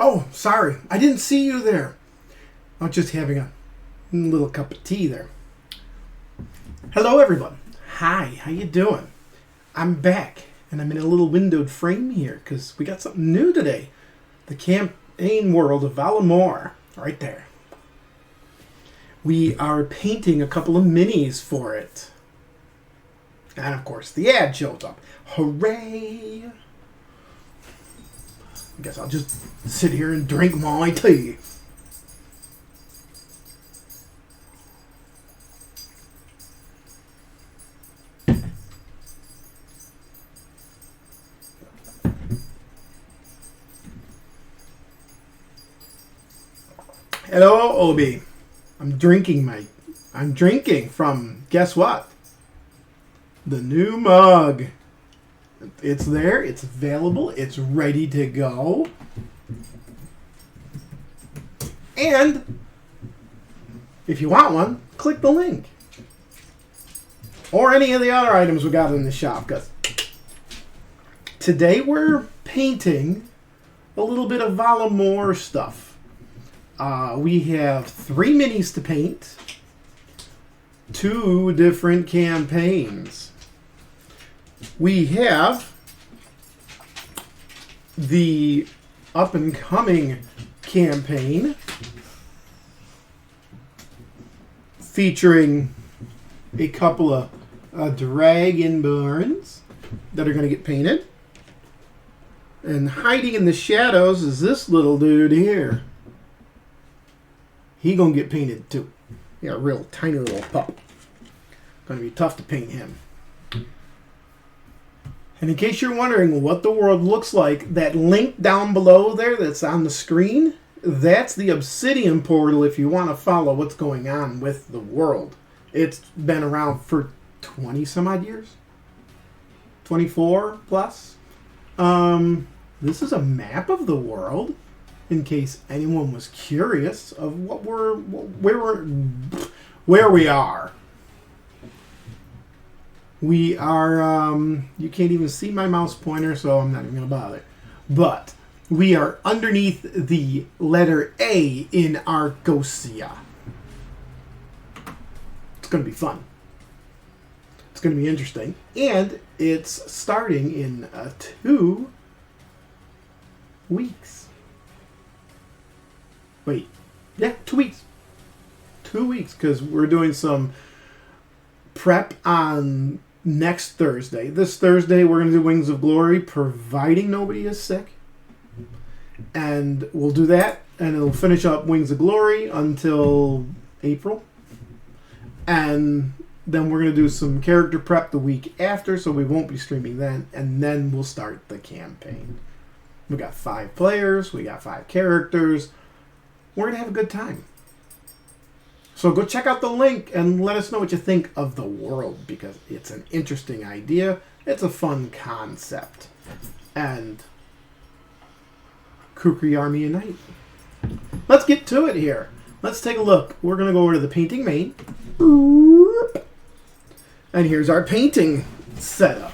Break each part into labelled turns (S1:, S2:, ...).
S1: Oh, sorry. I didn't see you there. I was just having a little cup of tea there. Hello, everyone. Hi, how you doing? I'm back, and I'm in a little windowed frame here because we got something new today. The campaign world of Valamor, right there. We are painting a couple of minis for it. And, of course, the ad shows up. Hooray! I guess I'll just sit here and drink my tea. Hello, Obi. I'm drinking from, guess what? The new mug. It's there, it's available, it's ready to go. And if you want one, click the link. Or any of the other items we got in the shop, because today we're painting a little bit of Valamor stuff. We have 3 minis to paint, 2 different campaigns. We have the up-and-coming campaign featuring a couple of Dragonborns that are going to get painted. And hiding in the shadows is this little dude here. He gonna get painted too. Yeah, a real tiny little pup. Gonna be tough to paint him. And in case you're wondering what the world looks like, that link down below there that's on the screen, that's the Obsidian portal if you want to follow what's going on with the world. It's been around for 20 some odd years. 24 plus. This is a map of the world. In case anyone was curious of where we are. We are, you can't even see my mouse pointer, so I'm not even going to bother. But we are underneath the letter A in Argosia. It's going to be fun. It's going to be interesting. And it's starting in 2 weeks. Wait, yeah, 2 weeks. 2 weeks, because we're doing some prep on next Thursday. This Thursday, we're going to do Wings of Glory, providing nobody is sick. And we'll do that, and it'll finish up Wings of Glory until April. And then we're going to do some character prep the week after, so we won't be streaming then. And then we'll start the campaign. We got 5 players, we got 5 characters. We're going to have a good time. So go check out the link and let us know what you think of the world, because it's an interesting idea. It's a fun concept. And Kukri Army Unite. Let's get to it here. Let's take a look. We're going to go over to the painting main. And here's our painting setup.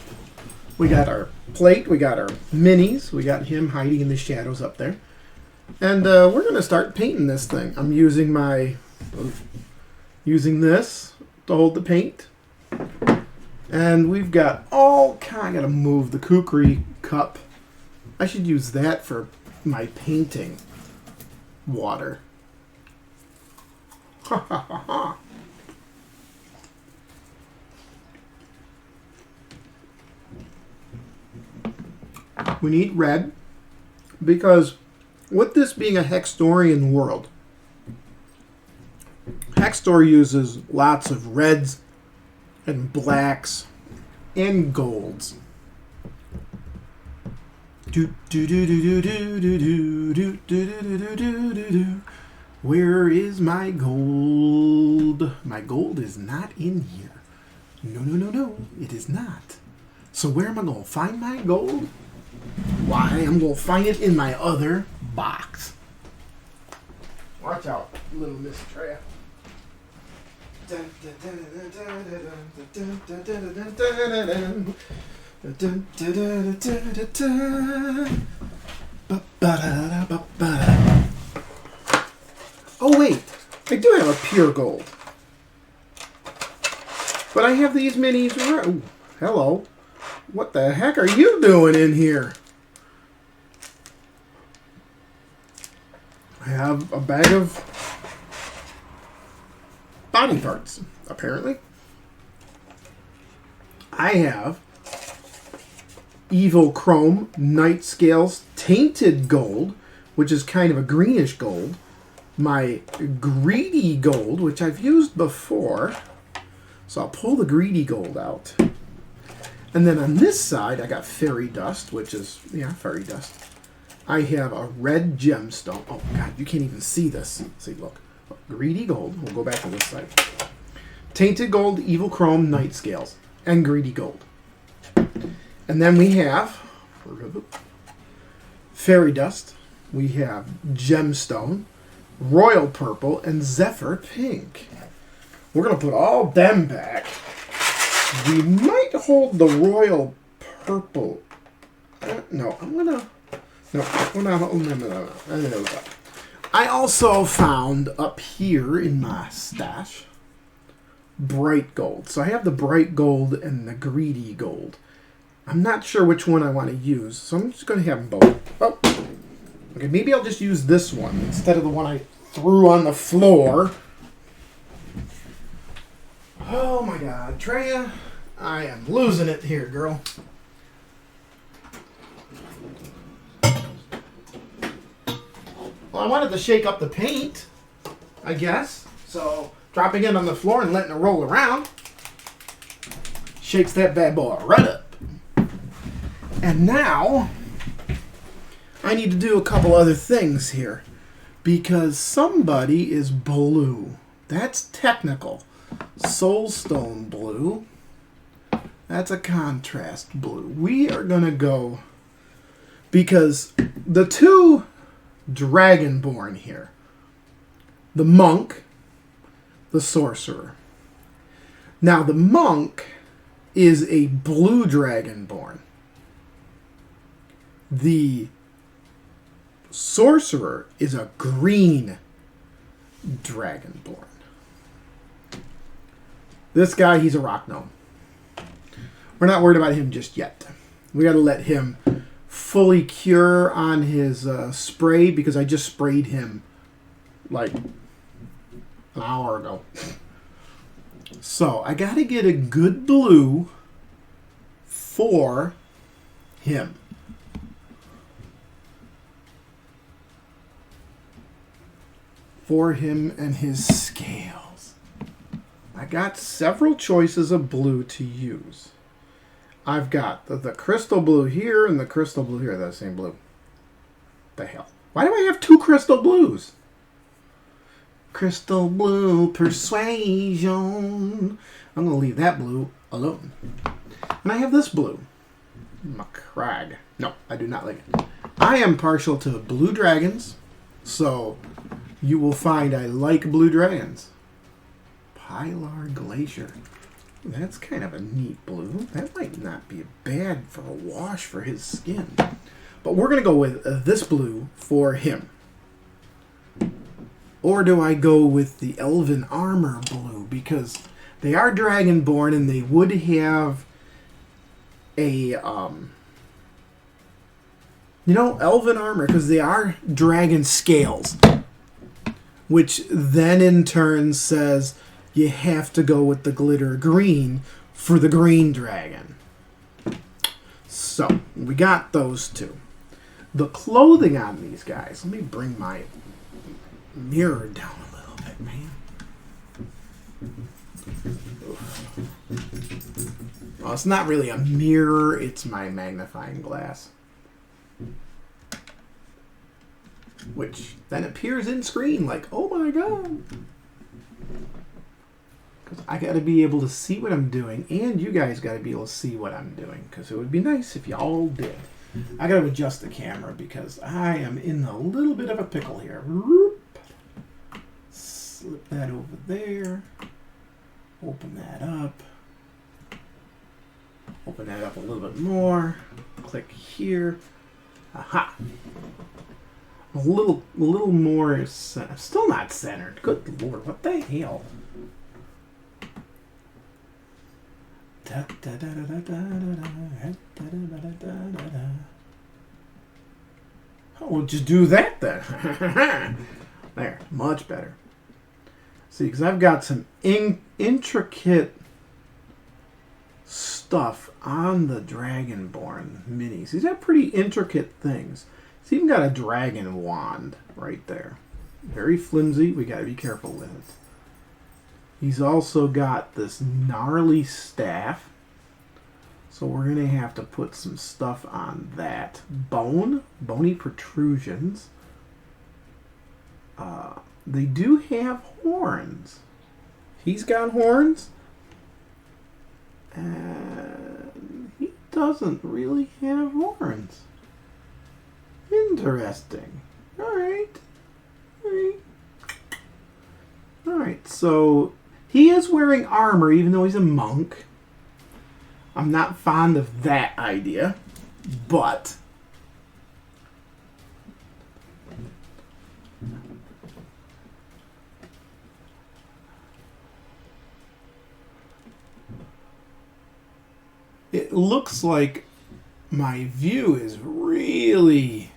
S1: We got our plate. We got our minis. We got him hiding in the shadows up there. And we're going to start painting this thing. I'm using this to hold the paint. And we've got all kind. I got to move the kukri cup. I should use that for my painting water. Ha ha ha ha. We need red because with this being a Hextorian world, Hextor uses lots of reds and blacks and golds. Where is my gold? My gold is not in here. No, it is not. So where am I going to find my gold? Why, I'm going to find it in my other box. Watch out, little Miss Trap. Oh wait, I do have a pure gold. But I have these minis. Ooh, hello. What the heck are you doing in here? I have a bag of body parts, apparently. I have Evil Chrome, Night Scales, Tainted Gold, which is kind of a greenish gold. My Greedy Gold, which I've used before. So I'll pull the Greedy Gold out. And then on this side, I got Fairy Dust, which is, yeah, Fairy Dust. I have a red gemstone. Oh, God, you can't even see this. See, look. Greedy Gold. We'll go back to this side. Tainted Gold, Evil Chrome, Night Scales, and Greedy Gold. And then we have Fairy Dust. We have Gemstone, Royal Purple, and Zephyr Pink. We're going to put all them back. We might hold the Royal Purple. No, I'm going to... No, we're not holding them. No. I also found up here in my stash Bright Gold. So I have the Bright Gold and the Greedy Gold. I'm not sure which one I want to use, so I'm just going to have them both. Oh, okay, maybe I'll just use this one instead of the one I threw on the floor. Oh my God, Treya, I am losing it here, girl. Well, I wanted to shake up the paint, I guess. So, dropping it on the floor and letting it roll around shakes that bad boy right up. And now, I need to do a couple other things here. Because somebody is blue. That's technical. Soulstone blue. That's a contrast blue. We are going to go... Because the two... Dragonborn here. The monk, the sorcerer. Now the monk is a blue dragonborn. The sorcerer is a green dragonborn. This guy, he's a rock gnome. We're not worried about him just yet. We got to let him fully cure on his spray because I just sprayed him like an hour ago. So I got to get a good blue for him. For him and his scales. I got several choices of blue to use. I've got the crystal blue here and the crystal blue here. That's the same blue. The hell? Why do I have two crystal blues? Crystal blue persuasion. I'm going to leave that blue alone. And I have this blue. Macrag. No, I do not like it. I am partial to blue dragons. So you will find I like blue dragons. Pilar Glacier. That's kind of a neat blue. That might not be bad for a wash for his skin. But we're going to go with this blue for him. Or do I go with the Elven Armor blue? Because they are Dragonborn and they would have a, Elven Armor. Because they are dragon scales. Which then in turn says... You have to go with the glitter green for the green dragon. So, we got those two. The clothing on these guys. Let me bring my mirror down a little bit, man. Well, it's not really a mirror. It's my magnifying glass. Which then appears in screen like, oh my god. Because I got to be able to see what I'm doing, and you guys got to be able to see what I'm doing, because it would be nice if y'all did. I got to adjust the camera because I am in a little bit of a pickle here. Slip that over there. Open that up. Open that up a little bit more. Click here. Aha. A little more, still not centered. Good Lord, what the hell? Oh, we'll just do that then. There, much better. See, because I've got some intricate stuff on the Dragonborn minis. He's got pretty intricate things. He's even got a dragon wand right there. Very flimsy. We got to be careful with it. He's also got this gnarly staff. So we're going to have to put some stuff on that. Bony protrusions. They do have horns. He's got horns. And he doesn't really have horns. Interesting. Alright. Alright, so he is wearing armor even though he's a monk. I'm not fond of that idea, but it looks like my view is really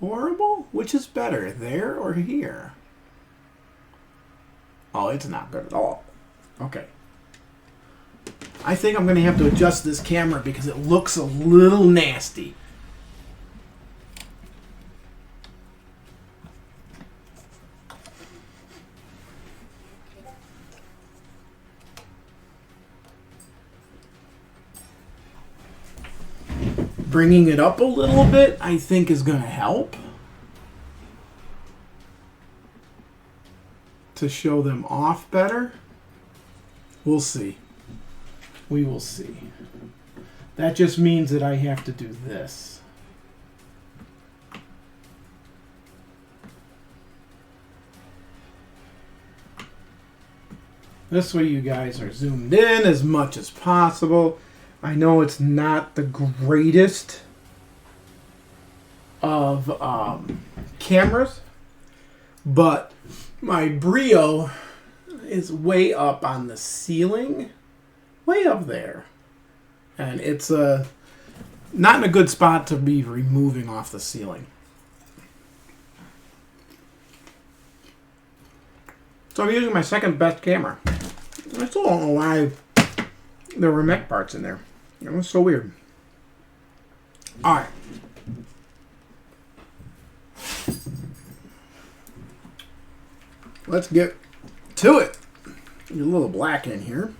S1: horrible. Which is better, there or here? Oh, it's not good at all. Okay. I think I'm going to have to adjust this camera because it looks a little nasty. Bringing it up a little bit, I think, is going to help to show them off better. We'll see. We will see. That just means that I have to do this. This way you guys are zoomed in as much as possible. I know it's not the greatest of cameras, but my Brio is way up on the ceiling. Way up there. And it's not in a good spot to be removing off the ceiling. So I'm using my second best camera. I still don't know why there were mech parts in there. It was so weird. Alright. Let's get to it. Get a little black in here.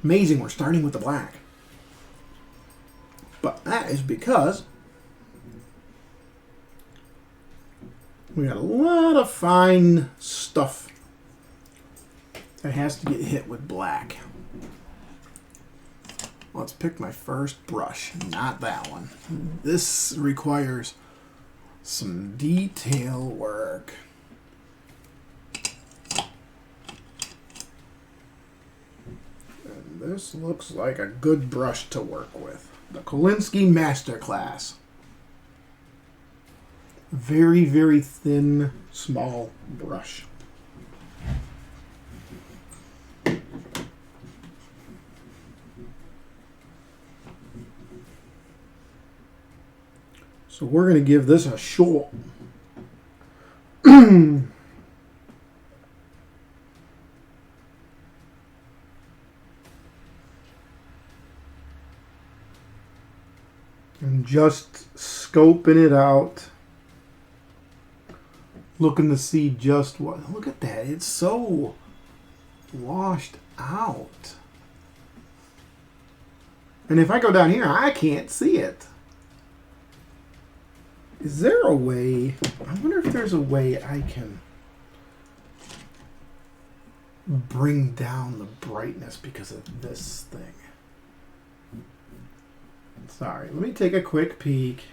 S1: Amazing, we're starting with the black. But that is because we got a lot of fine stuff that has to get hit with black. Let's pick my first brush, not that one. This requires some detail work. This looks like a good brush to work with. The Kolinsky Masterclass. Very, very thin, small brush. So we're going to give this a shot. And just scoping it out. Looking to see just what... Look at that. It's so washed out. And if I go down here, I can't see it. Is there a way... I wonder if there's a way I can bring down the brightness because of this thing. Sorry, let me take a quick peek.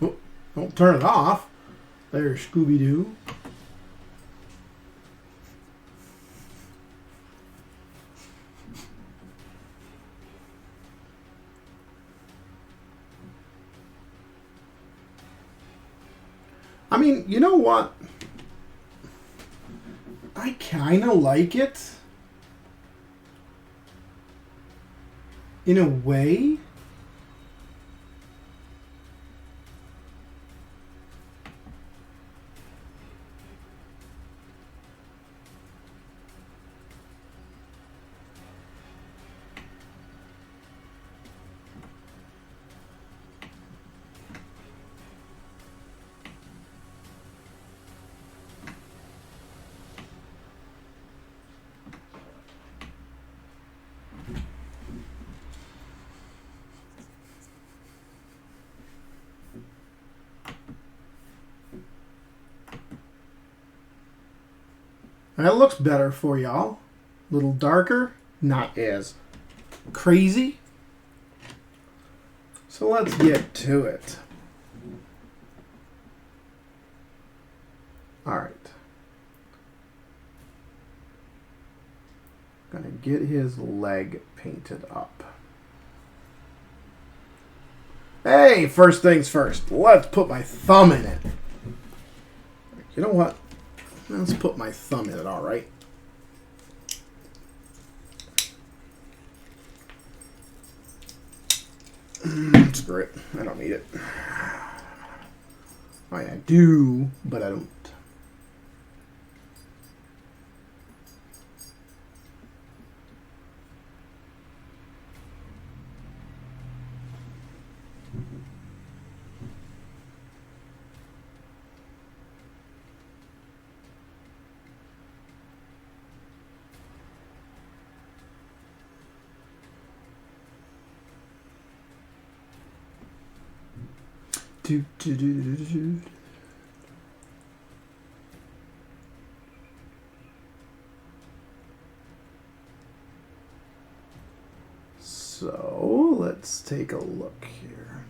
S1: Oh, don't turn it off. There's Scooby-Doo. you know what? I kind of like it. In a way. That looks better for y'all. A little darker, not as crazy. So let's get to it. Alright. Gonna get his leg painted up. Hey, first things first. Let's put my thumb in it. You know what? Let's put my thumb in it, alright? Screw it. I don't need it. I do, but I don't. So let's take a look here.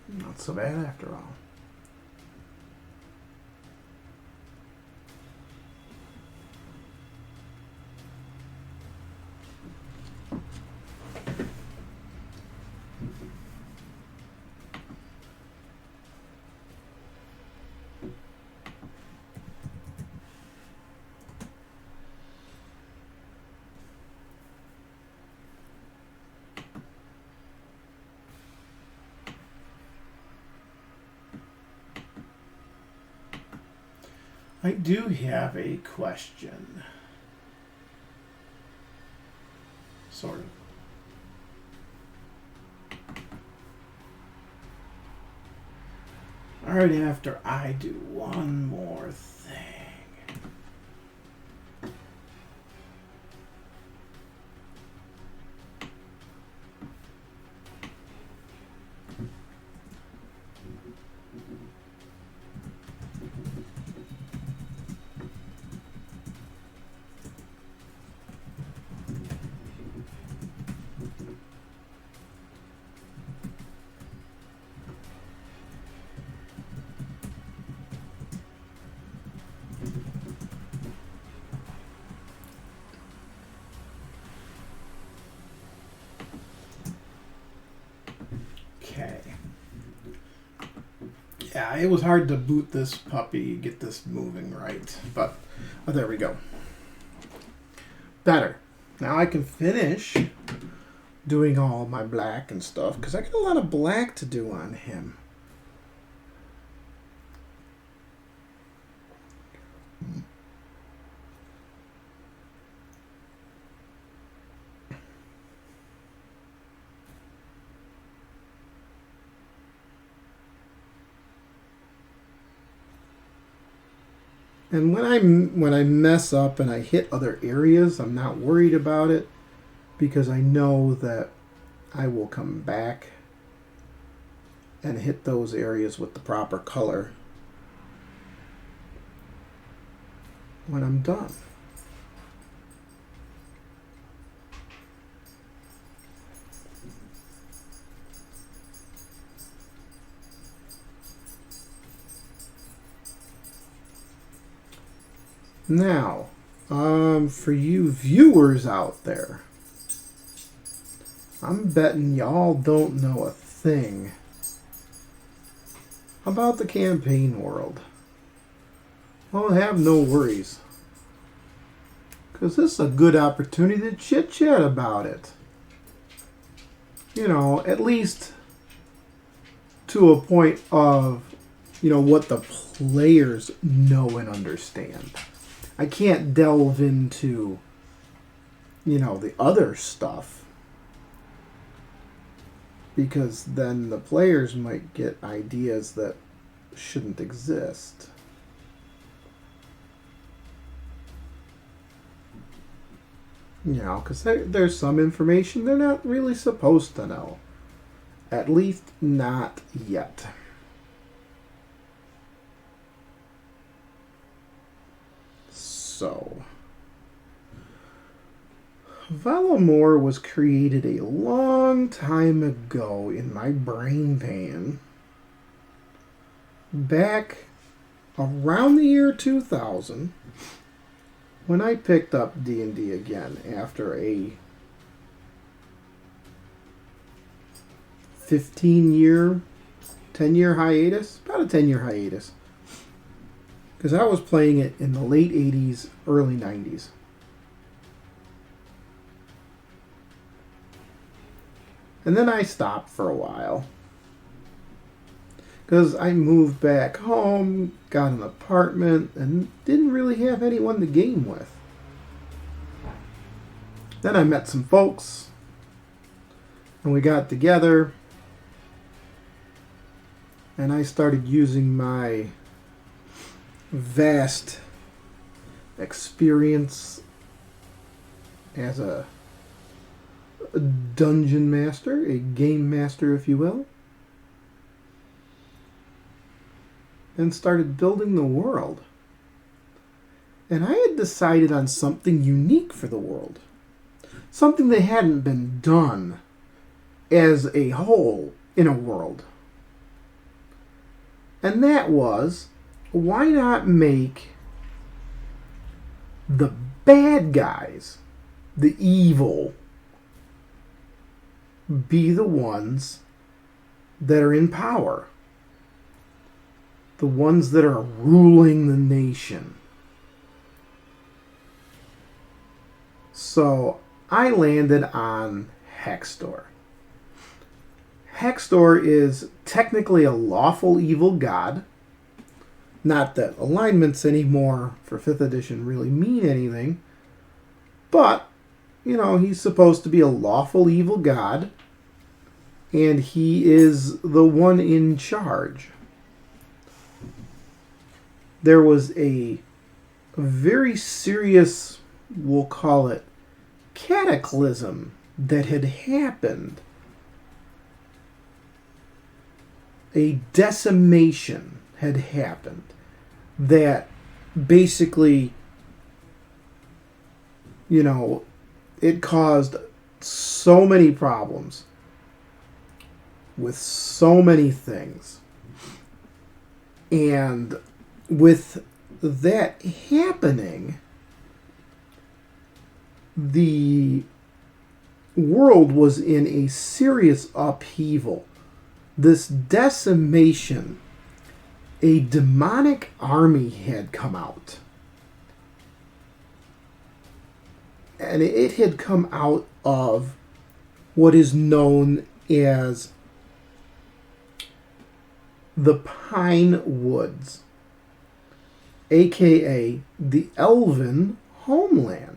S1: Not so bad after all. I do have a question. Sort of. Alright, after I do one more thing. Okay. Yeah, it was hard to boot this puppy, get this moving right, but there we go. Better. Now I can finish doing all my black and stuff, because I got a lot of black to do on him. And when I mess up and I hit other areas, I'm not worried about it because I know that I will come back and hit those areas with the proper color when I'm done. Now, for you viewers out there, I'm betting y'all don't know a thing about the campaign world. Well, have no worries, because this is a good opportunity to chit-chat about it. You know, at least to a point of, you know, what the players know and understand. I can't delve into, you know, the other stuff, because then the players might get ideas that shouldn't exist. You know, because there's some information they're not really supposed to know. At least not yet. So, Valamore was created a long time ago in my brain pan. Back around the year 2000, when I picked up D&D again after a 10-year hiatus, about a 10-year hiatus. Because I was playing it in the late 80s, early 90s. And then I stopped for a while. Because I moved back home, got an apartment, and didn't really have anyone to game with. Then I met some folks, and we got together, and I started using my vast experience as a dungeon master, a game master, if you will, and started building the world. And I had decided on something unique for the world, something that hadn't been done as a whole in a world. And that was, why not make the bad guys, the evil, be the ones that are in power? The ones that are ruling the nation. So I landed on Hextor. Hextor is technically a lawful evil god. Not that alignments anymore for 5th edition really mean anything. But, you know, he's supposed to be a lawful evil god. And he is the one in charge. There was a very serious, we'll call it, cataclysm that had happened. A decimation had happened that basically, you know, it caused so many problems with so many things. And with that happening, the world was in a serious upheaval. This decimation, a demonic army had come out. And it had come out of what is known as the Pine Woods, aka the Elven homeland.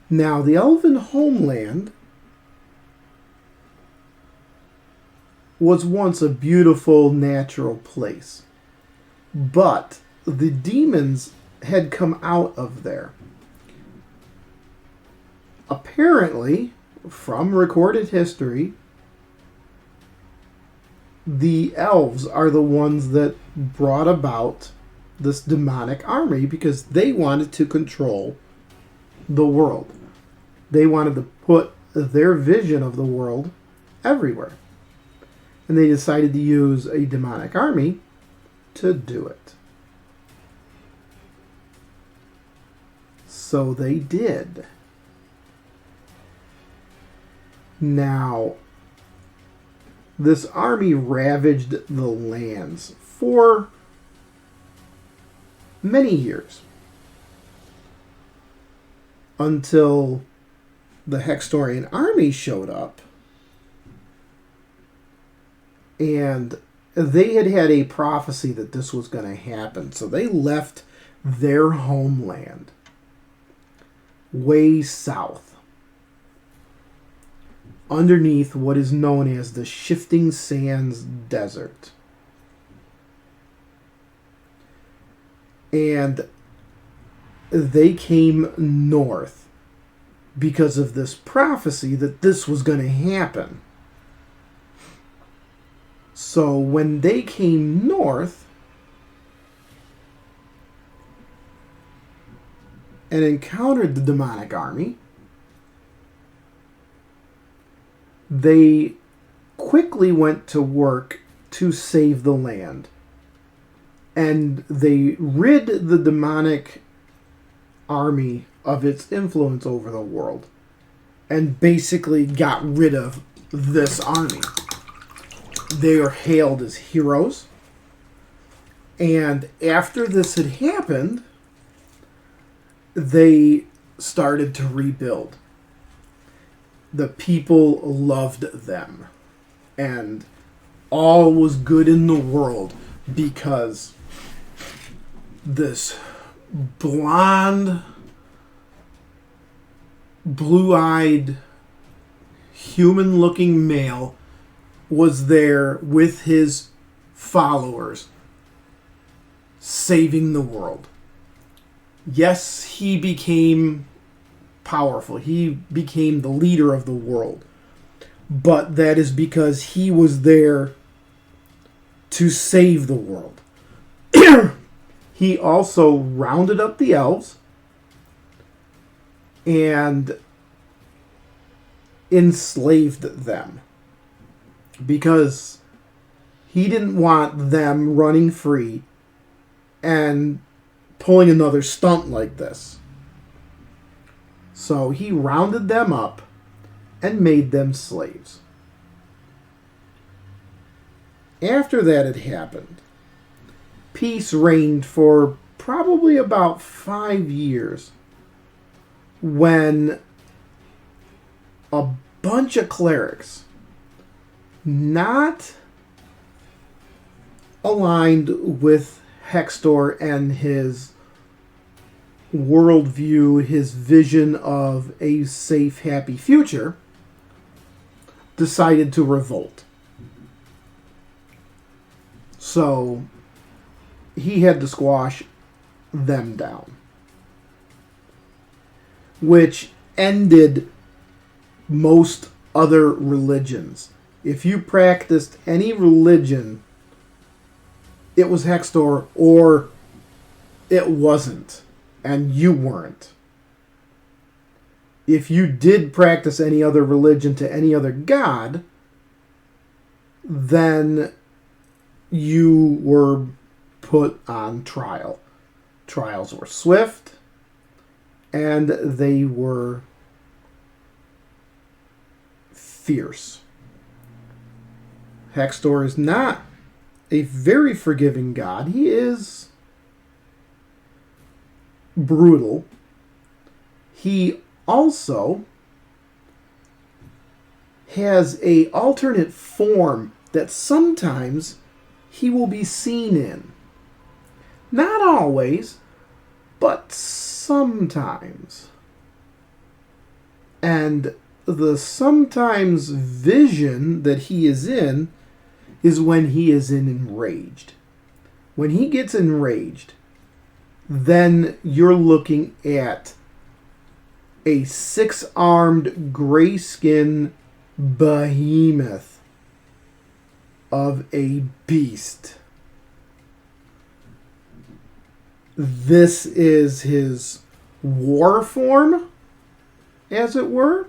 S1: Now, the Elven homeland was once a beautiful natural place, but the demons had come out of there. Apparently, from recorded history, the elves are the ones that brought about this demonic army because they wanted to control the world. They wanted to put their vision of the world everywhere. And they decided to use a demonic army to do it. So they did. Now, this army ravaged the lands for many years until the Hextorian army showed up, and they had a prophecy that this was going to happen. So they left their homeland way south, underneath what is known as the Shifting Sands Desert. And they came north because of this prophecy that this was going to happen. So when they came north and encountered the demonic army, they quickly went to work to save the land. And they rid the demonic army of its influence over the world and basically got rid of this army. They are hailed as heroes. And after this had happened, they started to rebuild. The people loved them. And all was good in the world because this blonde, blue-eyed, human-looking male was there with his followers, saving the world. Yes, he became powerful. He became the leader of the world. But that is because he was there to save the world. He also rounded up the elves and enslaved them because he didn't want them running free and pulling another stunt like this. So he rounded them up and made them slaves. After that had happened, peace reigned for probably about 5 years when a bunch of clerics, not aligned with Hextor and his worldview, his vision of a safe, happy future, decided to revolt. So he had to squash them down, which ended most other religions. If you practiced any religion, it was Hextor or it wasn't, and you weren't. If you did practice any other religion to any other god, then you were put on trial. Trials were swift, and they were fierce. Hextor is not a very forgiving god. He is brutal. He also has an alternate form that sometimes he will be seen in. Not always, but sometimes. And the sometimes vision that he is in is when he is enraged. When he gets enraged, then you're looking at a 6-armed, gray-skinned behemoth of a beast. This is his war form, as it were.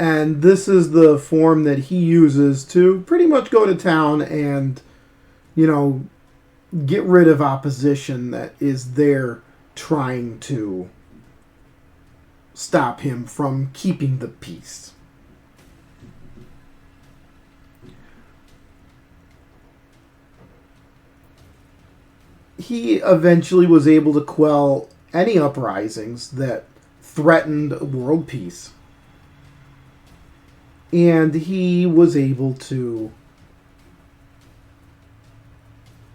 S1: And this is the form that he uses to pretty much go to town and, get rid of opposition that is there trying to stop him from keeping the peace. He eventually was able to quell any uprisings that threatened world peace. And he was able to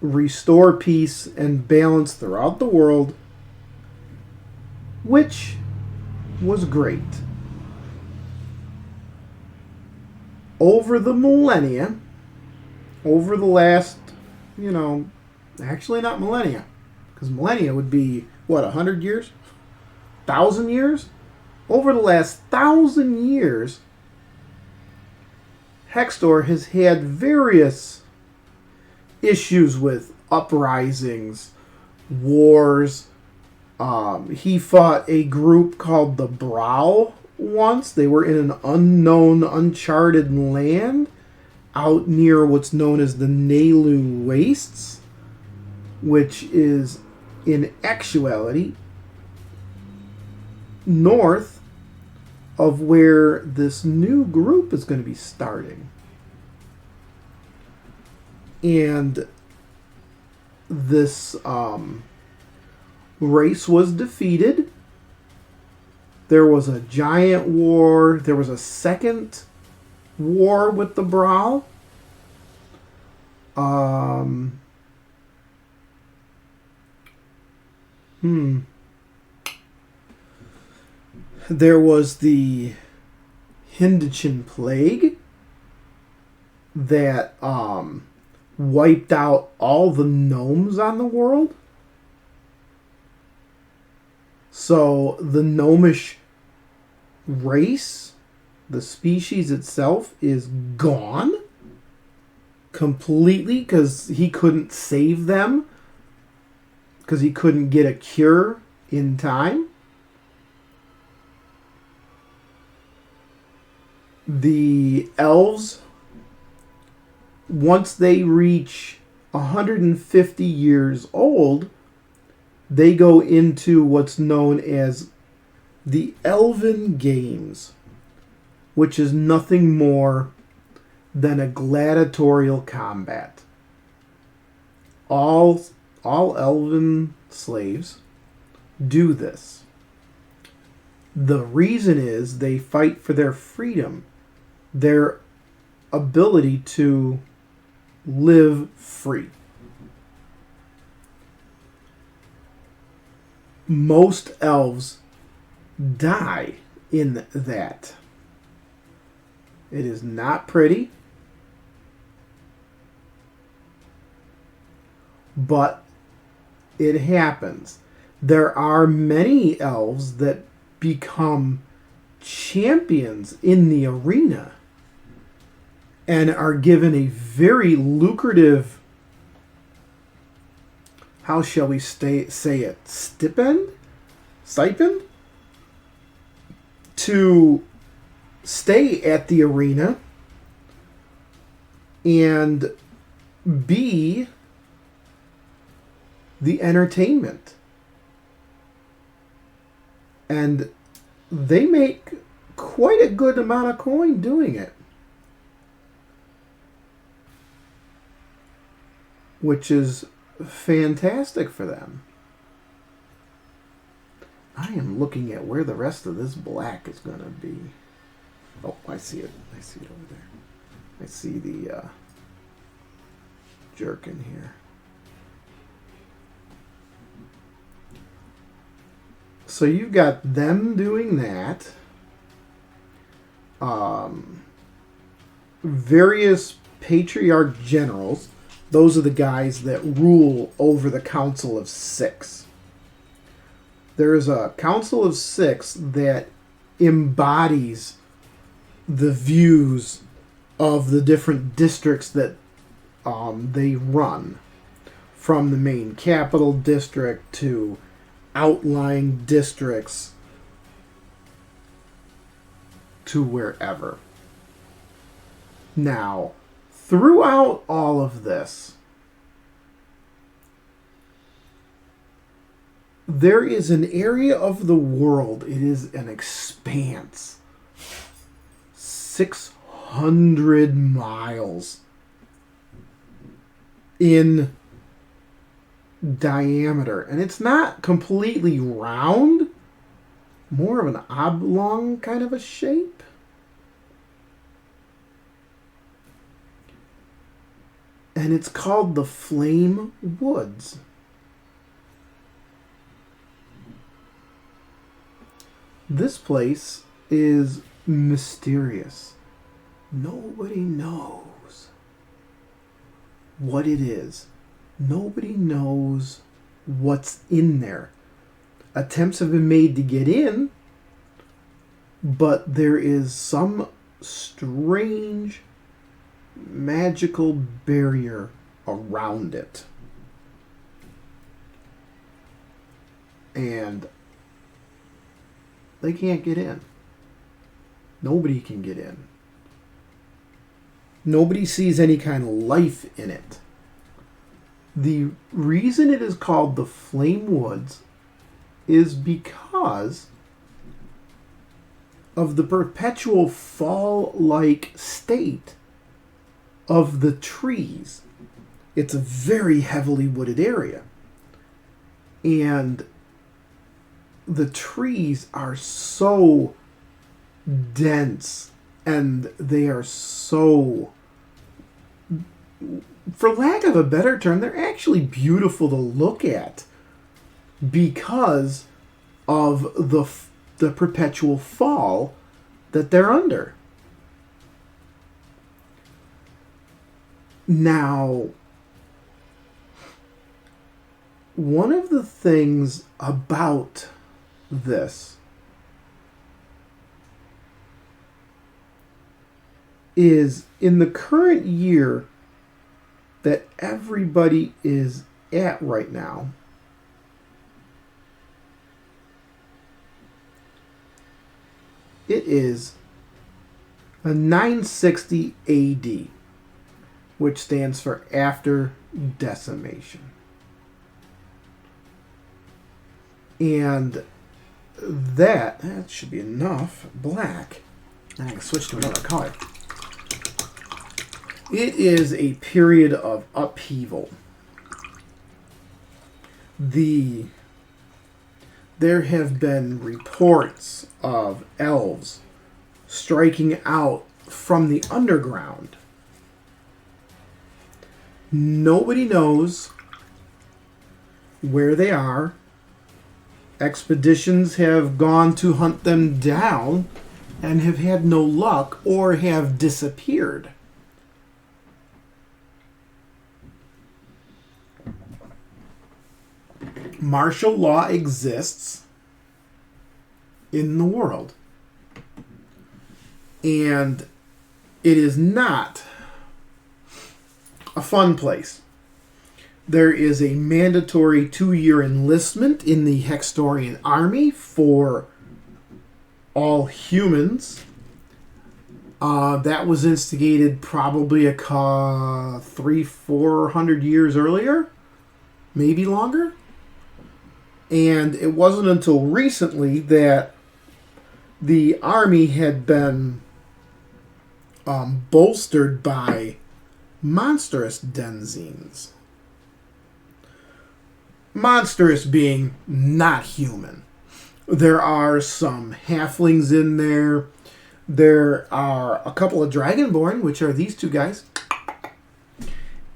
S1: restore peace and balance throughout the world, which was great. Over the millennia, over the last, actually not millennia, because millennia would be, 100 years? 1,000 years? Over the last 1,000 years, Hextor has had various issues with uprisings, wars. He fought a group called the Brow once. They were in an unknown, uncharted land out near what's known as the Nalu Wastes, which is in actuality north of where this new group is going to be starting. And this race was defeated. There was a giant war. There was a second war with the Brow. There was the Hindichin Plague that wiped out all the gnomes on the world. So the gnomish race, the species itself, is gone completely because he couldn't save them, because he couldn't get a cure in time. The elves, once they reach 150 years old, they go into what's known as the Elven Games, which is nothing more than a gladiatorial combat. All elven slaves do this. The reason is they fight for their freedom, their ability to live free. Most elves die in that. It is not pretty, but it happens. There are many elves that become champions in the arena and are given a very lucrative, how shall we say it, stipend to stay at the arena and be the entertainment. And they make quite a good amount of coin doing it, which is fantastic for them. I am looking at where the rest of this black is going to be. Oh, I see it. I see it over there. I see the jerkin here. So you've got them doing that. Various patriarch generals. Those are the guys that rule over the Council of Six. There's a Council of Six that embodies the views of the different districts that they run, from the main capital district to outlying districts to wherever. Now, throughout all of this, There is an area of the world, it is an expanse, 600 miles in diameter. And it's not completely round, more of an oblong kind of a shape. And it's called the Flame Woods. This place is mysterious. Nobody knows what it is. Nobody knows what's in there. Attempts have been made to get in, but there is some strange magical barrier around it. And they can't get in. Nobody can get in. Nobody sees any kind of life in it. The reason it is called the Flame Woods is because of the perpetual fall-like state of the trees. It's a very heavily wooded area. And the trees are so dense and they are so, for lack of a better term, they're actually beautiful to look at because of the perpetual fall that they're under. Now, one of the things about this is in the current year that everybody is at right now, it is a 960 AD, which stands for after decimation. And that should be enough black. And I can switch to another color. It is a period of upheaval. There have been reports of elves striking out from the underground. Nobody knows where they are. Expeditions have gone to hunt them down and have had no luck or have disappeared. Martial law exists in the world. And it is not a fun place. There is a mandatory 2-year enlistment in the Hextorian army for all humans. That was instigated probably 300-400 years earlier, maybe longer. And it wasn't until recently that the army had been bolstered by monstrous denizens. Monstrous being not human. There are some halflings in there. There are a couple of Dragonborn, which are these two guys.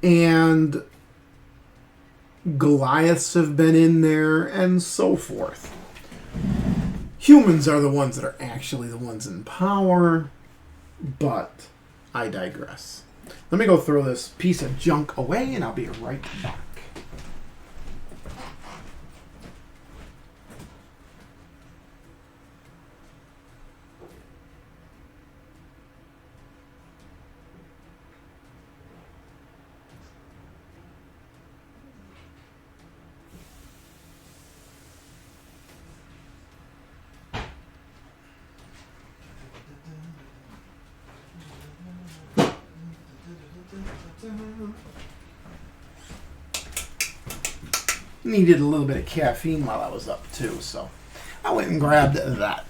S1: And Goliaths have been in there, and so forth. Humans are the ones that are actually the ones in power, but I digress. Let me go throw this piece of junk away, and I'll be right back. needed a little bit of caffeine while I was up too, so I went and grabbed that.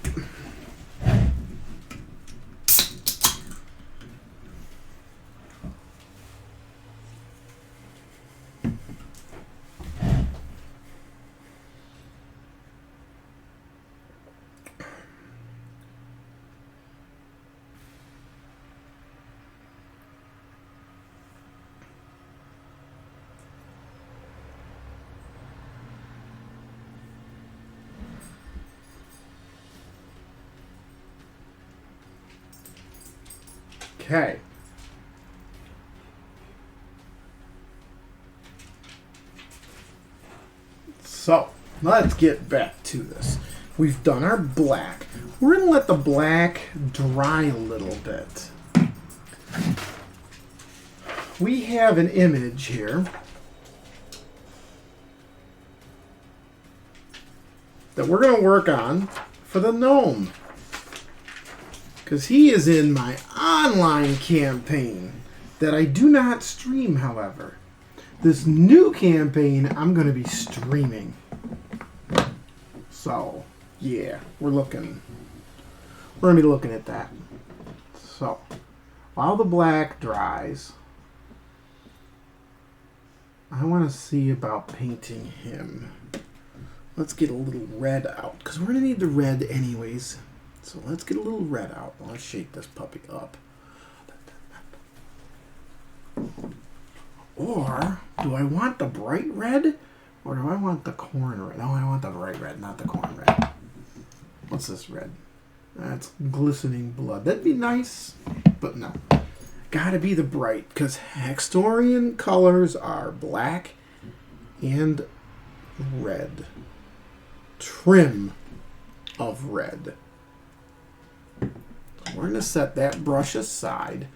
S1: Okay. So, let's get back to this. We've done our black. We're going to let the black dry a little bit. We have an image here that we're going to work on for the gnome. Because he is in my online campaign that I do not stream, however. This new campaign, I'm going to be streaming. So, yeah, we're going to be looking at that. So, while the black dries, I want to see about painting him. Let's get a little red out, because we're going to need the red anyways. So let's get a little red out. Let's shake this puppy up. Or do I want the bright red? Or do I want the corn red? No, I want the bright red, not the corn red. What's this red? That's glistening blood. That'd be nice, but no. Gotta be the bright, because Hextorian colors are black and red. Trim of red. We're going to set that brush aside,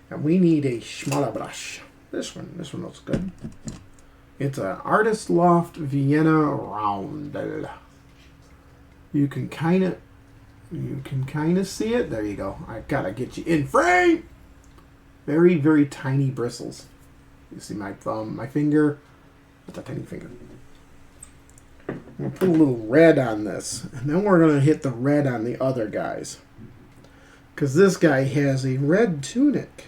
S1: and we need a smaller brush. This one looks good. It's an Artist Loft Vienna Roundel. You can kind of see it. There you go. I gotta get you in frame. Very, very tiny bristles. You see my thumb, my finger. That's a tiny finger. I'm gonna put a little red on this, and then we're gonna hit the red on the other guys. Because this guy has a red tunic.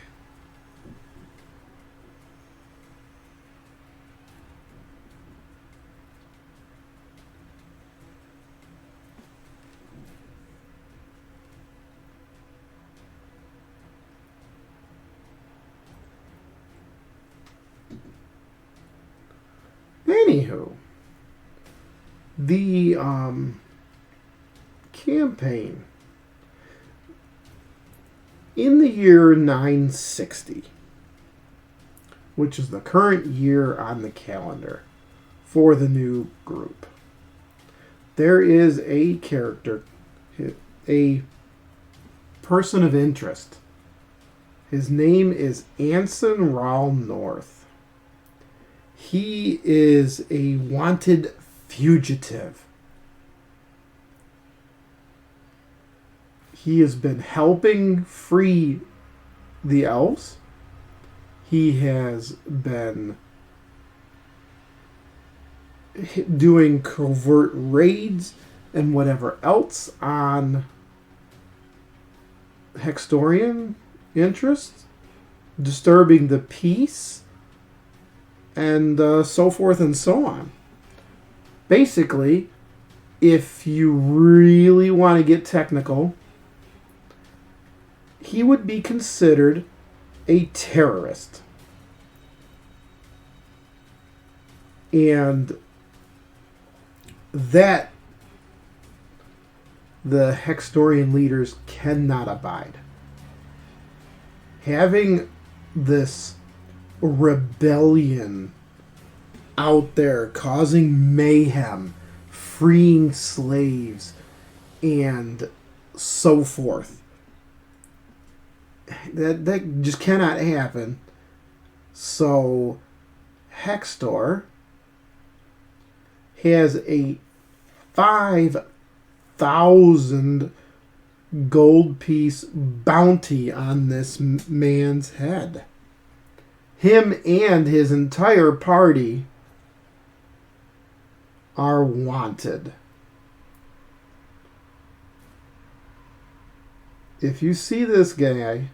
S1: Anywho, the campaign. In the year 960, which is the current year on the calendar for the new group, there is a character, a person of interest. His name is Anson Rawl North. He is a wanted fugitive. He has been helping free the elves. He has been doing covert raids and whatever else on Hextorian interests, disturbing the peace, and so forth and so on. Basically, if you really want to get technical, he would be considered a terrorist. And that the Hextorian leaders cannot abide. Having this rebellion out there causing mayhem, freeing slaves, and so forth. That just cannot happen. So Hextor has a 5,000 gold piece bounty on this man's head. Him and his entire party are wanted. If you see this guy,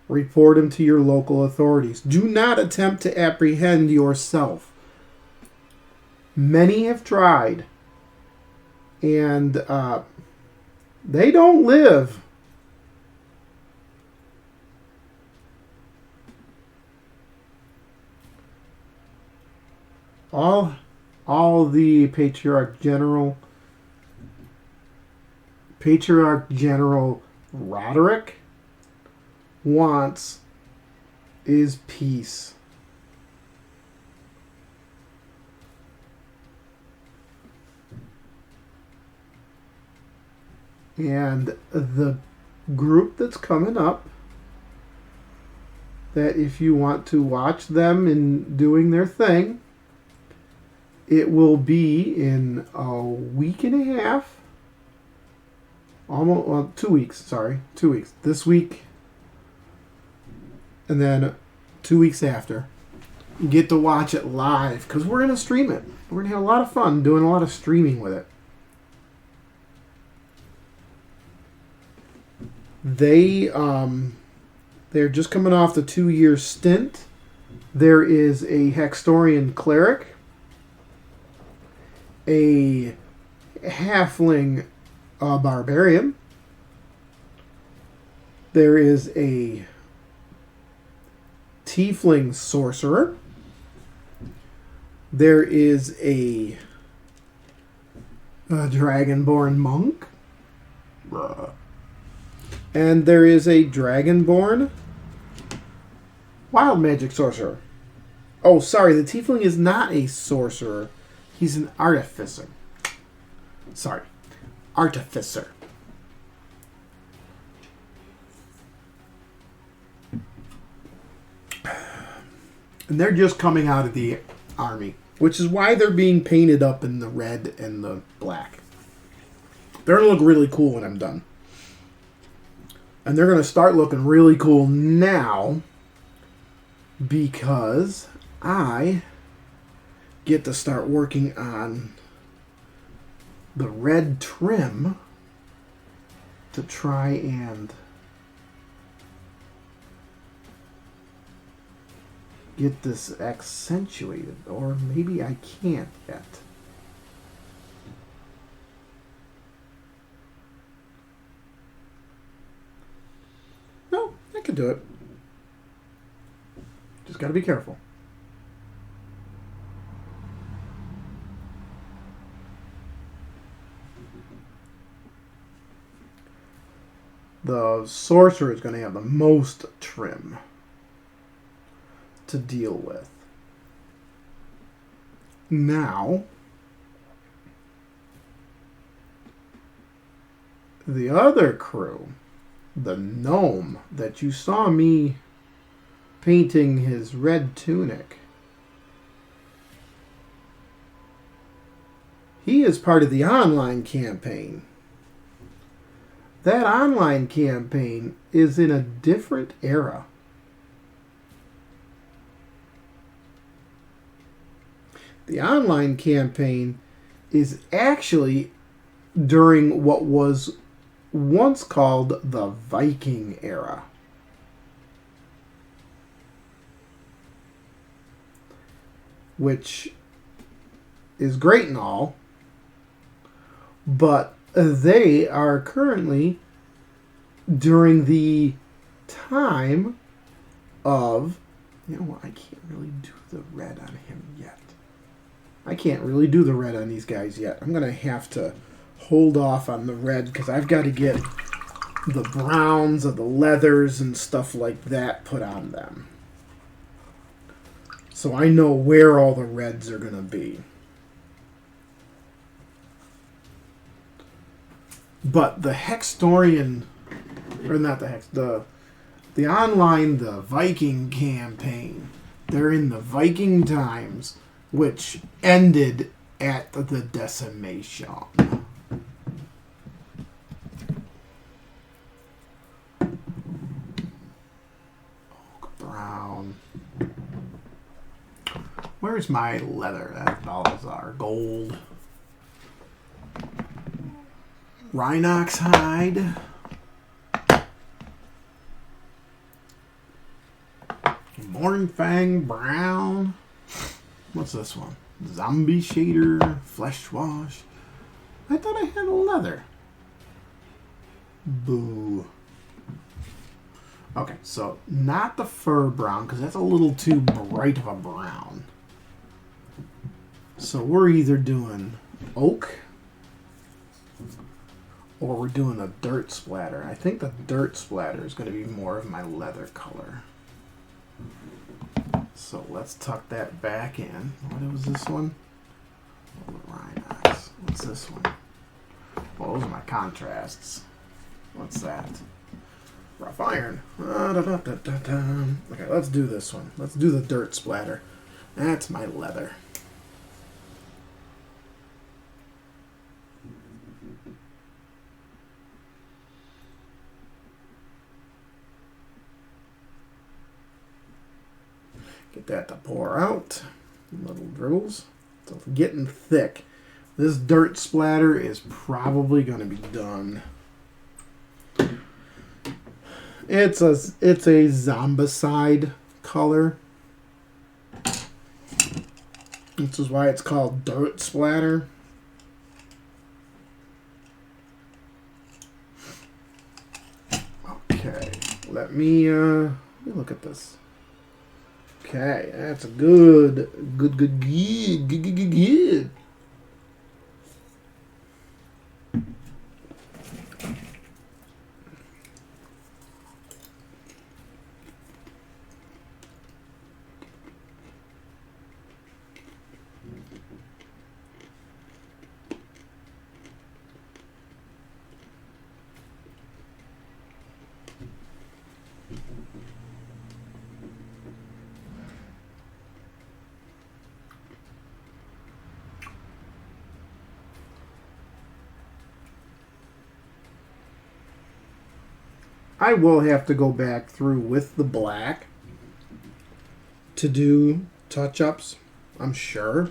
S1: report him to your local authorities. Do not attempt to apprehend yourself. Many have tried, and they don't live. All the Patriarch General Roderick wants is peace. And the group that's coming up, that if you want to watch them in doing their thing, it will be in a week and a half. Almost, well, 2 weeks, sorry. 2 weeks. This week, and then 2 weeks after. You get to watch it live, because we're going to stream it. We're going to have a lot of fun doing a lot of streaming with it. They're just coming off the 2-year stint. There is a Hextorian cleric, a halfling barbarian. There is a tiefling sorcerer. There is a dragonborn monk. And there is a dragonborn wild magic sorcerer. Oh, sorry, the tiefling is not a sorcerer. He's an artificer. Sorry. Artificer. And they're just coming out of the army, which is why they're being painted up in the red and the black. They're going to look really cool when I'm done. And they're going to start looking really cool now because I get to start working on the red trim to try and get this accentuated, or maybe I can't yet. No, I can do it. Just got to be careful. The sorcerer is going to have the most trim to deal with. Now, the other crew, the gnome that you saw me painting his red tunic, he is part of the online campaign. That online campaign is in a different era. The online campaign is actually during what was once called the Viking era. Which is great and all, but they are currently during the time of, you know what, I can't really do the red on him yet. I can't really do the red on these guys yet. I'm going to have to hold off on the red because I've got to get the browns of the leathers and stuff like that put on them. So I know where all the reds are going to be. But the Hextorian, or not the Hex, the online, the Viking campaign, they're in the Viking times, which ended at the decimation. Brown. Where's my leather? That's Balazar. Gold. Rhinox hide. Mornfang brown. What's this one? Zombie shader. Flesh wash. I thought I had leather. Boo. Okay, so not the fur brown because that's a little too bright of a brown. So we're either doing oak or we're doing a dirt splatter. I think the dirt splatter is going to be more of my leather color. So let's tuck that back in. What was this one? Oh, the Rhinox. What's this one? Well, those are my contrasts. What's that? Rough iron. Okay, let's do this one. Let's do the dirt splatter. That's my leather. Get that to pour out. Little dribbles. So it's getting thick. This dirt splatter is probably going to be done. It's a zombicide color. This is why it's called dirt splatter. Okay, let me look at this. Okay, that's a good. I will have to go back through with the black to do touch-ups, I'm sure.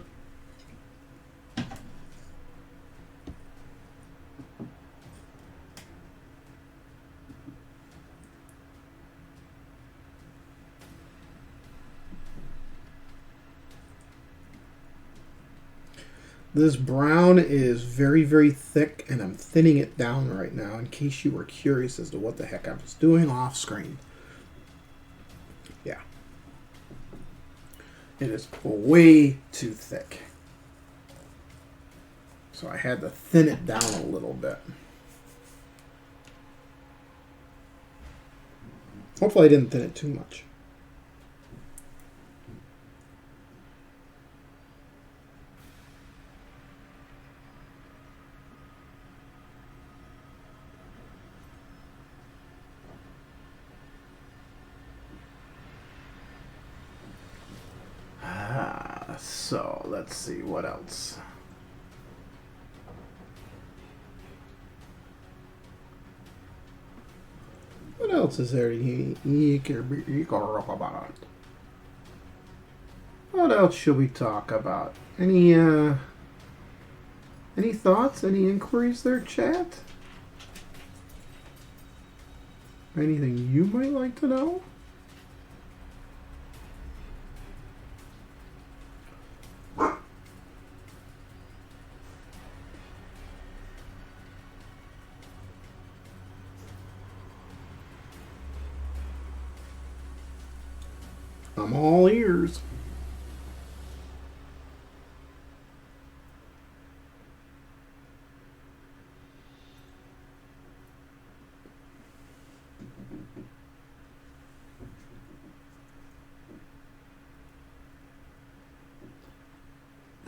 S1: This brown is very, very thick, and I'm thinning it down right now in case you were curious as to what the heck I was doing off screen. Yeah. It is way too thick. So I had to thin it down a little bit. Hopefully I didn't thin it too much. So let's see what else. What else is there to about? What else should we talk about? Any thoughts? Any inquiries there, chat? Anything you might like to know? I'm all ears.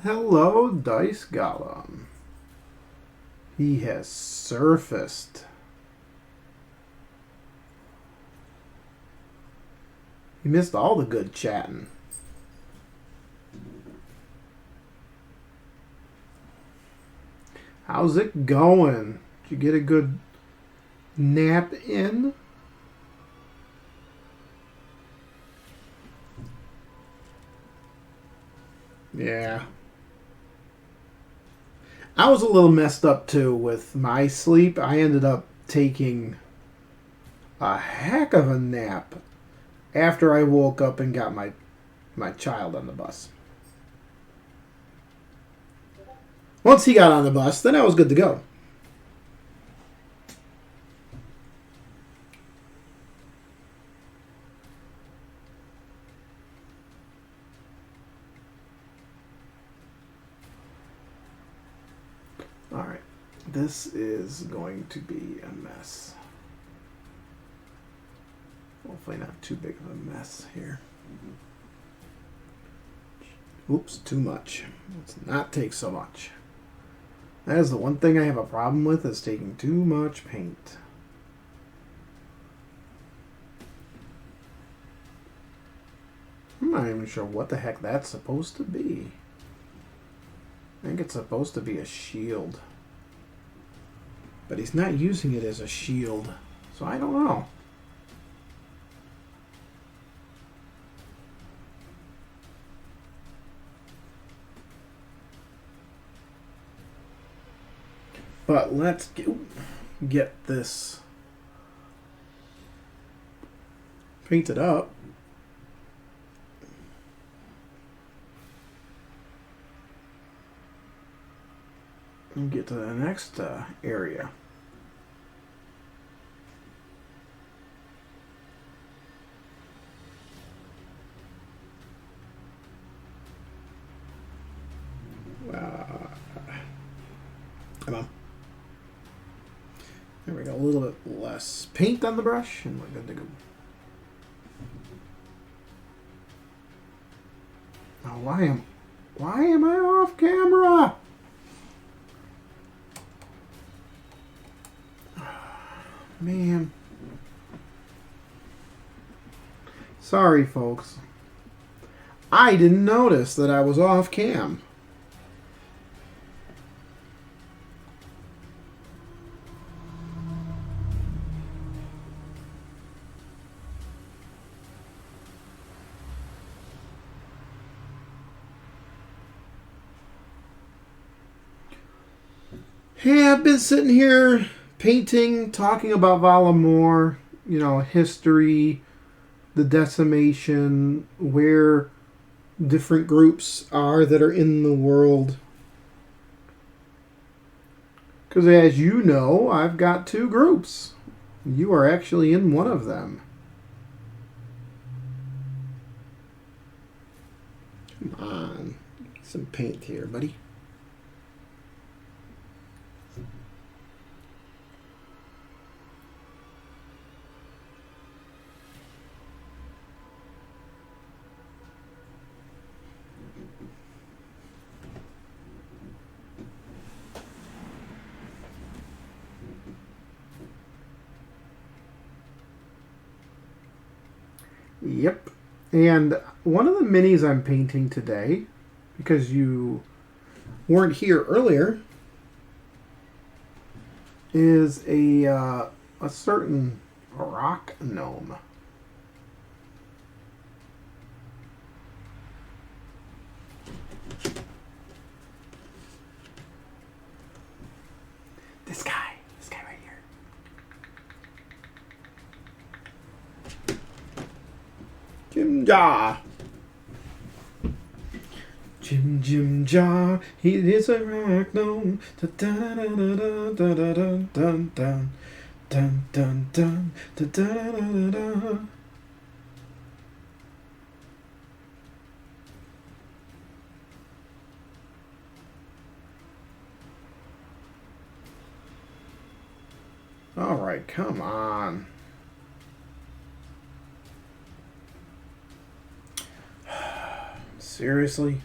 S1: Hello, Dice Golem. He has surfaced. You missed all the good chatting. How's it going? Did you get a good nap in? Yeah. I was a little messed up too with my sleep. I ended up taking a heck of a nap after I woke up and got my child on the bus. Once he got on the bus, then I was good to go. Alright, this is going to be a mess. Hopefully not too big of a mess here. Oops, too much. Let's not take so much. That is the one thing I have a problem with, is taking too much paint. I'm not even sure what the heck that's supposed to be. I think it's supposed to be a shield. But he's not using it as a shield, so I don't know. But let's get this painted up. And get to the next area. Come on. There we go. A little bit less paint on the brush, and we're good to go. Now, why am I off camera? Man. Sorry, folks. I didn't notice that I was off cam. Hey, I've been sitting here painting, talking about Valamore, you know, history, the decimation, where different groups are that are in the world. Because as you know, I've got 2 groups. You are actually in one of them. Come on. Get some paint here, buddy. Yep. And one of the minis I'm painting today, because you weren't here earlier, is a certain Rock Gnome. This guy right here. Jim-Jah. Jim-Jah, he is a rock gnome. Da-da-da-da-da-da-da-dun-dun. Dun-dun-dun. Da-da-da-da-da. All right, come on. Seriously?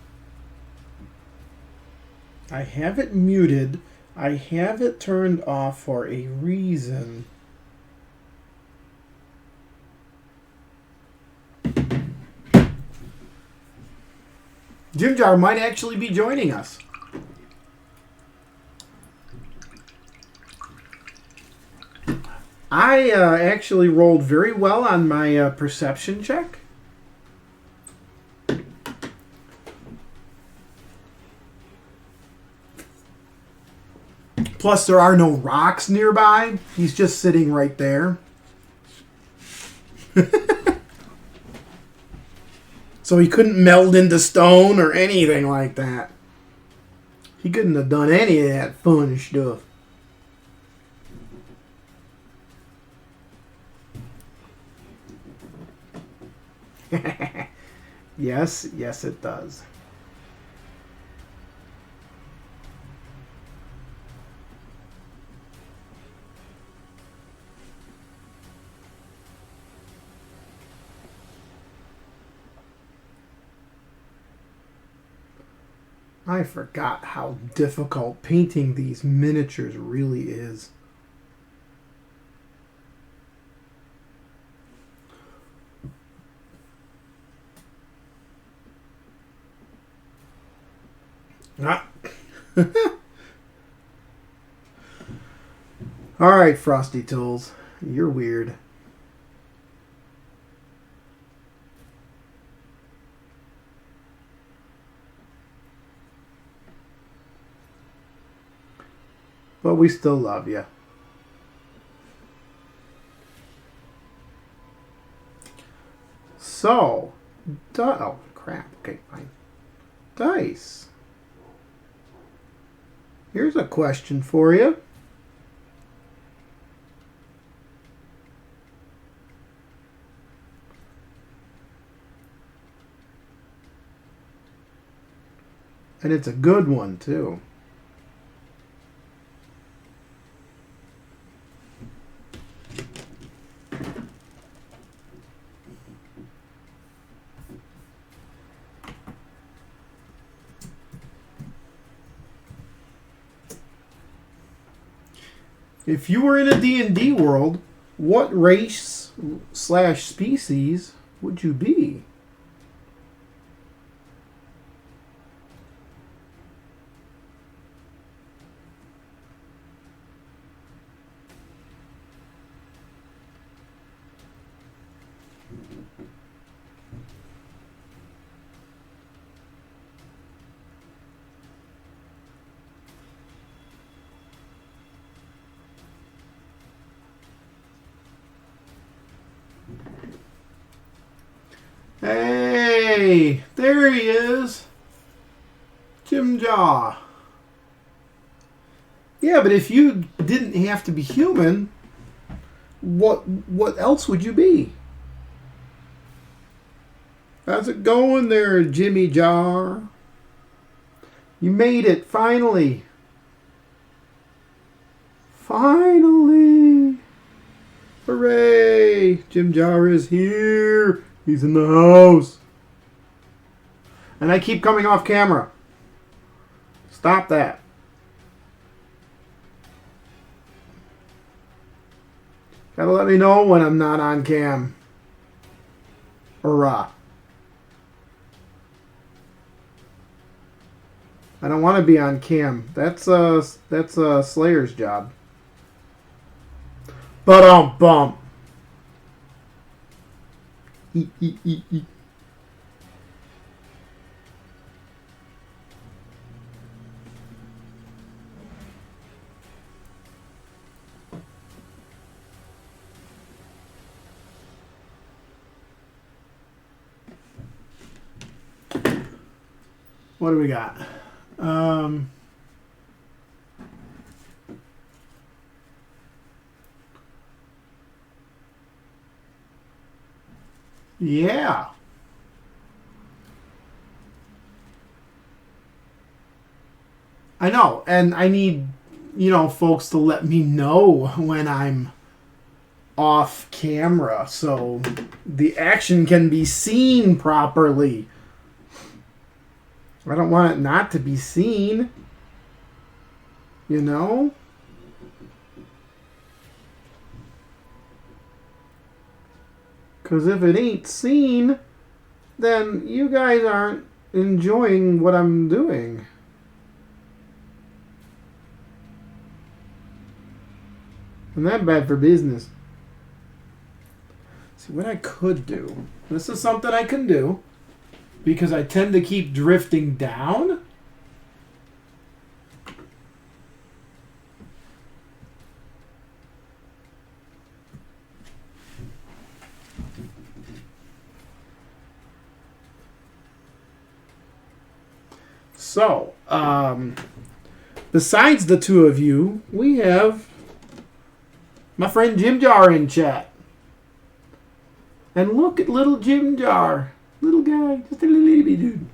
S1: I have it muted. I have it turned off for a reason. Jim-Jar might actually be joining us. I actually rolled very well on my perception check. Plus, there are no rocks nearby. He's just sitting right there. So he couldn't meld into stone or anything like that. He couldn't have done any of that fun stuff. Yes, it does. I forgot how difficult painting these miniatures really is. Ah. Alright, Frosty Tools. You're weird. But we still love you. So, oh crap. Okay, fine. Dice. Here's a question for you. And it's a good one, too. If you were in a D&D world, what race / species would you be? Hey, there he is. Jim Jaw. Yeah, but if you didn't have to be human, what else would you be? How's it going there, Jimmy Jar? You made it, finally. Finally. Hooray. Jim Jar is here. He's in the house. And I keep coming off camera. Stop that. Gotta let me know when I'm not on cam. Hurrah. I don't want to be on cam. That's Slayer's job. Bump. Eat. What do we got? Yeah. I know, and I need, folks to let me know when I'm off camera so the action can be seen properly. I don't want it not to be seen. Because if it ain't seen, then you guys aren't enjoying what I'm doing. And that bad for business. See, what I could do. This is something I can do. Because I tend to keep drifting down. So, besides the two of you, we have my friend Jim Jar in chat. And look at little Jim Jar. Little guy. Just a little baby dude.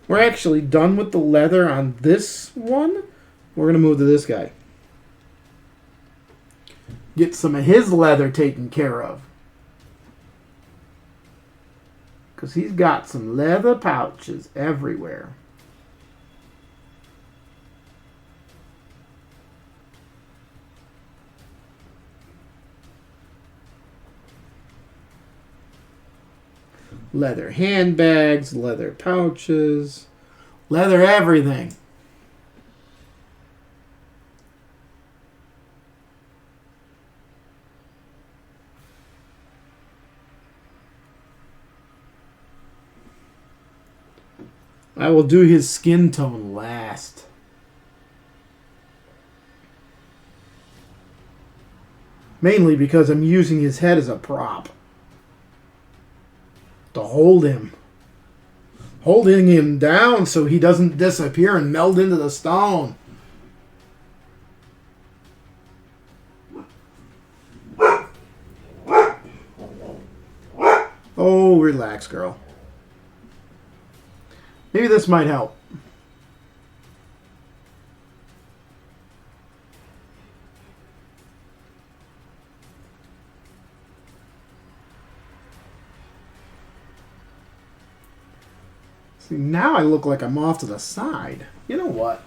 S1: We're actually done with the leather on this one. We're going to move to this guy. Get some of his leather taken care of. Because he's got some leather pouches everywhere. Leather handbags, leather pouches, leather everything. I will do his skin tone last. Mainly because I'm using his head as a prop. To hold him. Holding him down so he doesn't disappear and meld into the stone. Oh, relax, girl. Maybe this might help. See, now I look like I'm off to the side. You know what?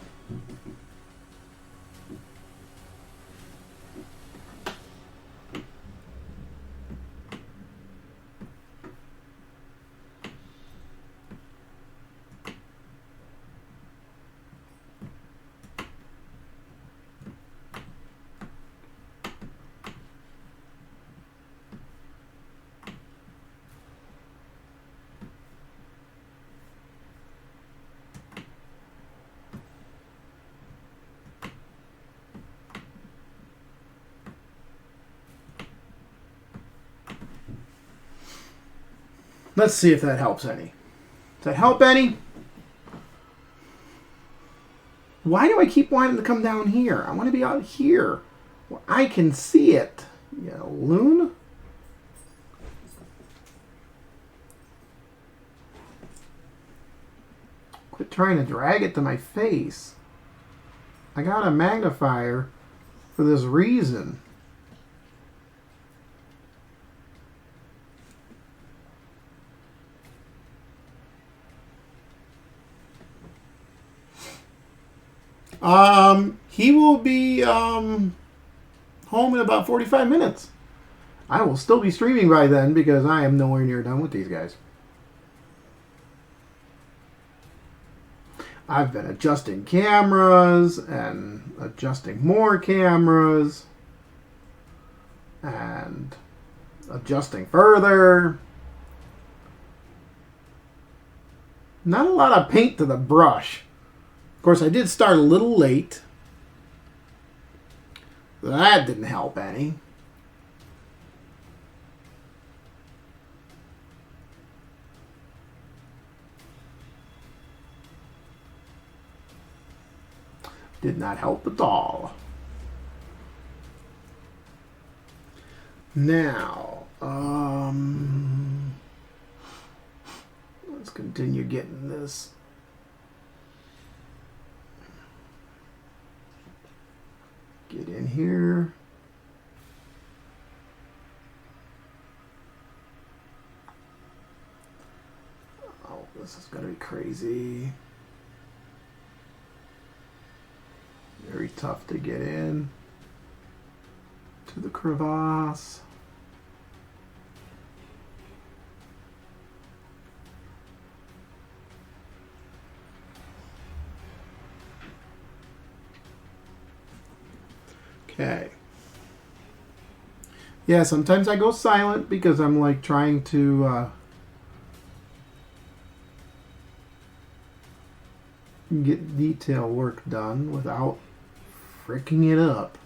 S1: Let's see if that helps any. Does that help any? Why do I keep wanting to come down here? I want to be out here where I can see it. You loon. Quit trying to drag it to my face. I got a magnifier for this reason. He will be home in about 45 minutes. I will still be streaming by then because I am nowhere near done with these guys. I've been adjusting cameras and adjusting more cameras and adjusting further. Not a lot of paint to the brush. Of course, I did start a little late. That didn't help any. Did not help at all. Now, let's continue getting this. Get in here. Oh, this is gonna be crazy. Very tough to get in to the crevasse. Okay. Yeah, sometimes I go silent because I'm like trying to get detail work done without fricking it up.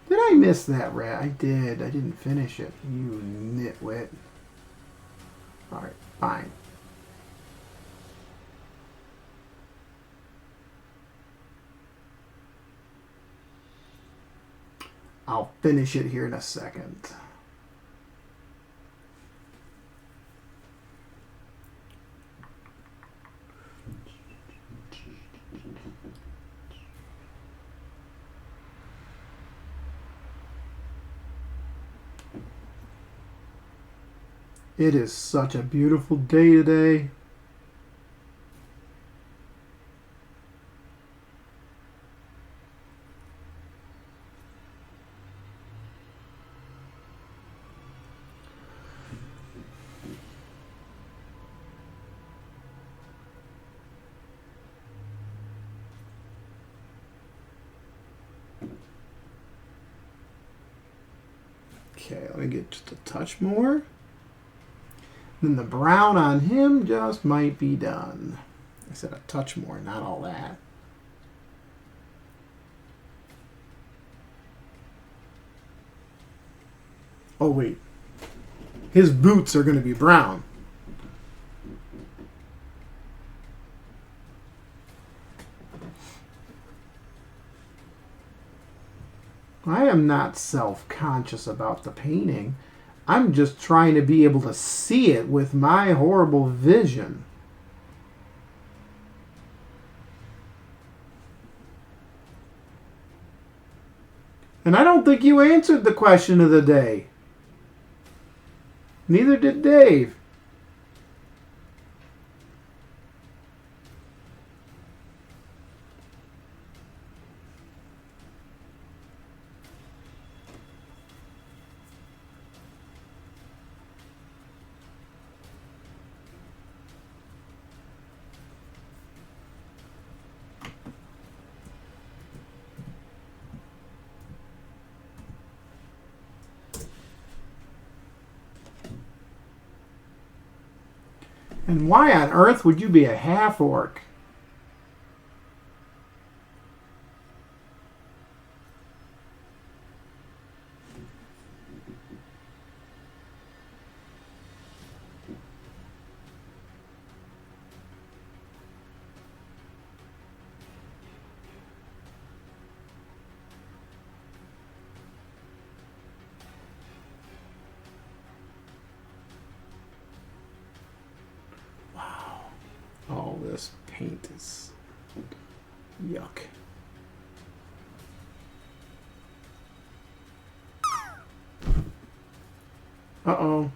S1: Did I miss that rat? I did. I didn't finish it. You nitwit. Alright, fine. I'll finish it here in a second. It is such a beautiful day today. Okay, let me get just a touch more. Then the brown on him just might be done. I said a touch more, not all that. Oh, wait. His boots are going to be brown. I am not self-conscious about the painting. I'm just trying to be able to see it with my horrible vision. And I don't think you answered the question of the day. Neither did Dave. And why on earth would you be a half-orc? All this paint is yuck. Uh-oh.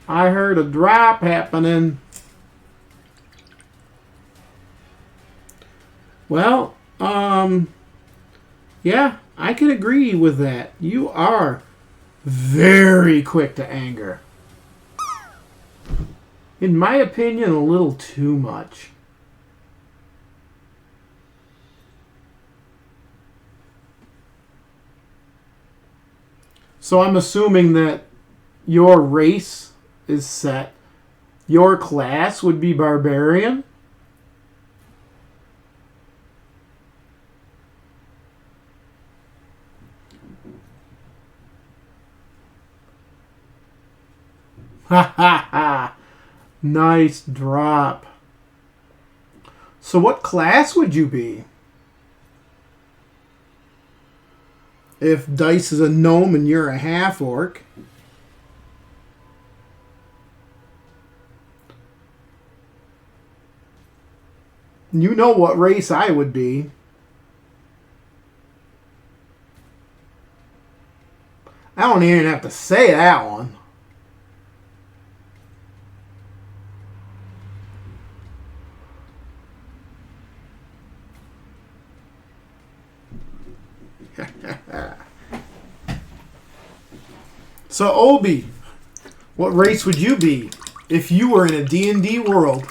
S1: I heard a drop happening. Well, yeah, I can agree with that. You are very quick to anger. In my opinion, a little too much. So I'm assuming that your race is set. Your class would be barbarian? Ha ha ha! Nice drop. So what class would you be? If Dice is a gnome and you're a half-orc. You know what race I would be. I don't even have to say that one. So, Obi, what race would you be if you were in a D&D world?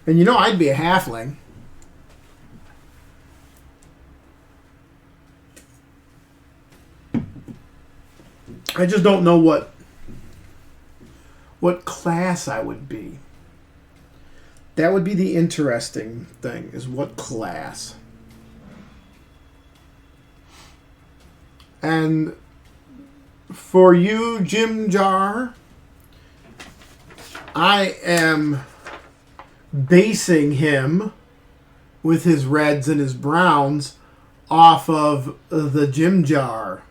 S1: And you know I'd be a halfling. I just don't know what class I would be. That would be the interesting thing, is what class. And for you, Jim Jar, I am basing him with his reds and his browns off of the Jim Jar.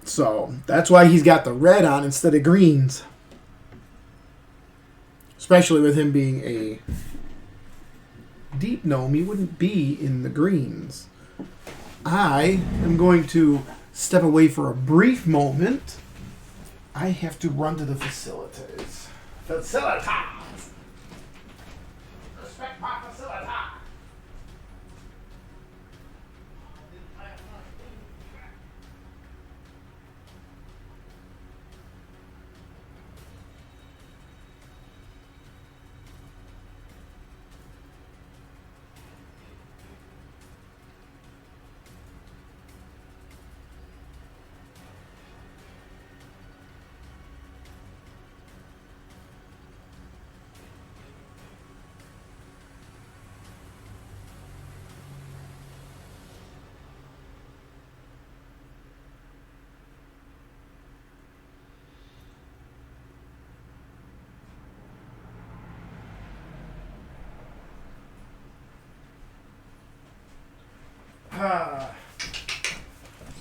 S1: So that's why he's got the red on instead of greens. Especially with him being a deep gnome, he wouldn't be in the greens. I am going to step away for a brief moment. I have to run to the facilities. Facilities! Respect my facilities!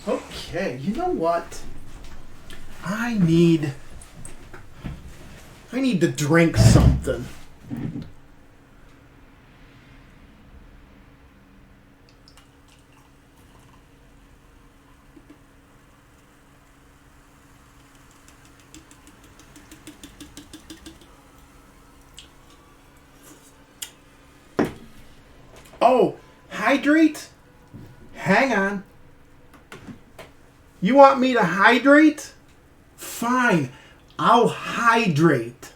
S1: Okay, you know what? I need to drink something. Oh, hydrate? Hang on. You want me to hydrate? Fine. I'll hydrate.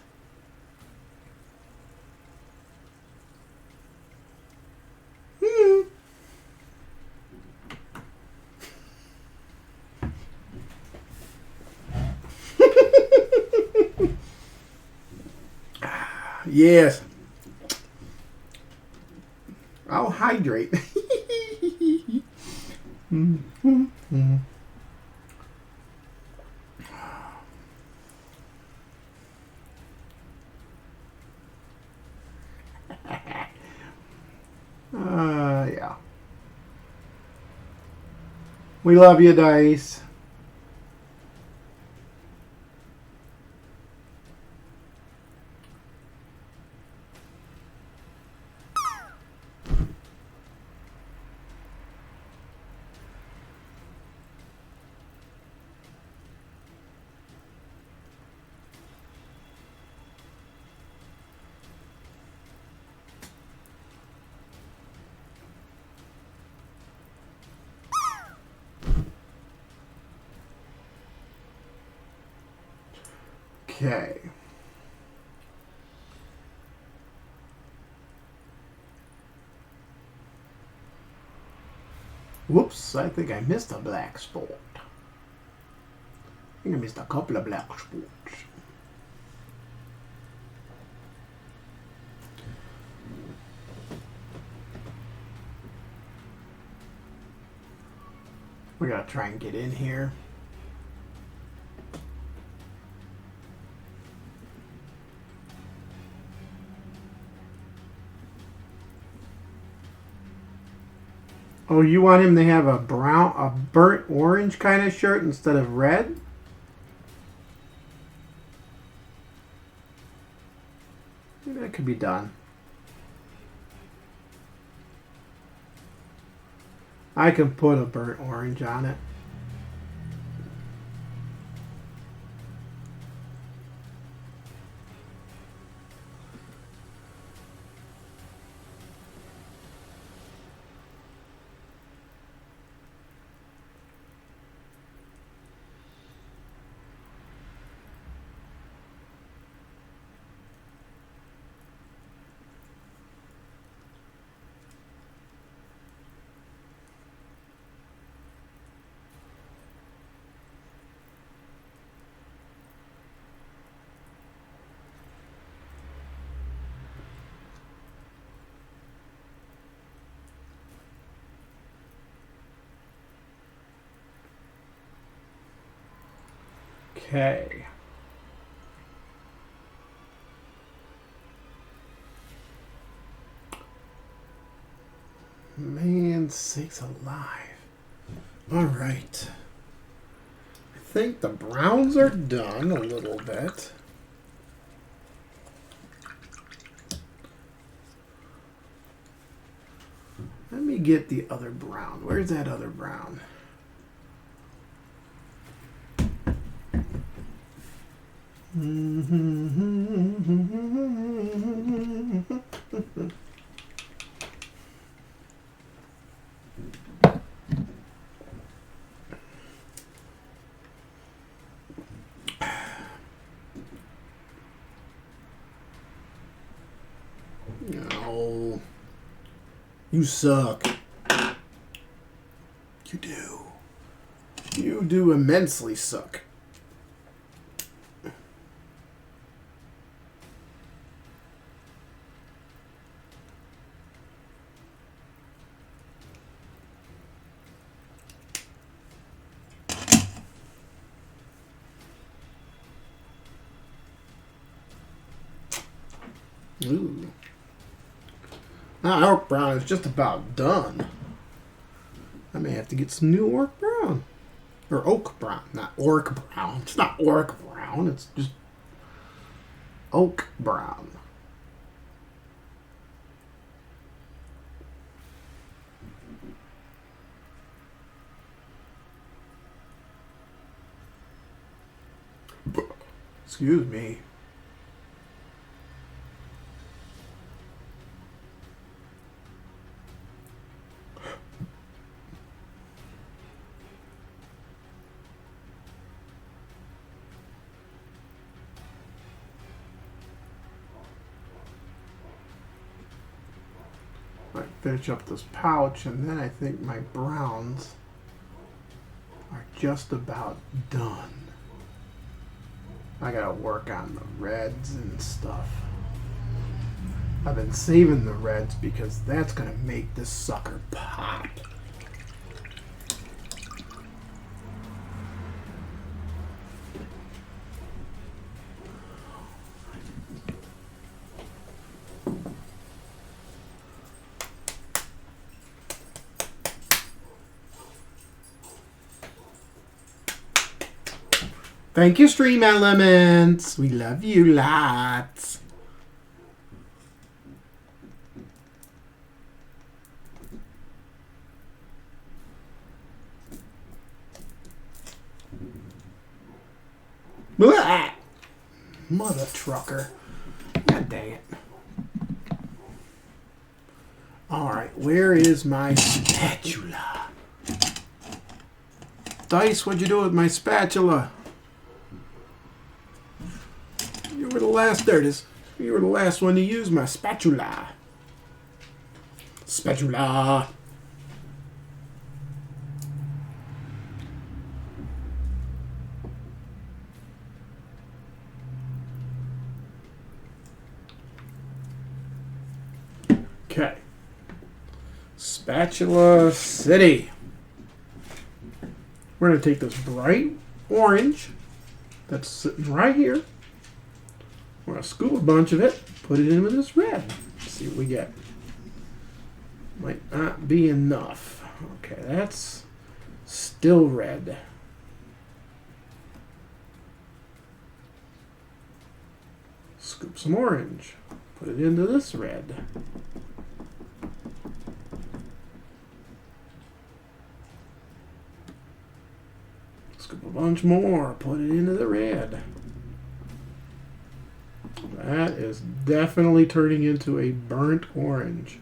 S1: Yes. I'll hydrate. Yeah. We love you, Dice. Okay. Whoops, I think I missed a black spot. I think I missed a couple of black spots. We gotta try and get in here. Oh, you want him to have a burnt orange kind of shirt instead of red? Maybe that could be done. I can put a burnt orange on it. Okay. Man, sakes alive. All right. I think the browns are done a little bit. Let me get the other brown. Where's that other brown? No. You suck. You do. You do immensely suck. Ooh. Orc brown is just about done. I may have to get some new orc brown. Or oak brown, not orc brown. It's not orc brown, it's just oak brown. Excuse me. Finish up this pouch, and then I think my browns are just about done. I gotta work on the reds and stuff. I've been saving the reds because that's gonna make this sucker pop. Thank you, Stream Elements. We love you lots. Blah! Mother trucker. God dang it. Alright, where is my spatula? Dice, what'd you do with my spatula? You were the last, there it is. You were the last one to use my spatula. Spatula. Okay. Spatula City. We're going to take this bright orange that's sitting right here. We're going to scoop a bunch of it, put it in with this red. Let's see what we get. Might not be enough. Okay, that's still red. Scoop some orange. Put it into this red. Scoop a bunch more. Put it into the red. That is definitely turning into a burnt orange.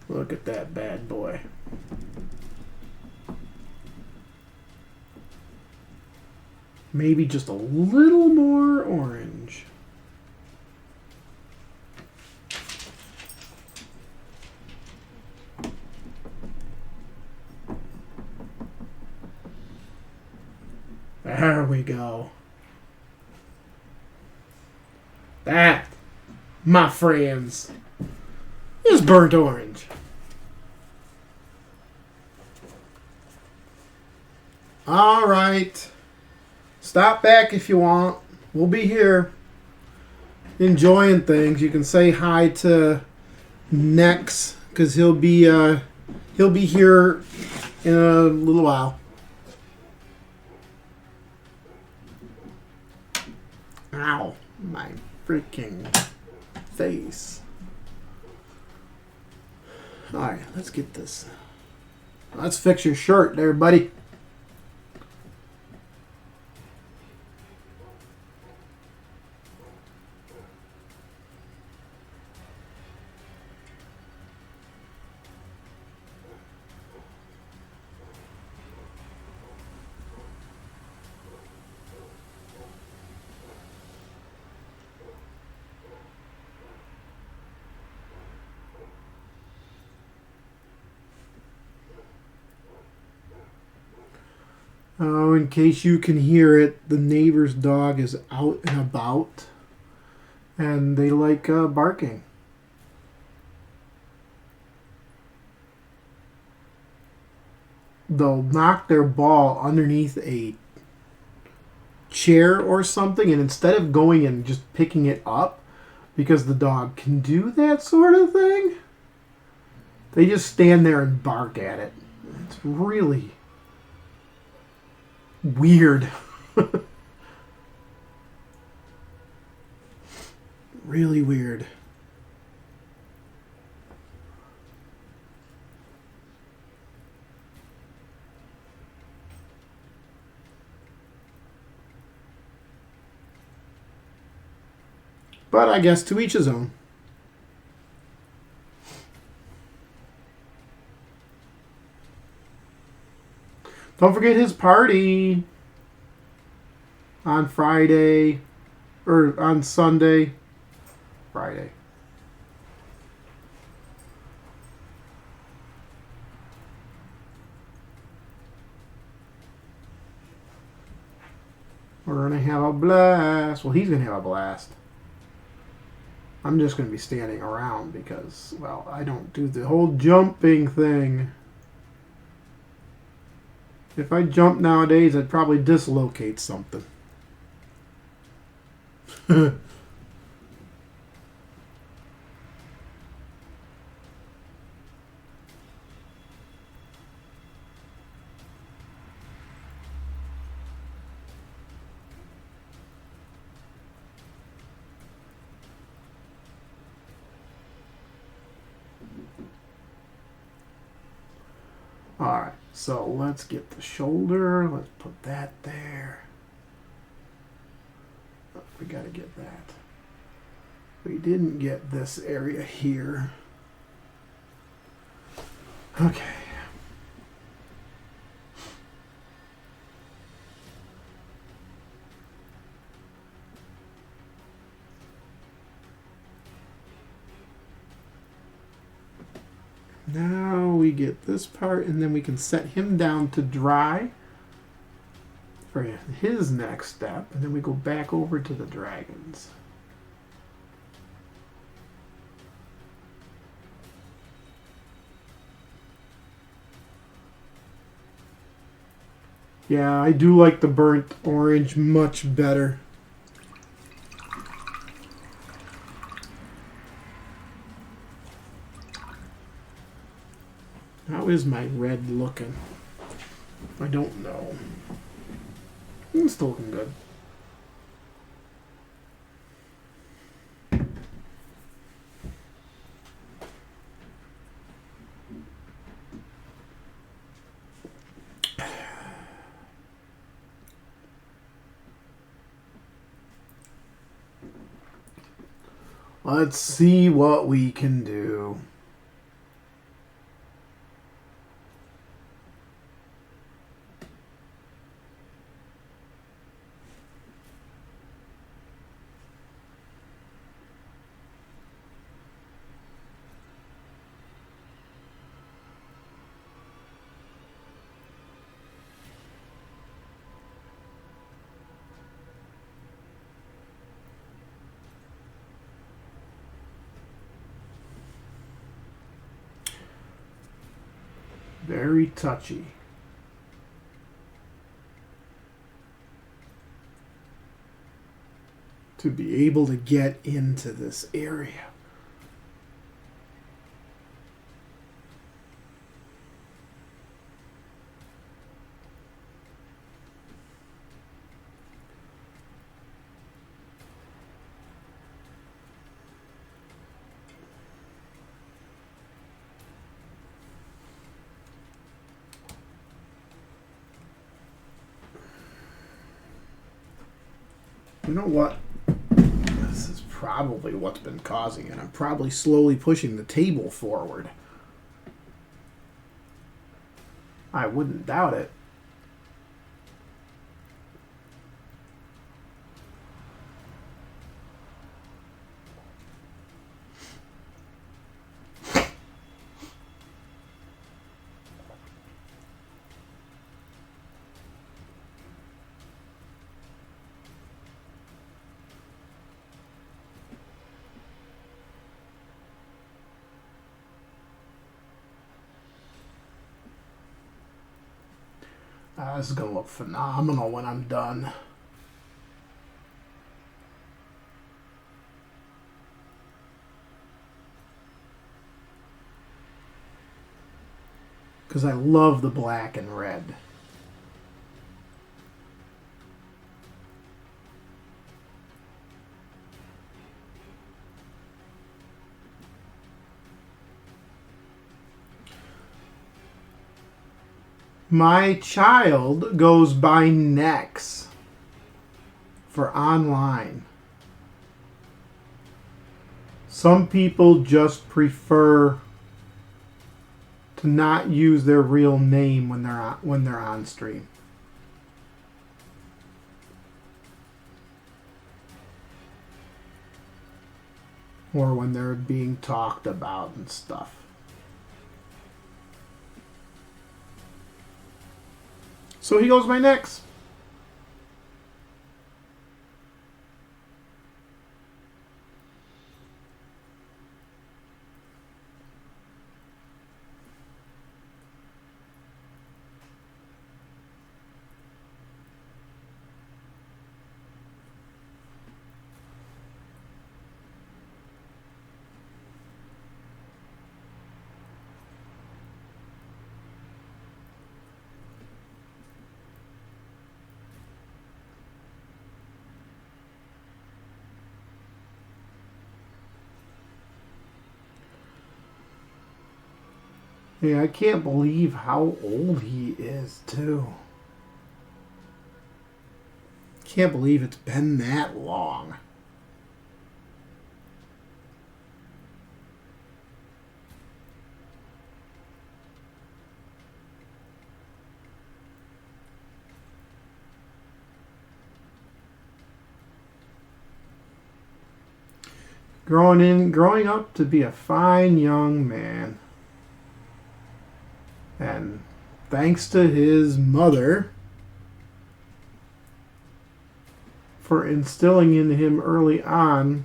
S1: Look at that bad boy. Maybe just a little more orange. There we go. That, my friends, is burnt orange. All right. Stop back if you want. We'll be here enjoying things. You can say hi to Nex because he'll be here in a little while. Ow, my freaking face. All right, let's get this. Let's fix your shirt there, buddy. Oh, in case you can hear it, the neighbor's dog is out and about, and they like barking. They'll knock their ball underneath a chair or something, and instead of going and just picking it up, because the dog can do that sort of thing, they just stand there and bark at it. It's really weird. Really weird. But I guess to each his own. Don't forget his party on Friday, or on Sunday. Friday. We're going to have a blast. Well, he's going to have a blast. I'm just going to be standing around because, well, I don't do the whole jumping thing. If I jump nowadays, I'd probably dislocate something. Alright, so let's get the shoulder. Let's put that there. Oh, we gotta get that. We didn't get this area here. Okay. Now we get this part, and then we can set him down to dry for his next step, and then we go back over to the dragons. Yeah, I do like the burnt orange much better. How is my red looking? I don't know. It's still looking good. Let's see what we can do. Very touchy. to be able to get into this area. You know what? This is probably what's been causing it. I'm probably slowly pushing the table forward. I wouldn't doubt it. This is going to look phenomenal when I'm done. Because I love the black and red. My child goes by Nex for online. Some people just prefer to not use their real name when they're on stream. Or when they're being talked about and stuff. So he goes by Nex. Yeah, I can't believe how old he is, too. Can't believe it's been that long. Growing up to be a fine young man. And thanks to his mother for instilling in him early on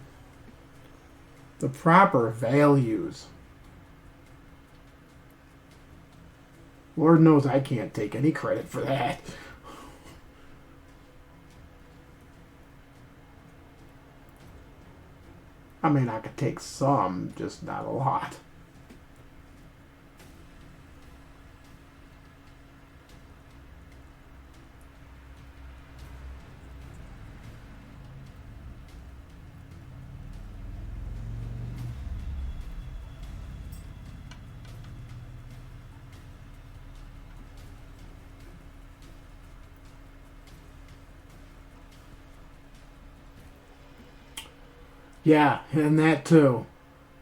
S1: the proper values. Lord knows I can't take any credit for that. I mean, I could take some, just not a lot. Yeah, and that too.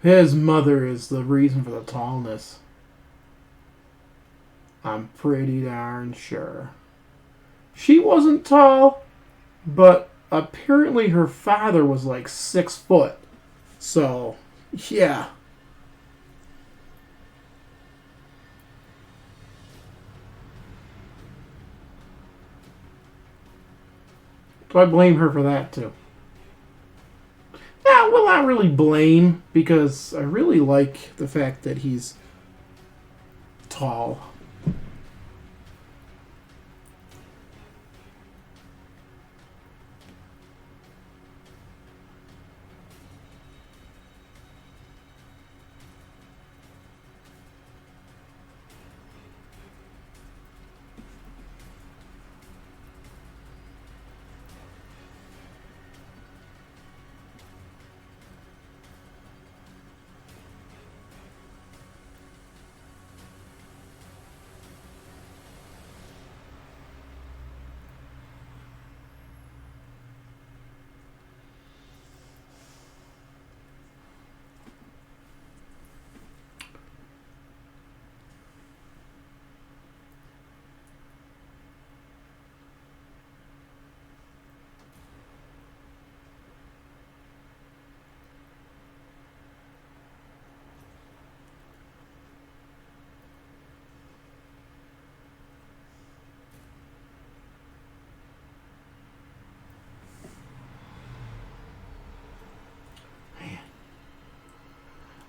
S1: His mother is the reason for the tallness. I'm pretty darn sure. She wasn't tall, but apparently her father was like 6 foot. So, yeah. So I blame her for that too. Yeah, well, not really blame, because I really like the fact that he's tall.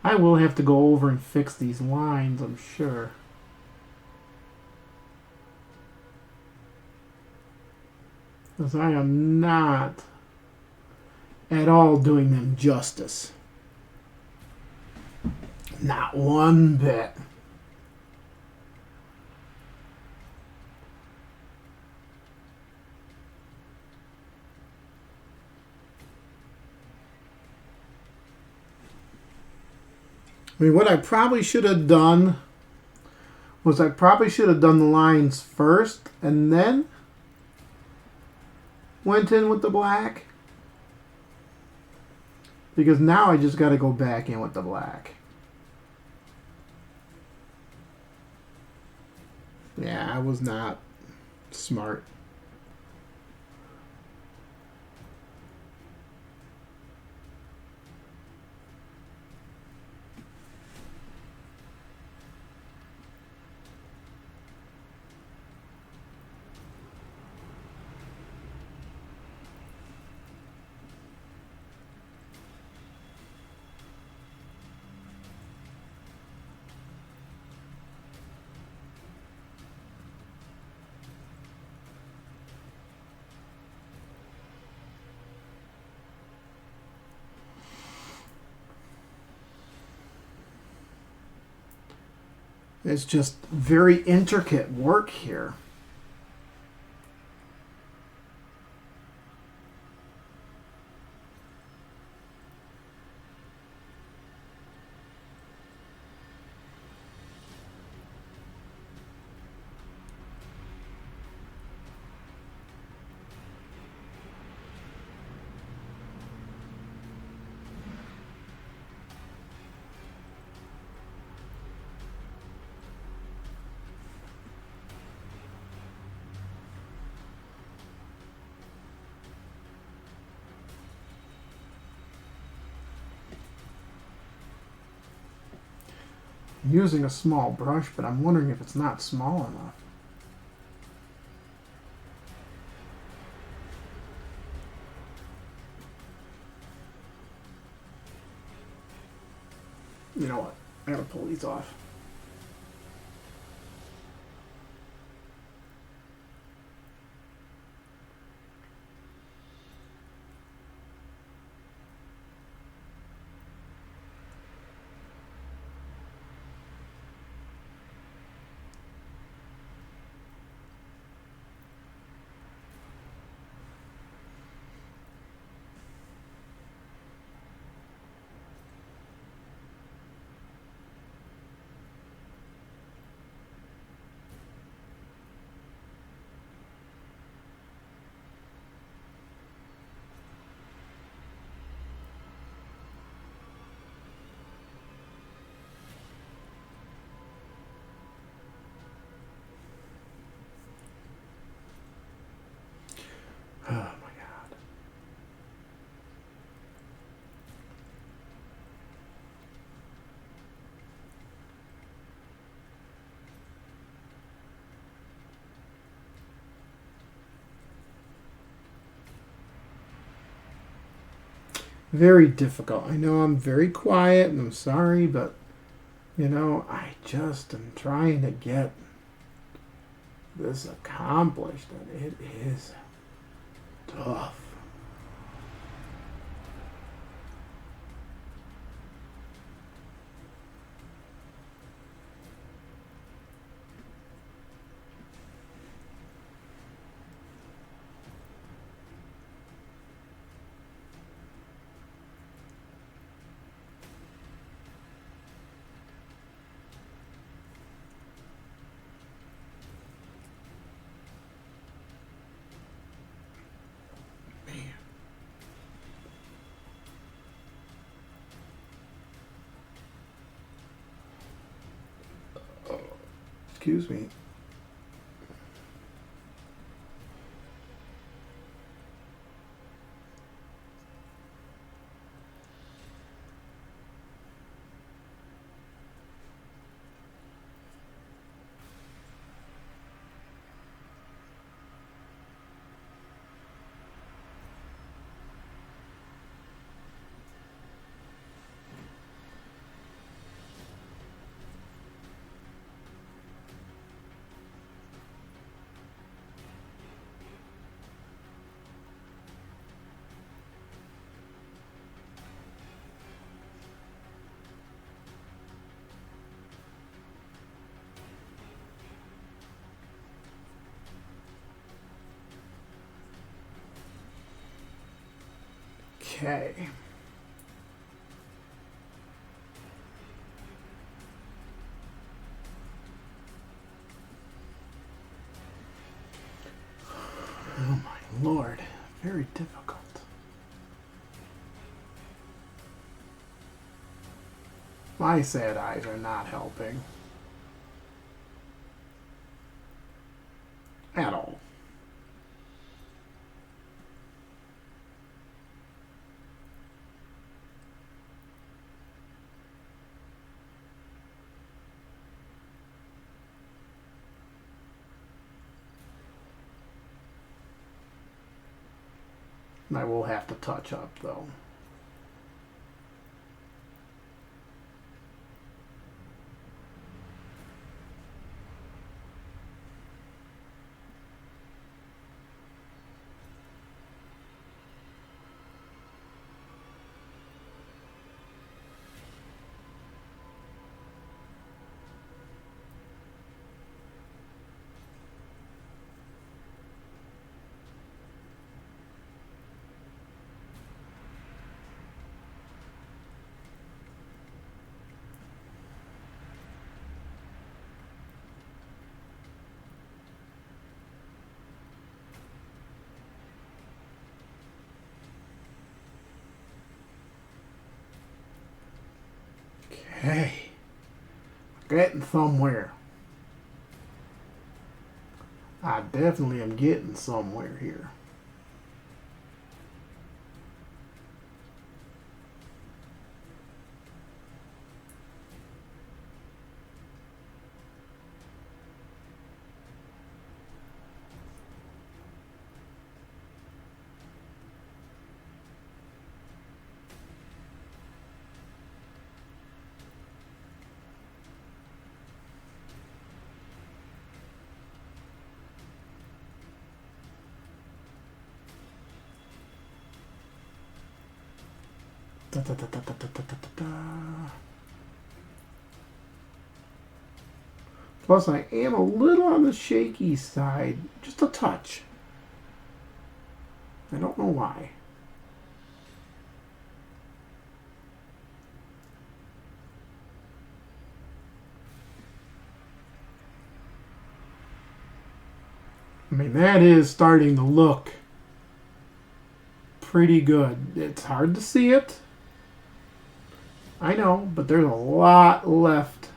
S1: I will have to go over and fix these lines, I'm sure. Because I am not at all doing them justice. Not one bit. I mean, what I probably should have done was I probably should have done the lines first and then went in with the black. Because now I just got to go back in with the black. Yeah, I was not smart. It's just very intricate work here. I'm using a small brush, but I'm wondering if it's not small enough. You know what? I gotta pull these off. Oh my god. Very difficult. I know I'm very quiet and I'm sorry, but you know, I just am trying to get this accomplished and it is tough. Excuse me. Okay. Oh my lord. Very difficult. My sad eyes are not helping. At all. I will have to touch up though. Okay. Getting somewhere. I definitely am getting somewhere here. Da, da, da, da, da, da, da, da, da. Plus, I am a little on the shaky side, just a touch. I don't know why. I mean, that is starting to look pretty good. It's hard to see it. I know, but there's a lot left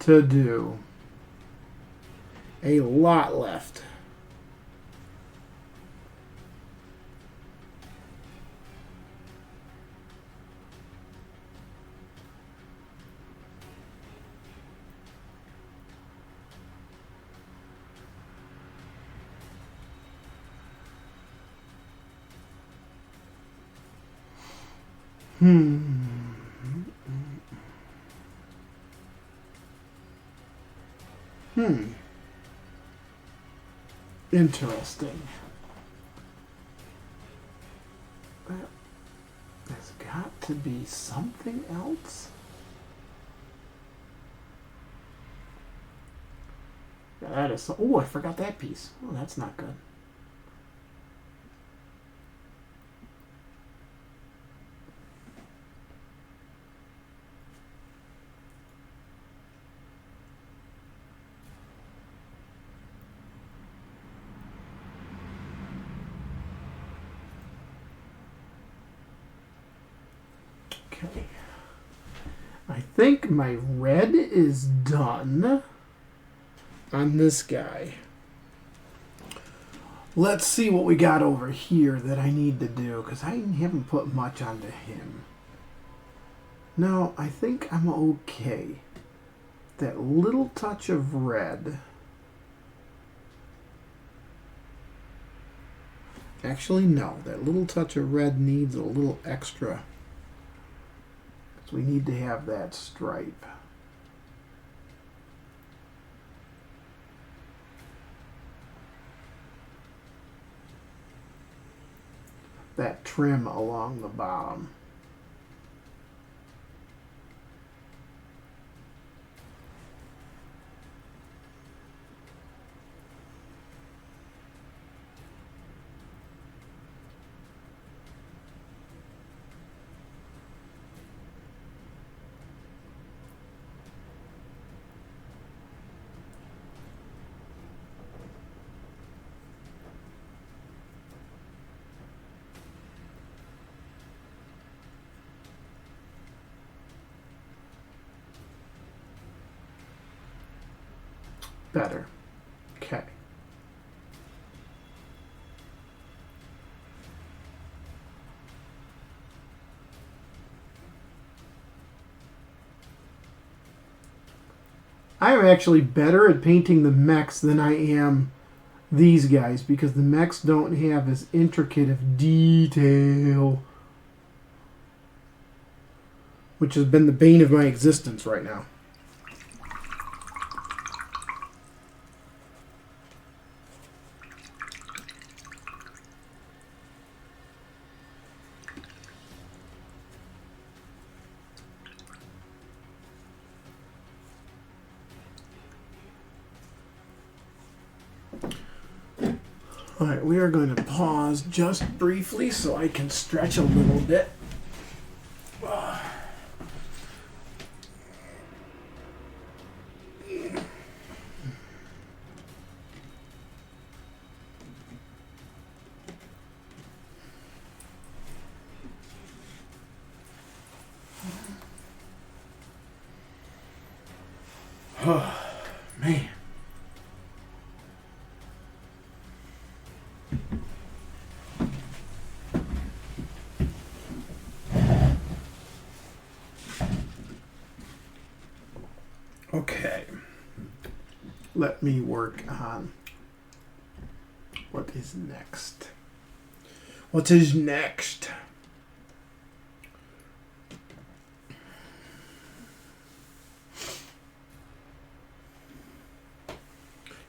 S1: to do. A lot left. Interesting. There's got to be something else. That is so. Oh, I forgot that piece. Oh, that's not good. Okay. I think my red is done on this guy. Let's see what we got over here that I need to do, because I haven't put much onto him. No, I think I'm okay. That little touch of red. Actually, no. That little touch of red needs a little extra. Because we need to have that stripe. That trim along the bottom. Better. Okay. I am actually better at painting the mechs than I am these guys because the mechs don't have as intricate of detail, which has been the bane of my existence right now. Alright, we are going to pause just briefly so I can stretch a little bit. Oh, man. Okay. Let me work on what is next. What is next?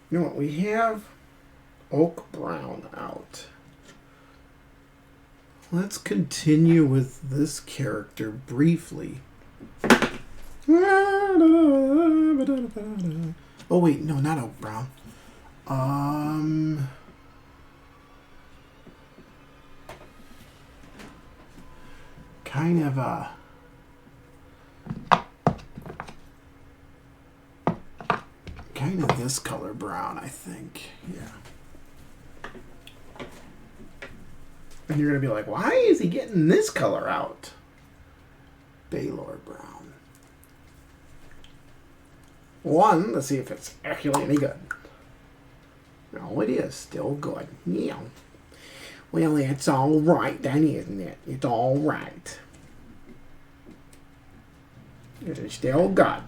S1: You know what? We have oak brown out. Let's continue with this character briefly. Oh wait, no, not oak brown. Kind of this color brown, I think. Yeah. And you're gonna be like, why is he getting this color out? Baylor brown. One, let's see if it's actually any good. No, it is still good. Yeah. Well, it's all right then, isn't it? It's all right. It is still good.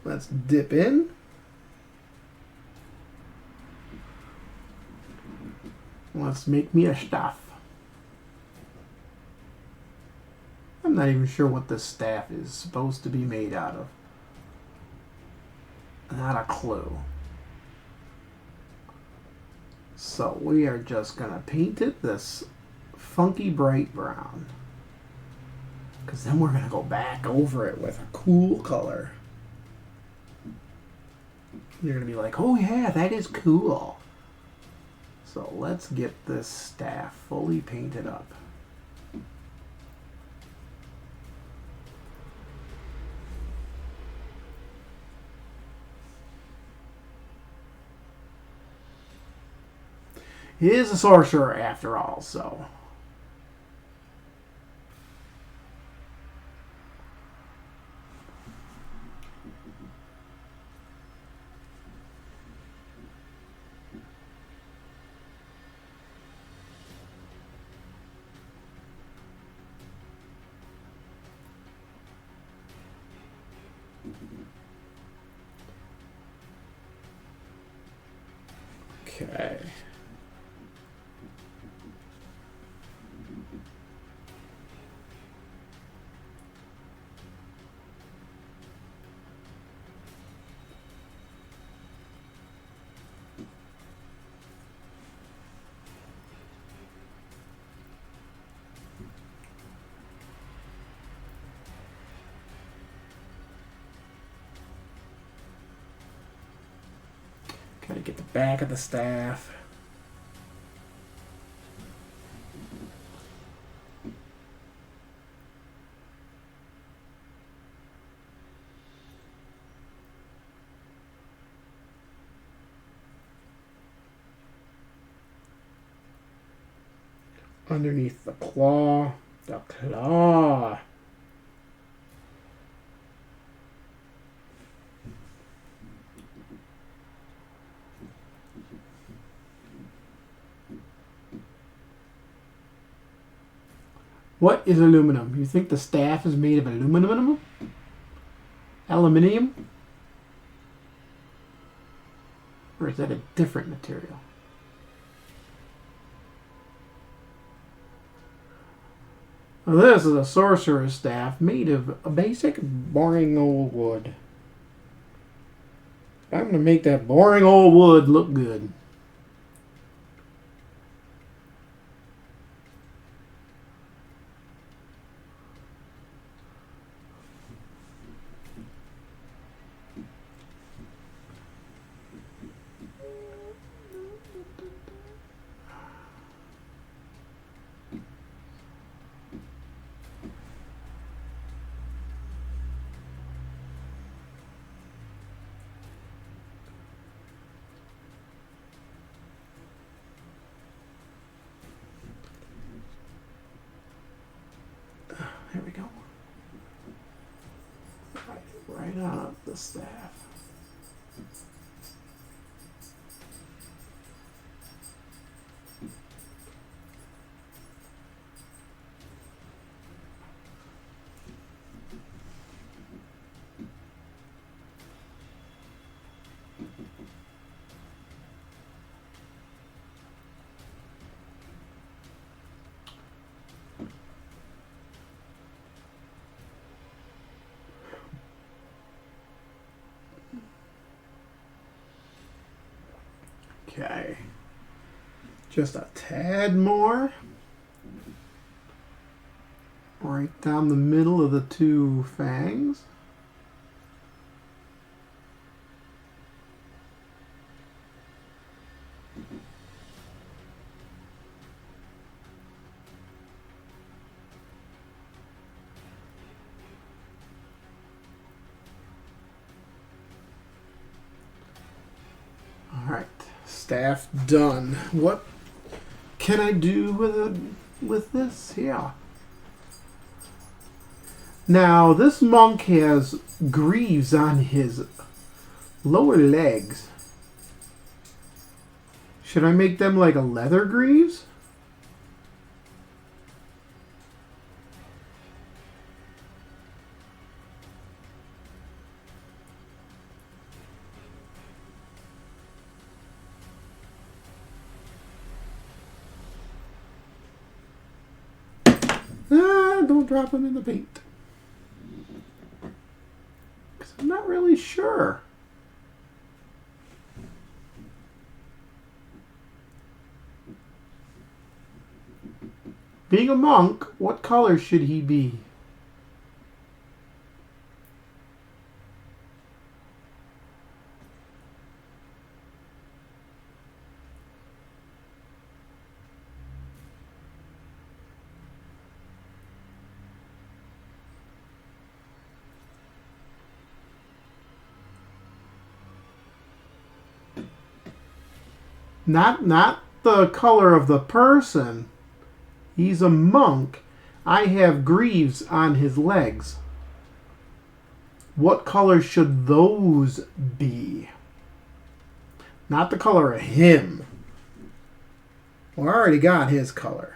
S1: Let's dip in. Let's make me a staff. I'm not even sure what this staff is supposed to be made out of. Not a clue. So we are just going to paint it this funky bright brown. Because then we're going to go back over it with a cool color. You're going to be like, oh yeah, that is cool. So let's get this staff fully painted up. He is a sorcerer after all, so. Okay. Gotta get the back of the staff. Underneath the claw. The claw. What is aluminum? You think the staff is made of aluminum? Aluminium? Or is that a different material? Well, this is a sorcerer's staff made of a basic boring old wood. I'm going to make that boring old wood look good. There we go. Right on the staff. Okay, just a tad more. Right down the middle of the two fangs. All right. Staff done. What can I do with this here? Now, this monk has greaves on his lower legs. Should I make them like a leather greaves? Don't drop them in the paint. Because I'm not really sure. Being a monk, what color should he be? Not the color of the person. He's a monk. I have greaves on his legs. What color should those be? Not the color of him. Well, I already got his color.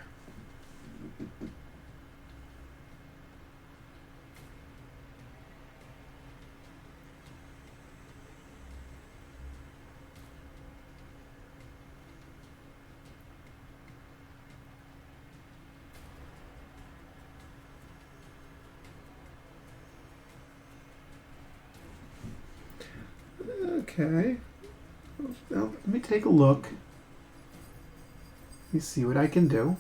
S1: Okay. Well, let me take a look. Let me see what I can do.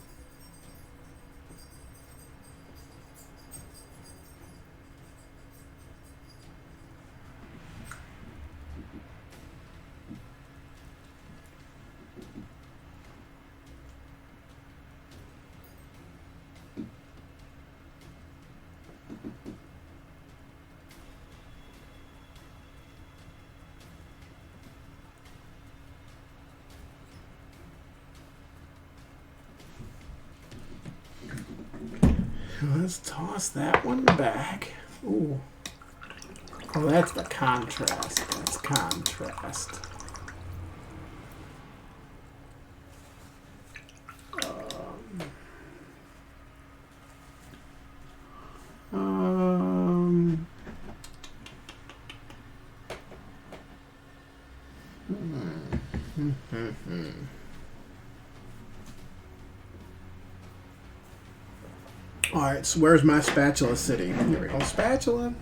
S1: Let's toss that one back. Ooh. Oh, that's the contrast. That's contrast. Alright, so where's my spatula sitting? Here we go. Spatula.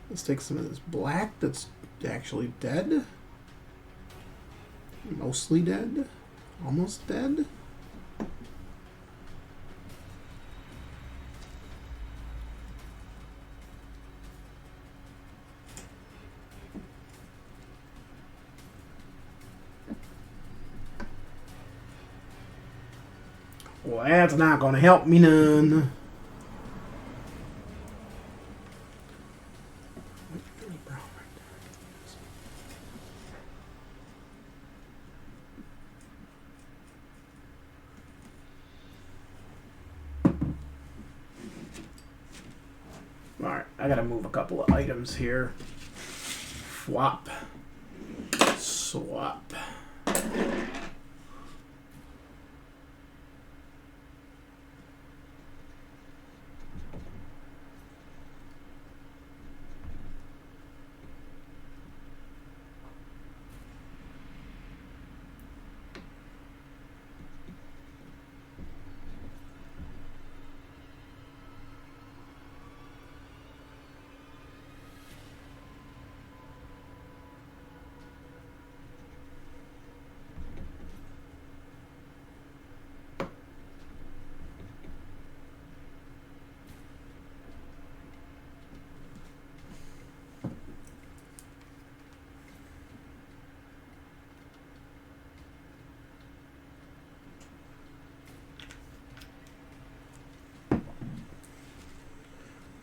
S1: Let's take some of this black that's actually dead. Mostly dead. Almost dead. Well, that's not going to help me none. Alright, I gotta move a couple of items here. Swap. Swap.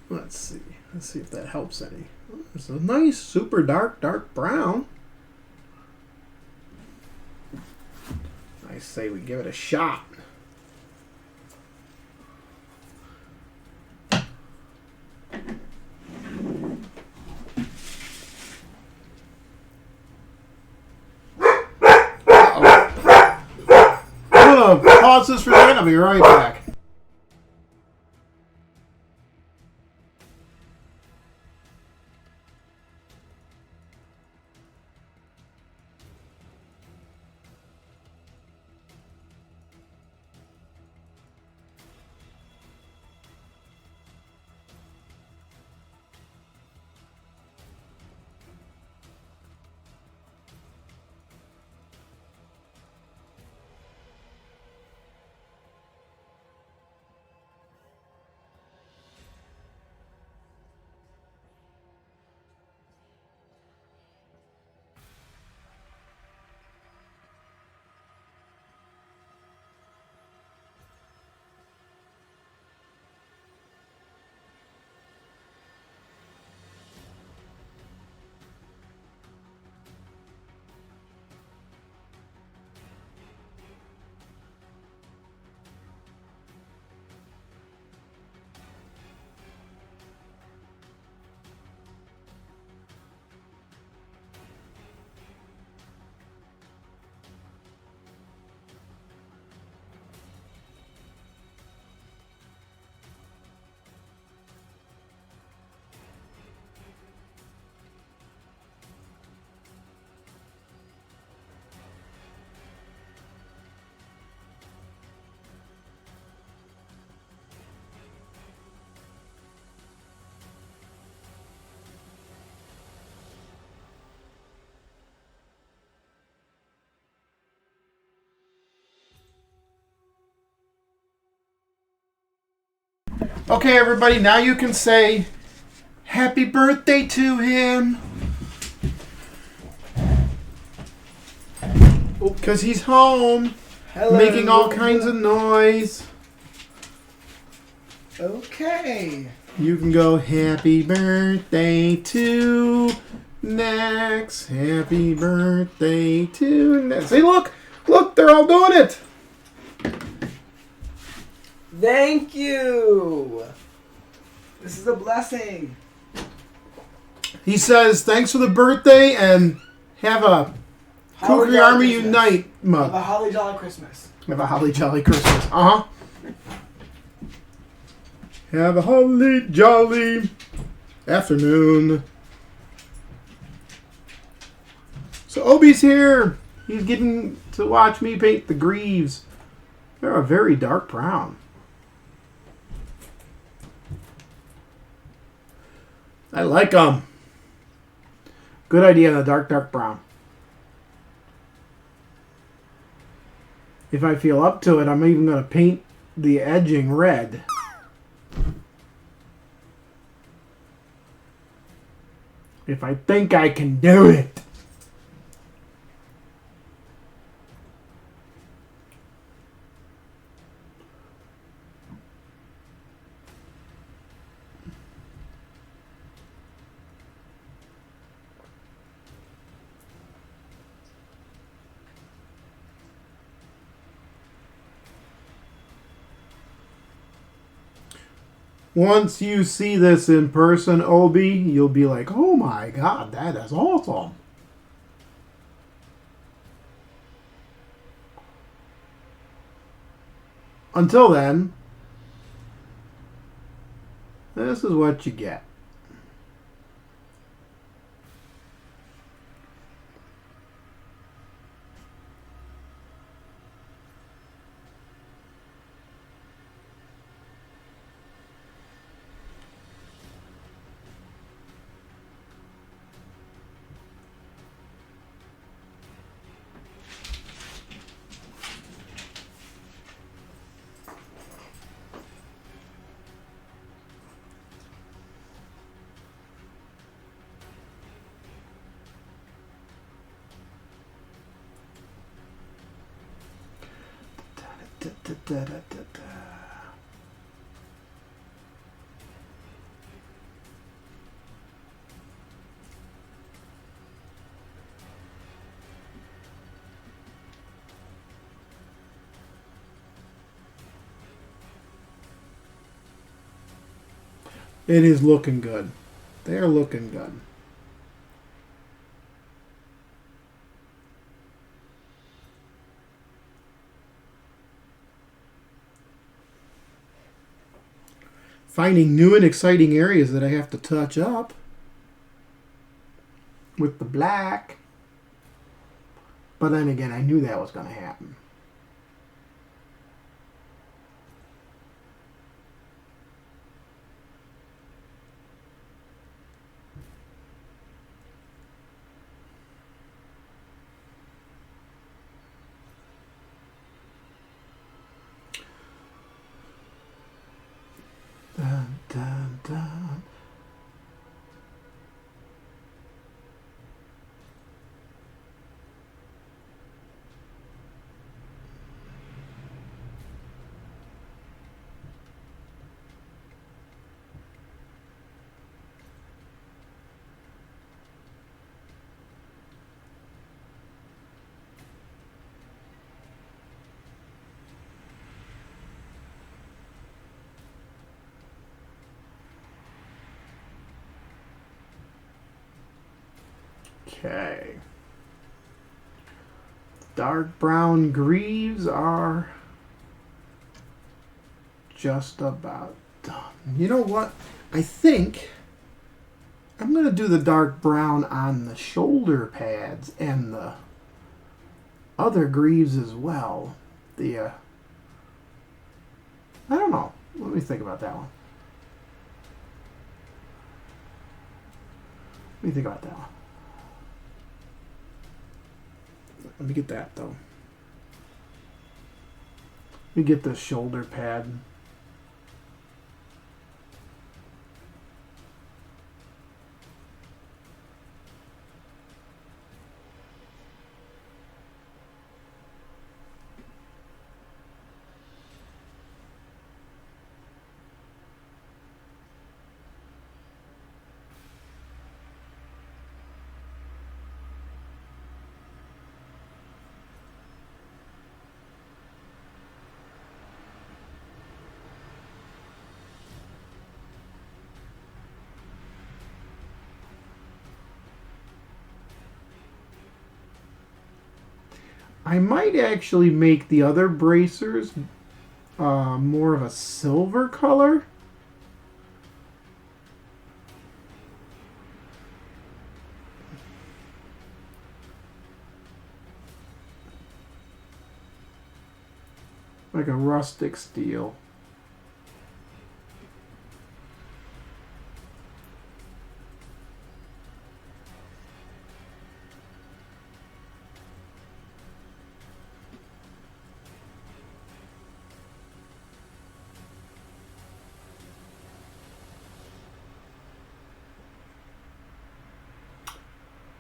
S1: Let's see. Let's see if that helps any. Oh, it's a nice, super dark brown. I say we give it a shot. I'm gonna pause this for a second. I'll be right back. Okay, everybody, now you can say happy birthday to him. Because he's home. Hello. Making all kinds of noise.
S2: Okay.
S1: You can go happy birthday to Nex. Happy birthday to Nex. See, look, they're all doing it.
S2: Thank you. This is a blessing.
S1: He says, thanks for the birthday and have a Kukri Army Unite mug.
S2: Have a holly jolly Christmas.
S1: Have a holly jolly Christmas. Uh-huh. Have a holly jolly afternoon. So Obi's here. He's getting to watch me paint the greaves. They're a very dark brown. I like them. Good idea, the dark brown. If I feel up to it, I'm even going to paint the edging red. If I think I can do it. Once you see this in person, Obi, you'll be like, oh my god, that is awesome. Until then, this is what you get. It is looking good. They're looking good. Finding new and exciting areas that I have to touch up with the black. But then again, I knew that was going to happen. Dun, dun, dun. Okay. Dark brown greaves are just about done. You know what? I think I'm going to do the dark brown on the shoulder pads and the other greaves as well. I don't know. Let me think about that one. Let me think about that one. Let me get that, though. Let me get the shoulder pad. I might actually make the other bracers more of a silver color. Like a rustic steel.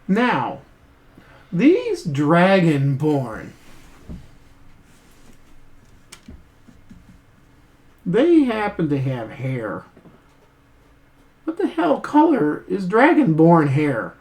S1: Now, these Dragonborn, they happen to have hair. What the hell color is Dragonborn hair?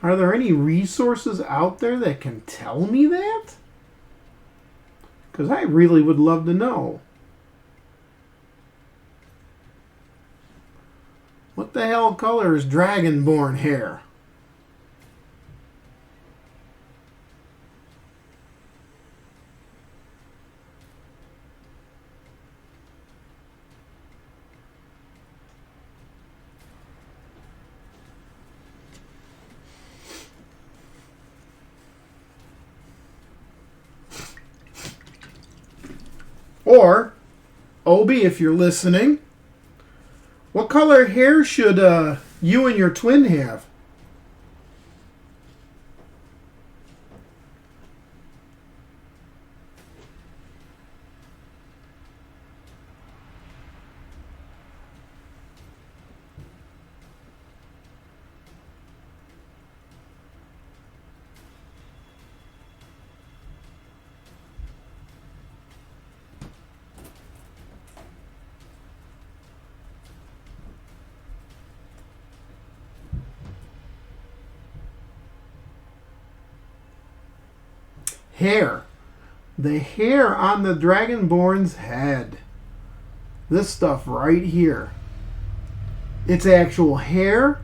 S1: Are there any resources out there that can tell me that? Because I really would love to know. What the hell color is Dragonborn hair? Or, Obi, if you're listening, what color hair should you and your twin have? Hair. The hair on the Dragonborn's head. This stuff right here. It's actual hair.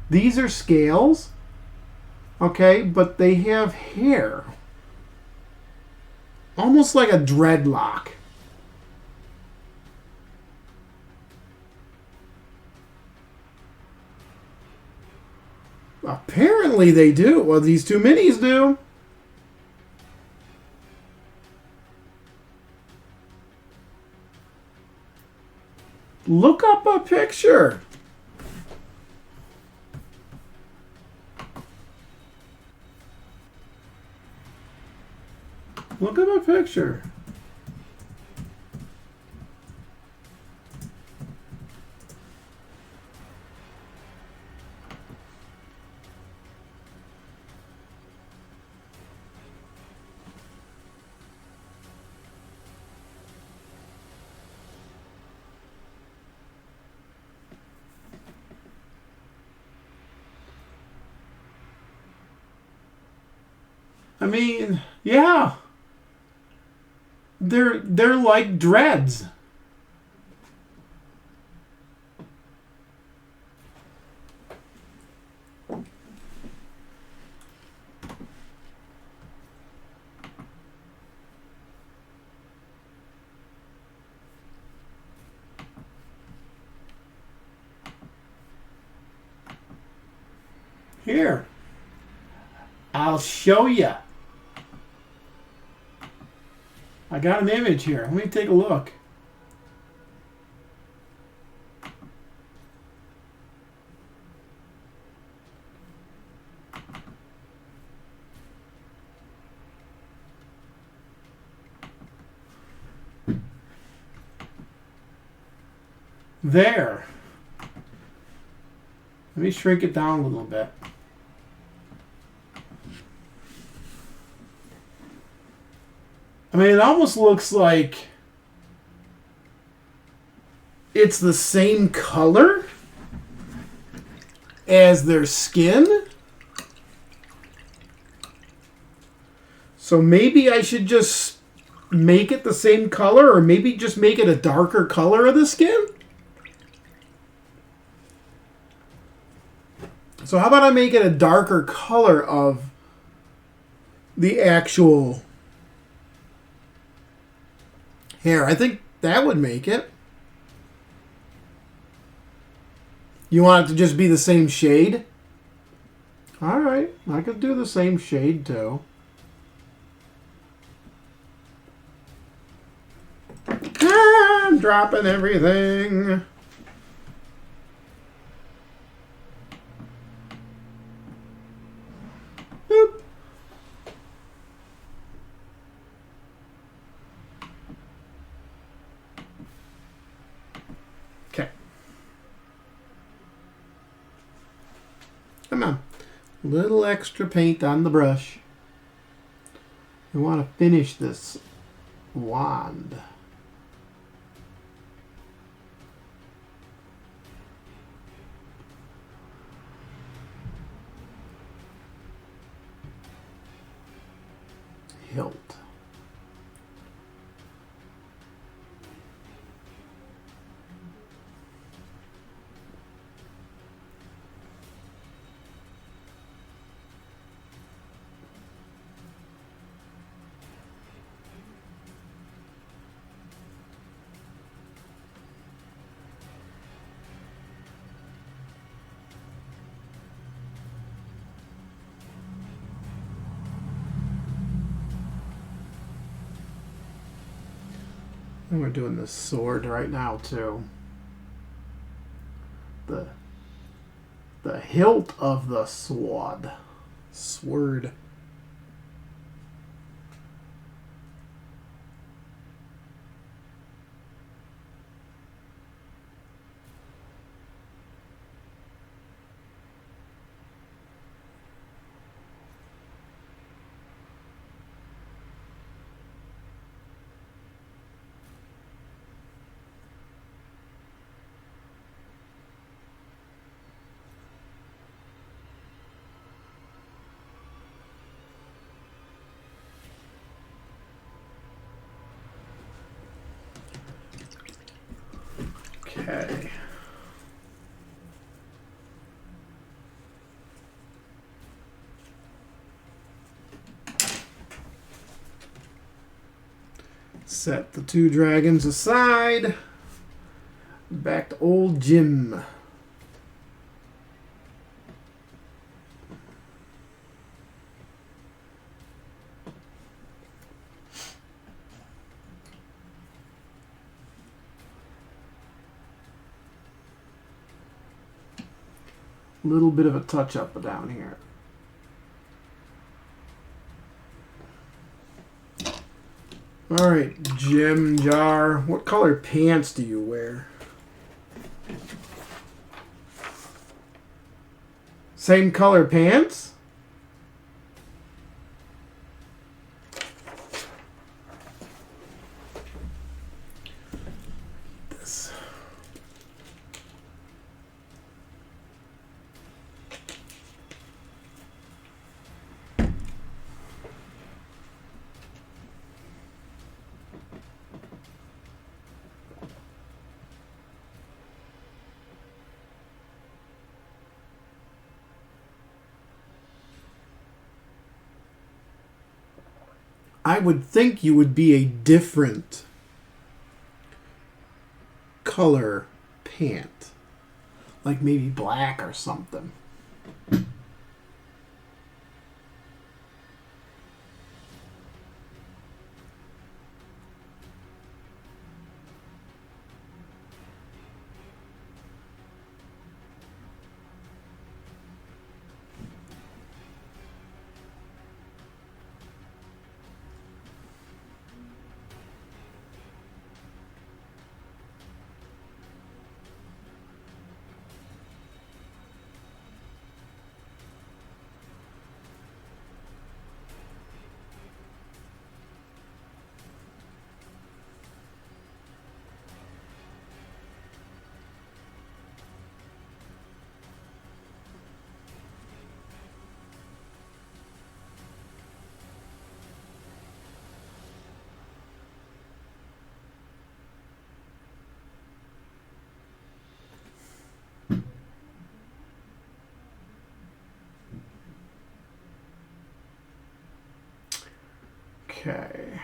S1: These are scales. Okay, but they have hair. Almost like a dreadlock. Apparently they do. Well, these two minis do. Look up a picture. Look up a picture. I mean, yeah. They're like dreads. Here. I'll show you. I got an image here. Let me take a look. There. Let me shrink it down a little bit. I mean, it almost looks like it's the same color as their skin. So maybe I should just make it the same color, or maybe just make it a darker color of the skin? So how about I make it a darker color of the actual hair? I think that would make it. You want it to just be the same shade? Alright, I could do the same shade too. I'm dropping everything. Boop. Okay. Come on. Little extra paint on the brush. We want to finish this wand. Hilt. And we're doing the sword right now too. The hilt of the sword. Sword. Okay. Set the two dragons aside. Back to old Jim. Little bit of a touch up down here. All right, Jim Jar. What color pants do you wear? Same color pants? This. I would think you would be a different color pant. Like maybe black or something. Okay.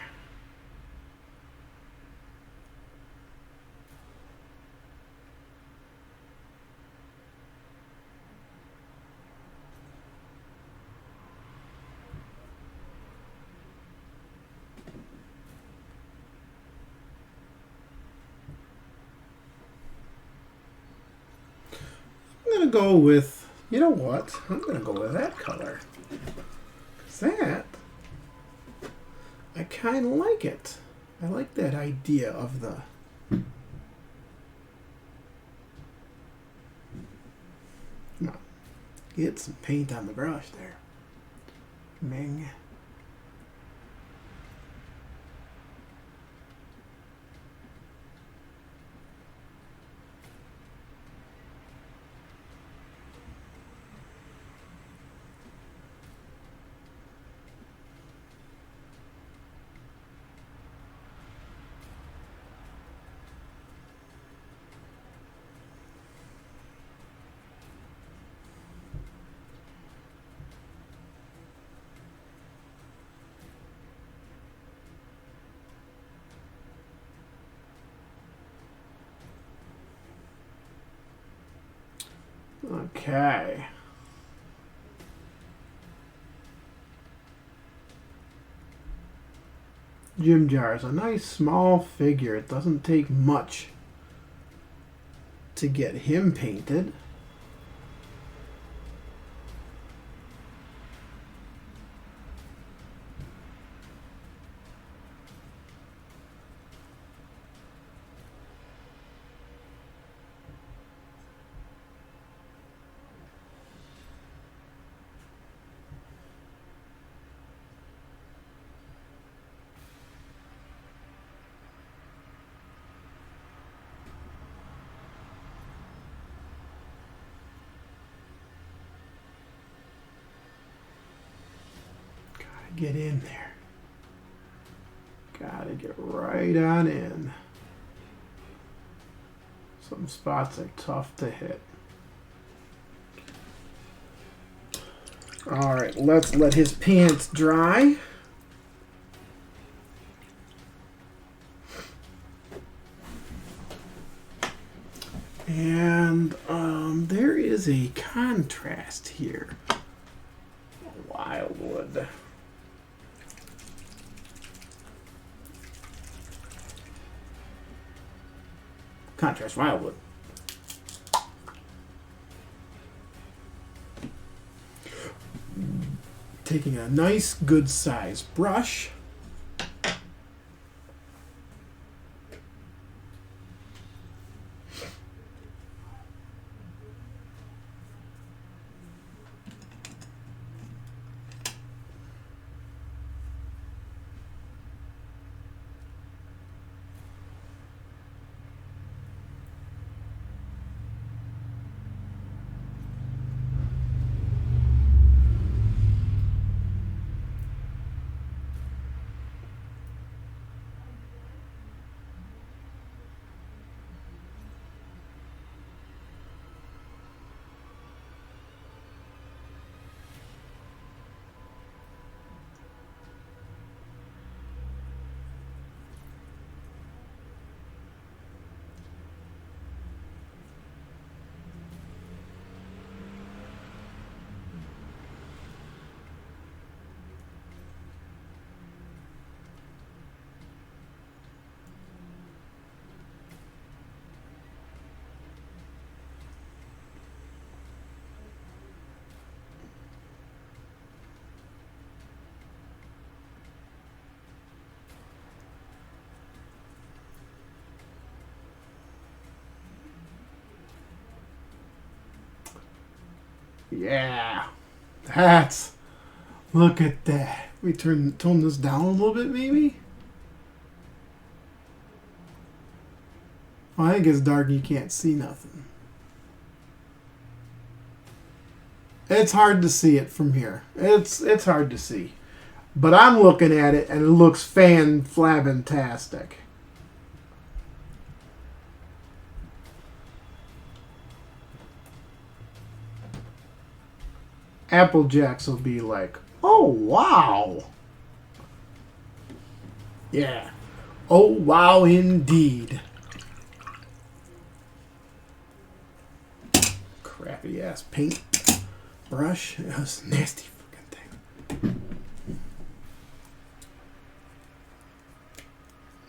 S1: I'm going to go with, you know what? I'm going to go with that color. 'Cause that, I kind of like it. I like that idea of the... Come on. Get some paint on the brush there. Ming. Okay. Jim Jar is a nice small figure. It doesn't take much to get him painted. Get in there. Gotta get right on in. Some spots are tough to hit. Alright, let's let his pants dry. And there is a contrast here. Wildwood. Contrast Wildwood. Taking a nice good size brush. Yeah, that's, look at that. We tone this down a little bit, maybe? Well, I think it's dark and you can't see nothing. It's hard to see it from here. It's hard to see. But I'm looking at it and it looks fan-flabbertastic. Applejacks will be like, oh, wow. Yeah. Oh, wow, indeed. Crappy ass paint brush. That's a nasty fucking thing.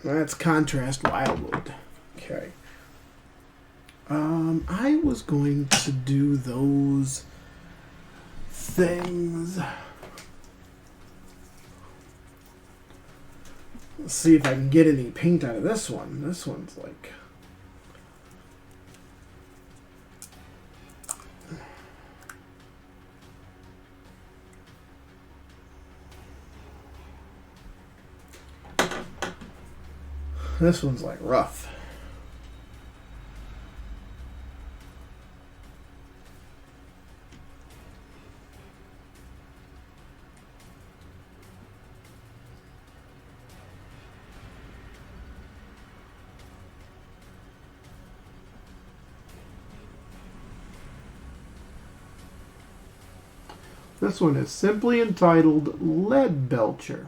S1: That's contrast wildwood. Okay. I was going to do those things. Let's see if I can get any paint out of this one. This one's like... This one's like rough. This one is simply entitled Lead Belcher.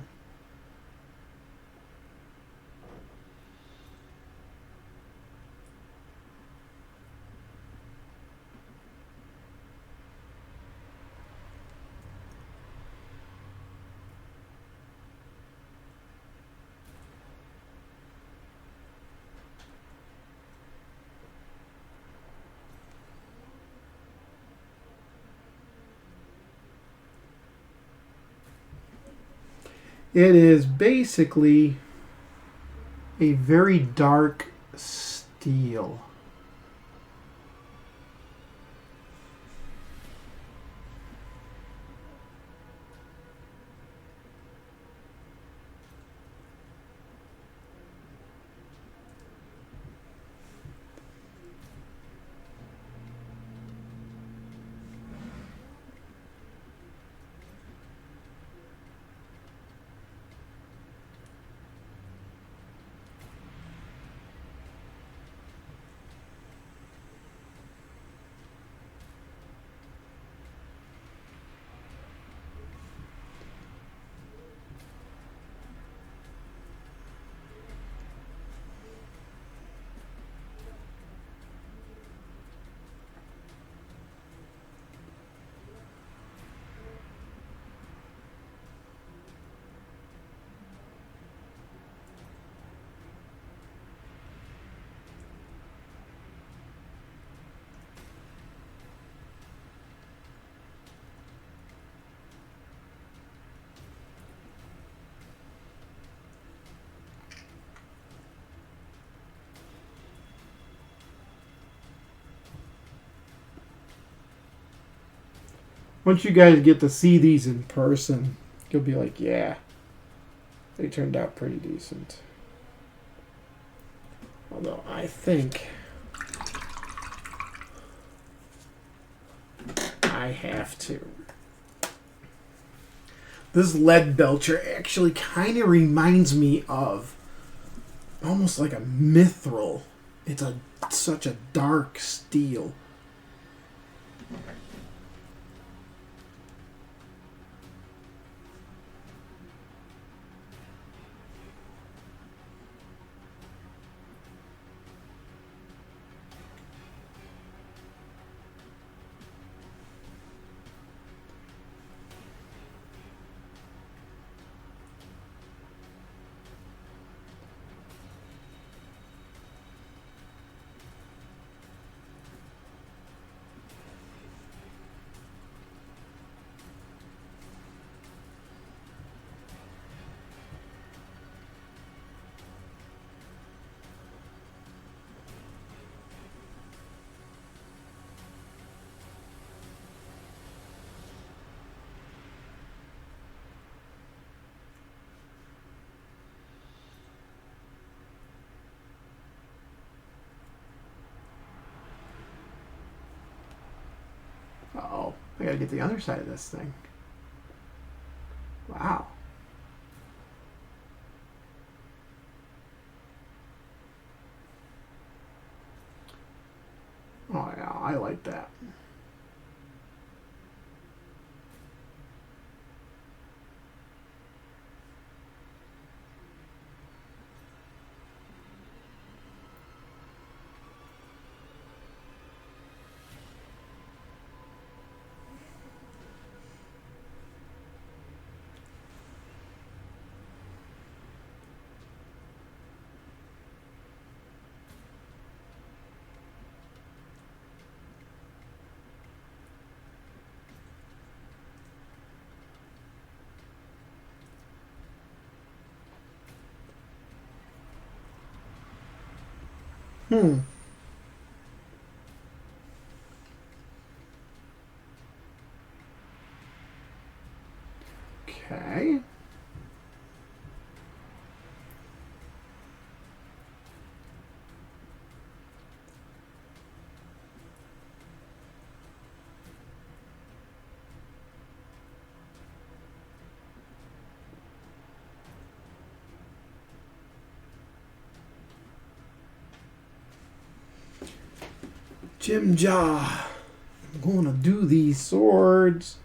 S1: It is basically a very dark steel. Once you guys get to see these in person, you'll be like, yeah, they turned out pretty decent. Although I think I have to. This lead belcher actually kind of reminds me of almost like a mithril. It's such a dark steel. Uh-oh, I gotta get the other side of this thing. Wow. Oh yeah, I like that. Okay. Jim Jaw. I'm going to do these swords.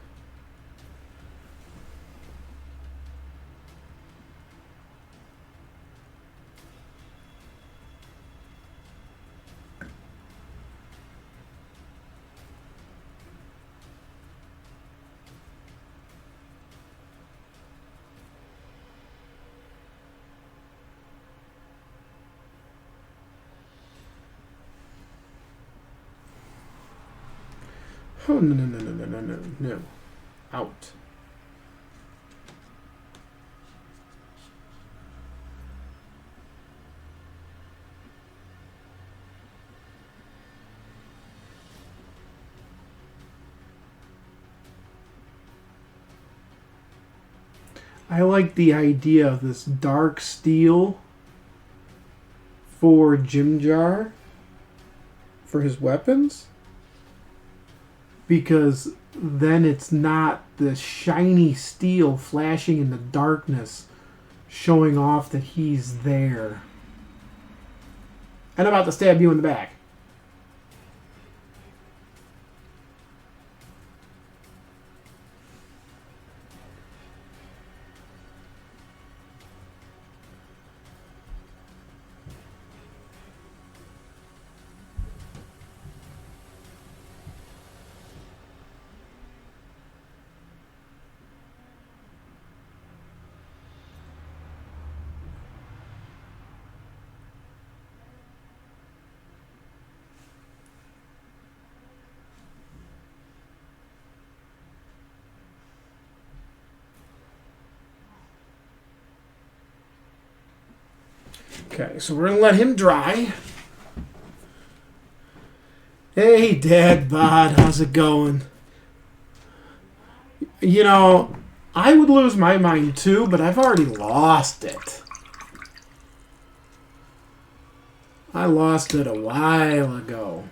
S1: Oh, no. Out. I like the idea of this dark steel for Jimjar for his weapons, because then it's not the shiny steel flashing in the darkness showing off that he's there. And I'm about to stab you in the back. Okay, so we're going to let him dry. Hey, Dad Bod, how's it going? You know, I would lose my mind too, but I've already lost it. I lost it a while ago.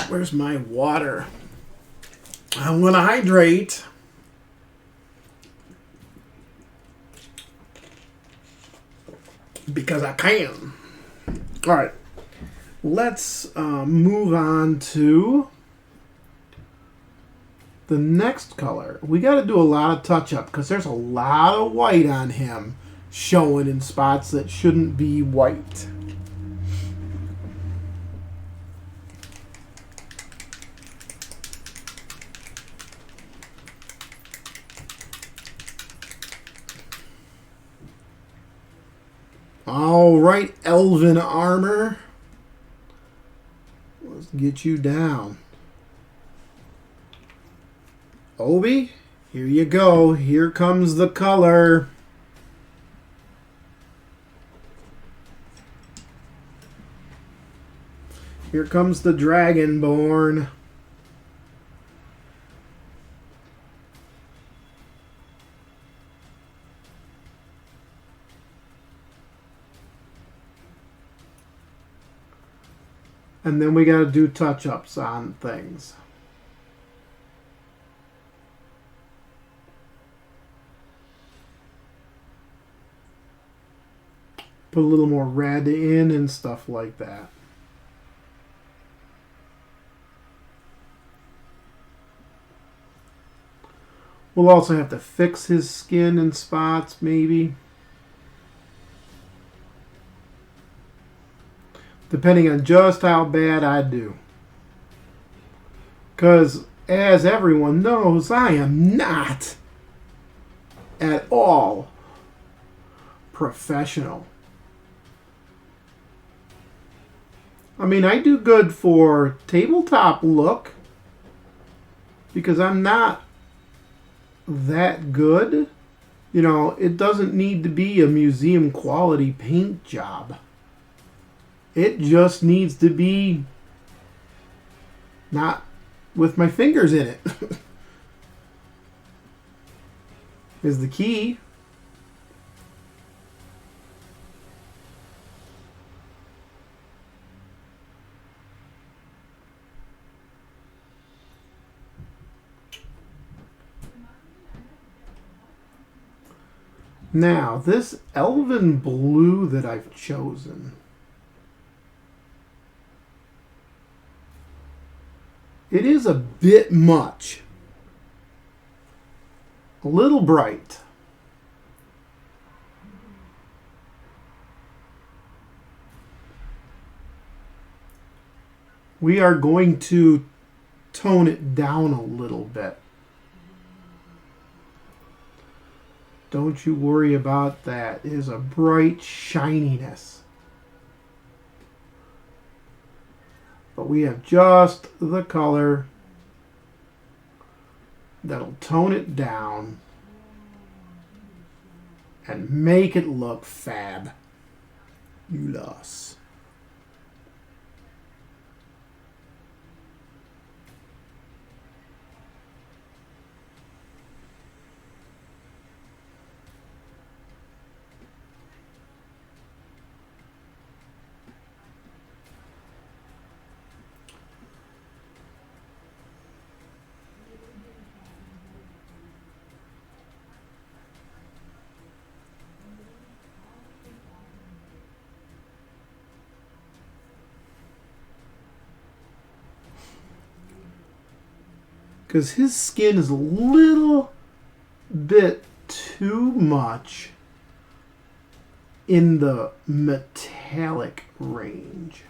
S1: Where's my water? I'm going to hydrate. Because I can. All right. Let's move on to the next color. We got to do a lot of touch-up because there's a lot of white on him showing in spots that shouldn't be white. All right, elven armor. Let's get you down. Obi, here you go. Here comes the color. Here comes the Dragonborn. And then we got to do touch-ups on things. Put a little more red in and stuff like that. We'll also have to fix his skin in spots, maybe. Depending on just how bad I do. Because, as everyone knows, I am not at all professional. I mean, I do good for tabletop look because I'm not that good You know, it doesn't need to be a museum quality paint job. It just needs to be not with my fingers in it. Is the key. Now, this elven blue that I've chosen, it is a bit much. A little bright. We are going to tone it down a little bit. Don't you worry about that. It is a bright shininess. But we have just the color that'll tone it down and make it look fabulous. Because his skin is a little bit too much in the metallic range.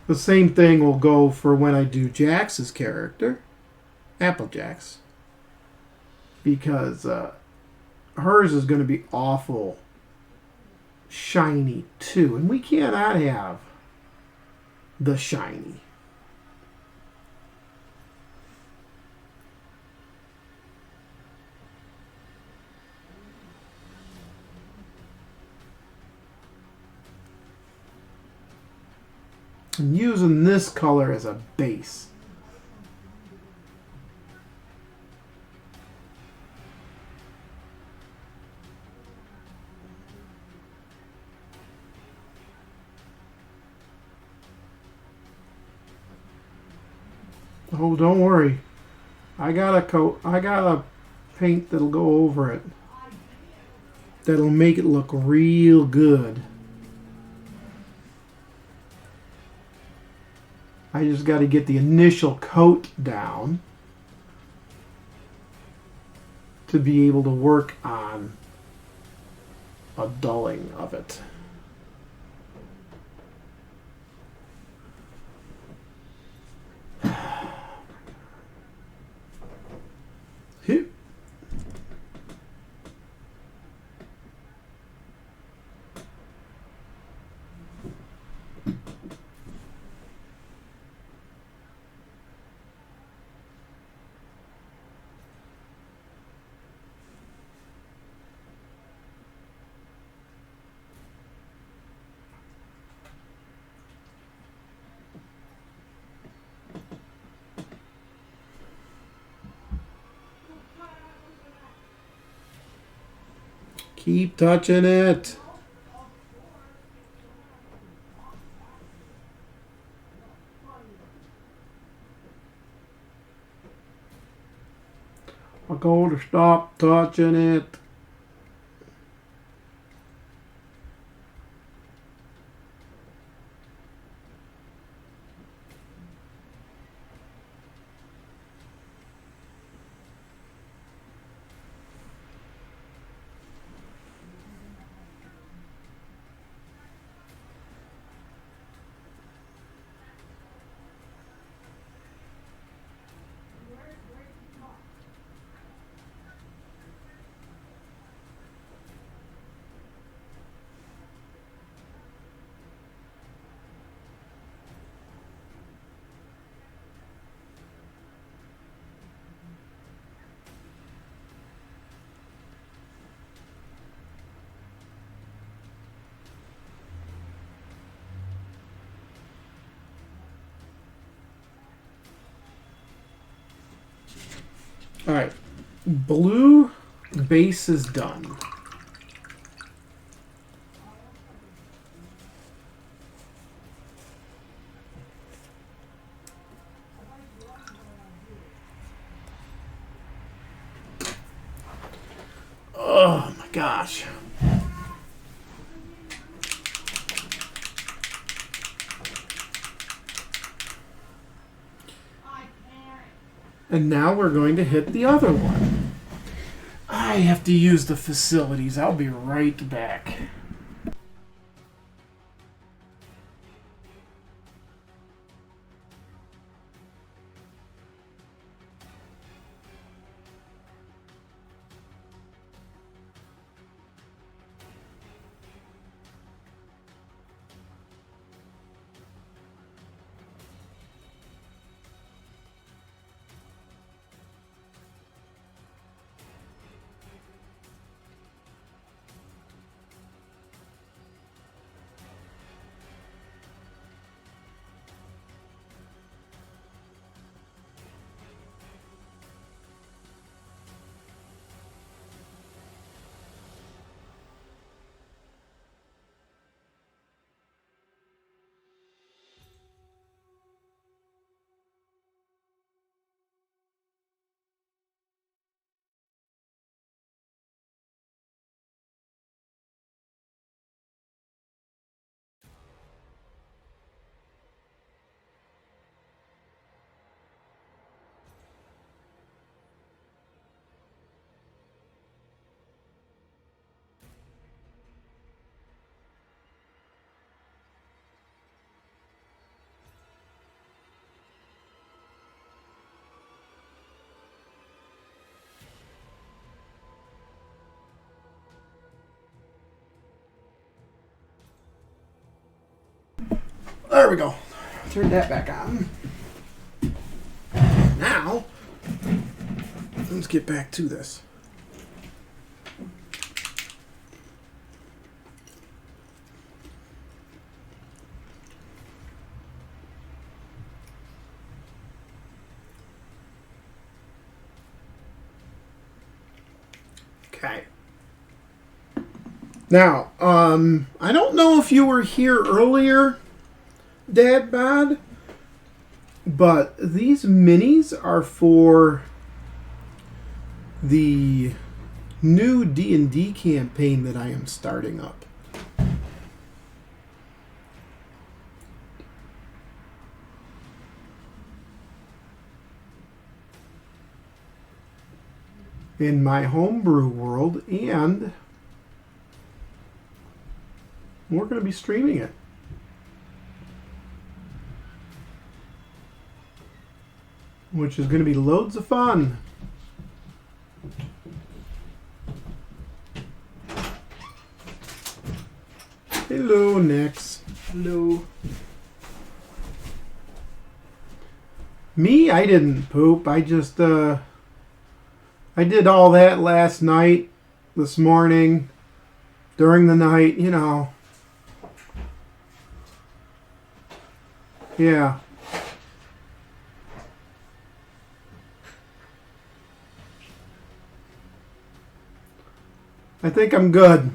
S1: The same thing will go for when I do Jax's character. Applejack's, because hers is going to be awful shiny too, and we cannot have the shiny. I'm using this color as a base. Oh, don't worry. I got a paint that'll go over it. That'll make it look real good. I just got to get the initial coat down to be able to work on a dulling of it. Here. Keep touching it. I'm going to stop touching it. All right. Blue base is done. Oh my gosh. And now we're going to hit the other one. I have to use the facilities. I'll be right back. There we go. Turn that back on. Now, let's get back to this. Okay. Now, I don't know if you were here earlier, Dad Bod, but these minis are for the new D&D campaign that I am starting up. In my homebrew world, and we're going to be streaming it. Which is going to be loads of fun. Hello, Nix.
S2: Hello.
S1: Me? I didn't poop. I just, I did all that last night, this morning, during the night, you know. Yeah. I think I'm good.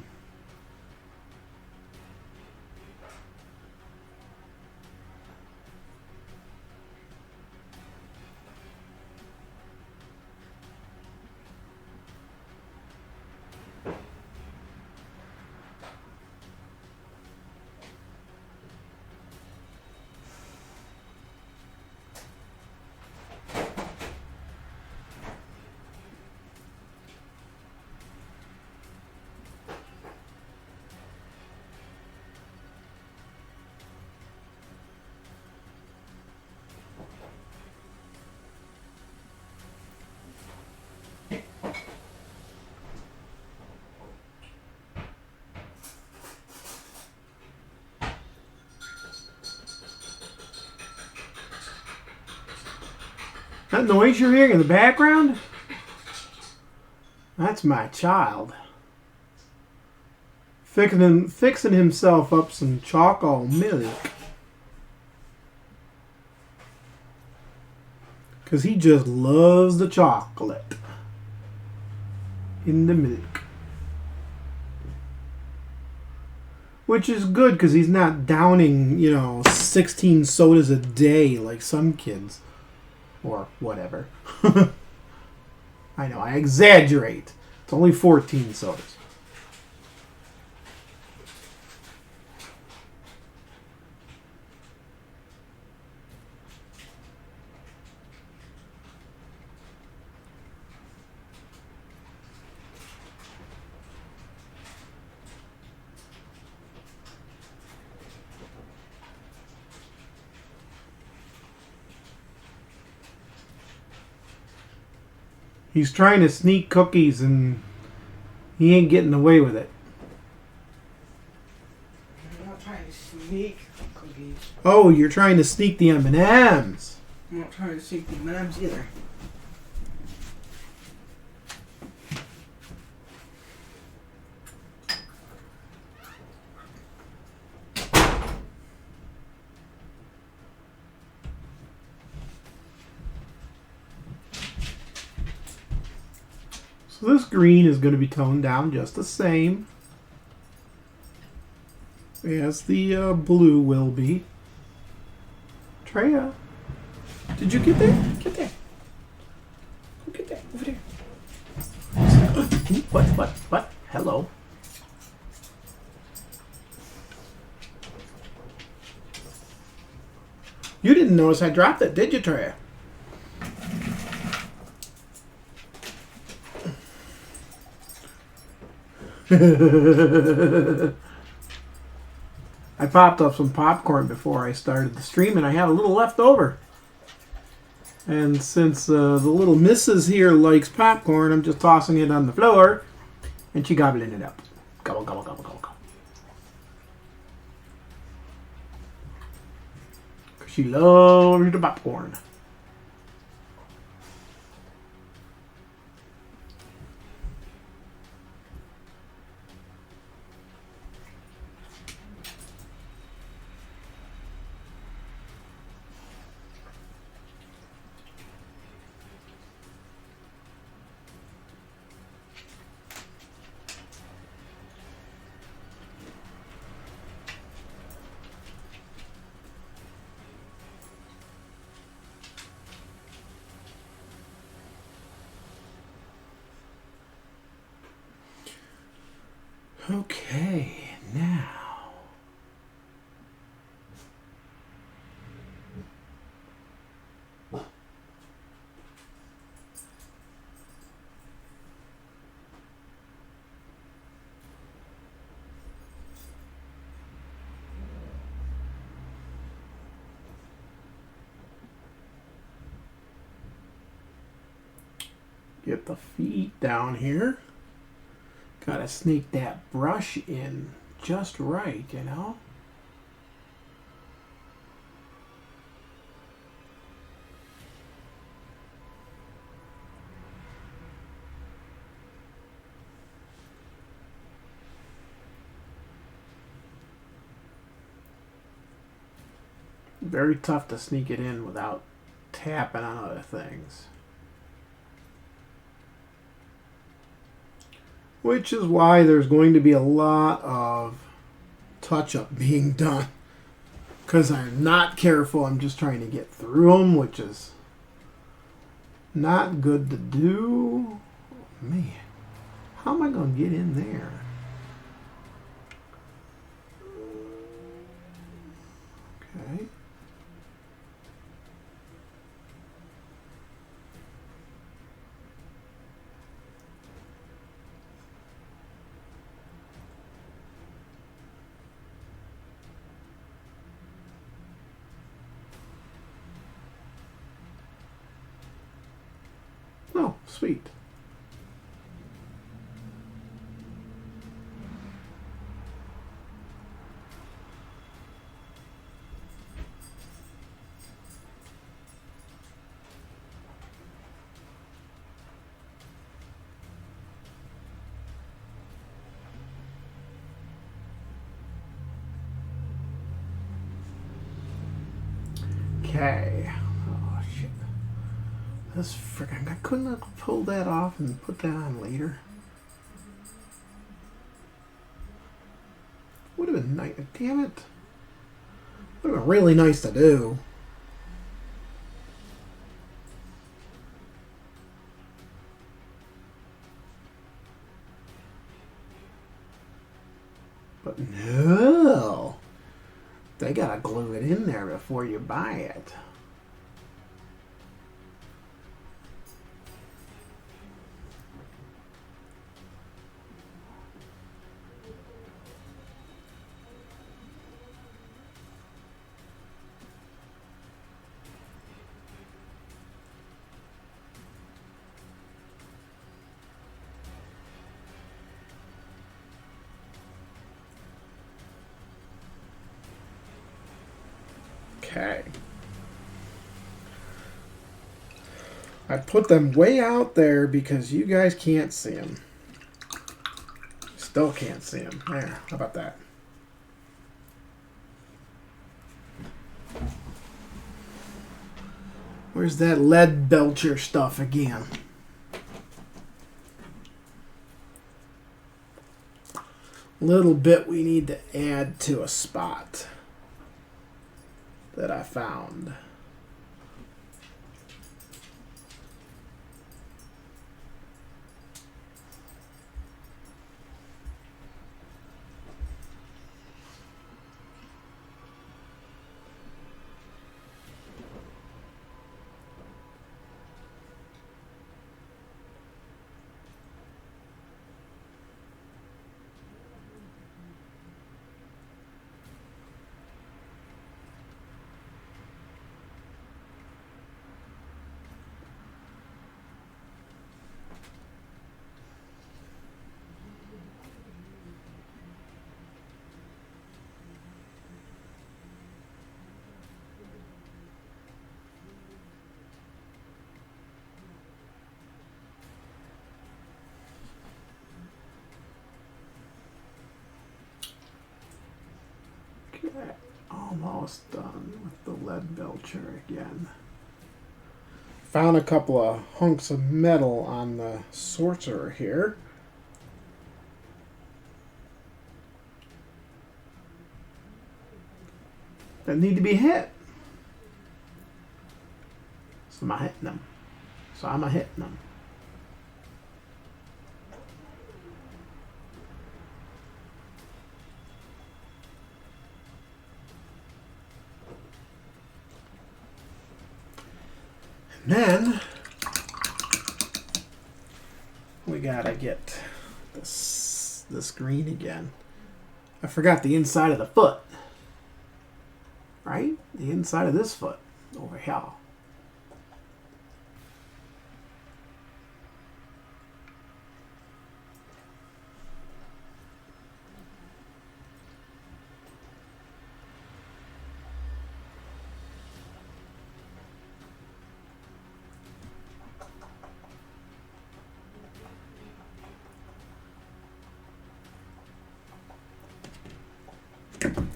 S1: That noise you're hearing in the background? That's my child. Fixing himself up some chocolate milk. Because he just loves the chocolate in the milk. Which is good because he's not downing, 16 sodas a day like some kids. Or whatever. I know, I exaggerate. It's only 14 sodas. He's trying to sneak cookies and he ain't getting away with it.
S2: I'm not trying to sneak cookies.
S1: Oh, you're trying to sneak the M&Ms.
S2: I'm not trying to sneak the M&Ms either.
S1: So this green is going to be toned down just the same as the blue will be. Treya, did you get there? Get there. Go get there. Over there. What? Hello. You didn't notice I dropped it, did you, Treya? I popped up some popcorn before I started the stream and I had a little left over. And since the little missus here likes popcorn, I'm just tossing it on the floor and she gobbling it up. Gobble, gobble, gobble, gobble, gobble. 'Cause she loves the popcorn. Okay, now. Get the feet down here. Gotta sneak that brush in just right, Very tough to sneak it in without tapping on other things. Which is why there's going to be a lot of touch-up being done. Because I'm not careful. I'm just trying to get through them, which is not good to do. Man, how am I going to get in there? Okay. Oh, sweet. Okay. Oh, shit. This freaking... I couldn't have pulled that off and put that on later. Would have been nice. Damn it. Would have been really nice to do. But no. They gotta glue it in there before you buy it. Okay. I put them way out there because you guys can't see them. Still can't see them. There, how about that? Where's that lead belcher stuff again? Little bit we need to add to a spot that I found. Okay, almost done with the lead belcher again. Found a couple of hunks of metal on the sorcerer here. That need to be hit. So I'm hitting them. And then we gotta get this green again. I forgot the inside of the foot. Right? The inside of this foot over here.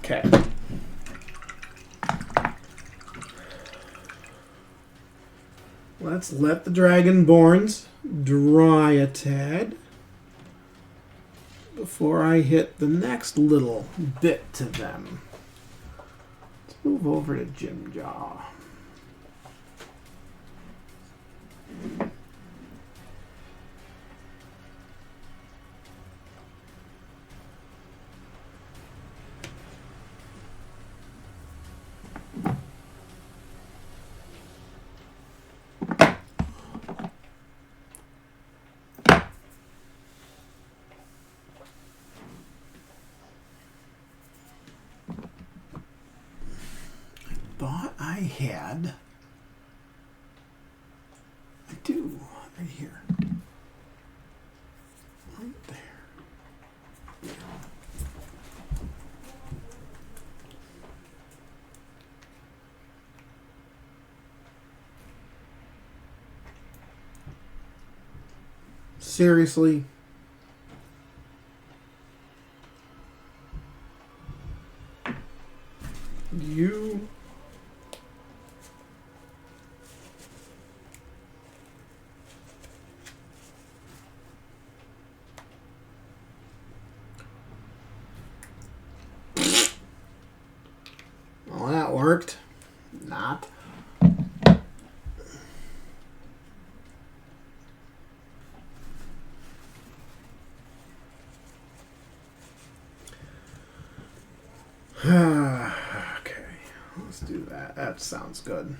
S1: Okay. Let's let the Dragonborns dry a tad before I hit the next little bit to them. Let's move over to Jim Jaw. I had, I do, right here, right there. Seriously? You... Okay, let's do that. That sounds good.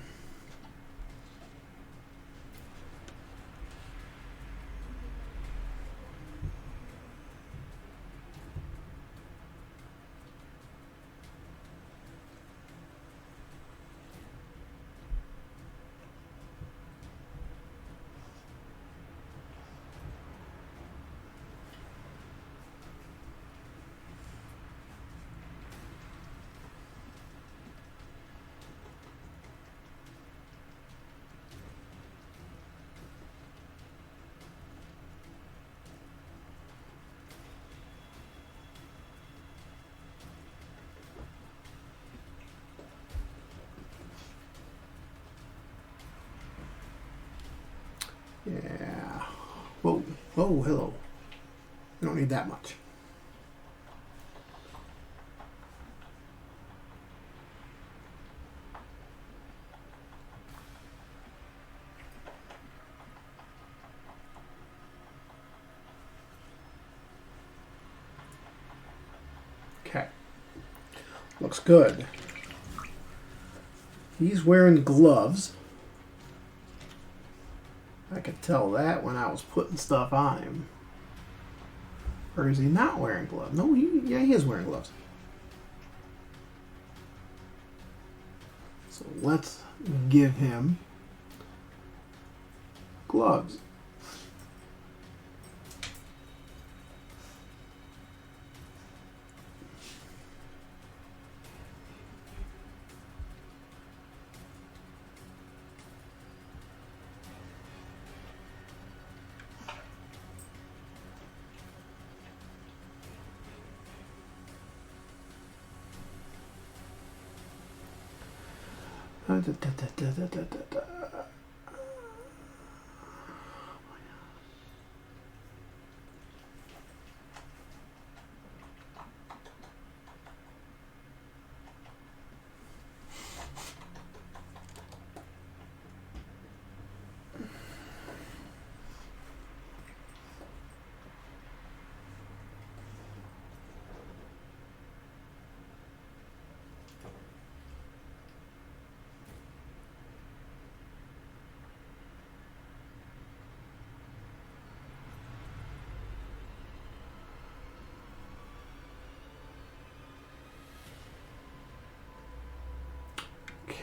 S1: Yeah. Whoa. Whoa, hello. You don't need that much. Okay. Looks good. He's wearing gloves. I could tell that when I was putting stuff on him. Or is he not wearing gloves? No, he is wearing gloves. So let's give him gloves.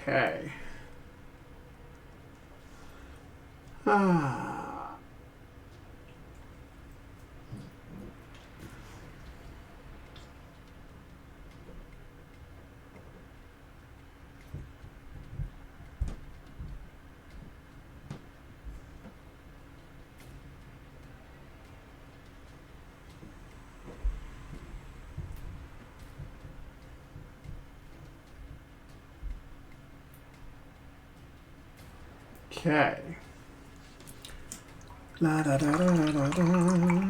S1: Okay. Ah. Okay. La da da da da da.